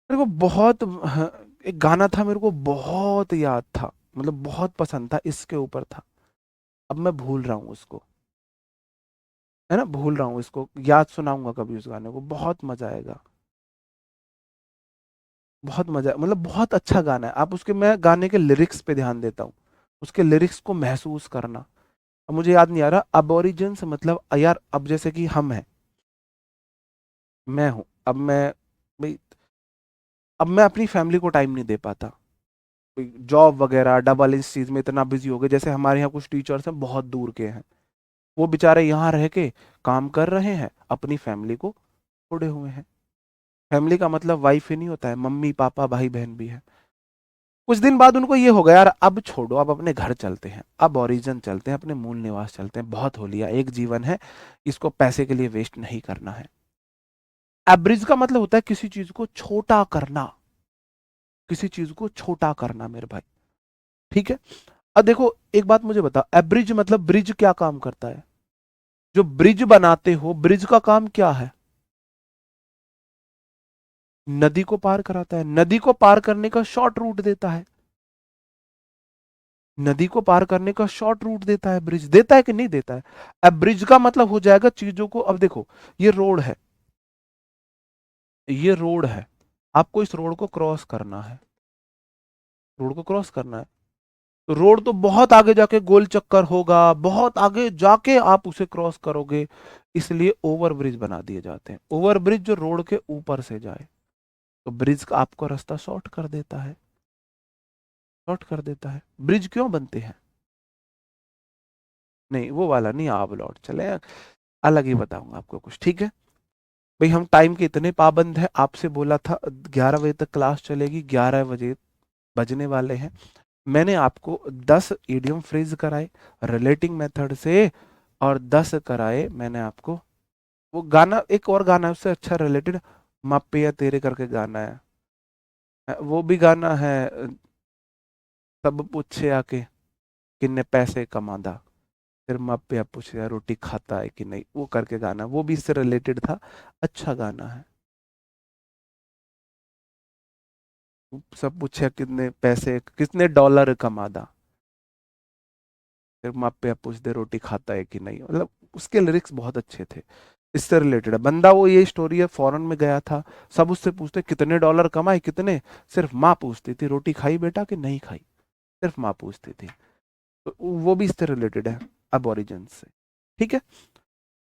मेरे को बहुत एक गाना था, मेरे को बहुत याद था, मतलब बहुत पसंद था, इसके ऊपर था, अब मैं भूल रहा हूँ उसको, है ना, भूल रहा हूँ इसको, याद सुनाऊंगा कभी उस गाने को, बहुत मजा आएगा, बहुत मजा, मतलब बहुत अच्छा गाना है। आप उसके, मैं गाने के लिरिक्स पे ध्यान देता हूँ, उसके लिरिक्स को महसूस करना। अब मुझे याद नहीं आ रहा, अबोरिजिन्स मतलब यार, अब जैसे कि हम हैं, मैं हूं, अब मैं, भाई अब मैं अपनी फैमिली को टाइम नहीं दे पाता, जॉब वगैरह डबल इस चीज में इतना बिजी हो गए। जैसे हमारे यहाँ कुछ टीचर्स हैं बहुत दूर के हैं, वो बेचारे यहाँ रह के काम कर रहे हैं, अपनी फैमिली को छोड़े हुए हैं। फैमिली का मतलब वाइफ ही नहीं होता है, मम्मी पापा भाई बहन भी है। कुछ दिन बाद उनको ये हो गया यार, अब छोड़ो, अब अपने घर चलते हैं, अब ओरिजिन चलते हैं, अपने मूल निवास चलते हैं, बहुत हो लिया, एक जीवन है, इसको पैसे के लिए वेस्ट नहीं करना है। एब्रिज का मतलब होता है किसी चीज को छोटा करना, किसी चीज को छोटा करना मेरे भाई। ठीक है, अब देखो एक बात मुझे बता, एब्रिज मतलब ब्रिज क्या काम करता है? जो ब्रिज बनाते हो, ब्रिज का काम क्या है? नदी को पार कराता है, नदी को पार करने का शॉर्ट रूट देता है, नदी को पार करने का शॉर्ट रूट देता है, ब्रिज देता है कि नहीं देता है? अब ब्रिज का मतलब हो जाएगा चीजों को, अब देखो ये रोड है, ये रोड है, आपको इस रोड को क्रॉस करना है, रोड को क्रॉस करना है, तो रोड तो बहुत आगे जाके गोल चक्कर होगा, बहुत आगे जाके आप उसे क्रॉस करोगे, इसलिए ओवर ब्रिज बना दिए जाते हैं, ओवर ब्रिज जो रोड के ऊपर से जाए, तो ब्रिज का आपको रास्ता शॉर्ट कर देता है, शॉर्ट कर देता है। ब्रिज क्यों बनते हैं? नहीं वो वाला नहीं, आप लौट चले, अलग ही बताऊंगा आपको कुछ। ठीक है भाई, हम टाइम के इतने पाबंद है, आपसे बोला था 11 बजे तक क्लास चलेगी, 11 बजे बजने वाले हैं। मैंने आपको 10 इडियम फ्रेज कराए रिलेटिंग मेथड से, और 10 कराए मैंने आपको वो गाना, एक और गाना है उससे अच्छा रिलेटेड, मापिया तेरे करके गाना है, वो भी गाना है, सब पूछे आके किन्ने पैसे कमादा, फिर माँ पे पूछेगा रोटी खाता है कि नहीं, वो करके गाना, वो भी इससे रिलेटेड था। अच्छा गाना है। सब पूछे कितने पैसे, कितने डॉलर कमादा, फिर माँ पे पूछ दे रोटी खाता है कि नहीं। मतलब उसके लिरिक्स बहुत अच्छे थे, इससे रिलेटेड है। बंदा वो ये स्टोरी है, फॉरेन में गया था, सब उससे पूछते कितने डॉलर कमाए कितने, सिर्फ माँ पूछती थी रोटी खाई बेटा कि नहीं खाई, सिर्फ माँ पूछती थी। तो वो भी इससे रिलेटेड है, अब ओरिजिन से। ठीक है,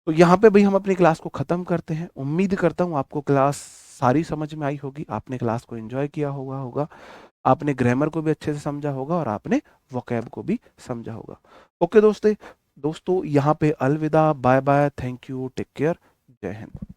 तो यहाँ पे भाई हम अपनी क्लास को खत्म करते हैं। उम्मीद करता हूँ आपको क्लास सारी समझ में आई होगी, आपने क्लास को एंजॉय किया होगा, आपने ग्रामर को भी अच्छे से समझा होगा और आपने वोकैब को भी समझा होगा। ओके दोस्तों, यहाँ पे अलविदा, bye bye, thank you, take care, जय हिंद।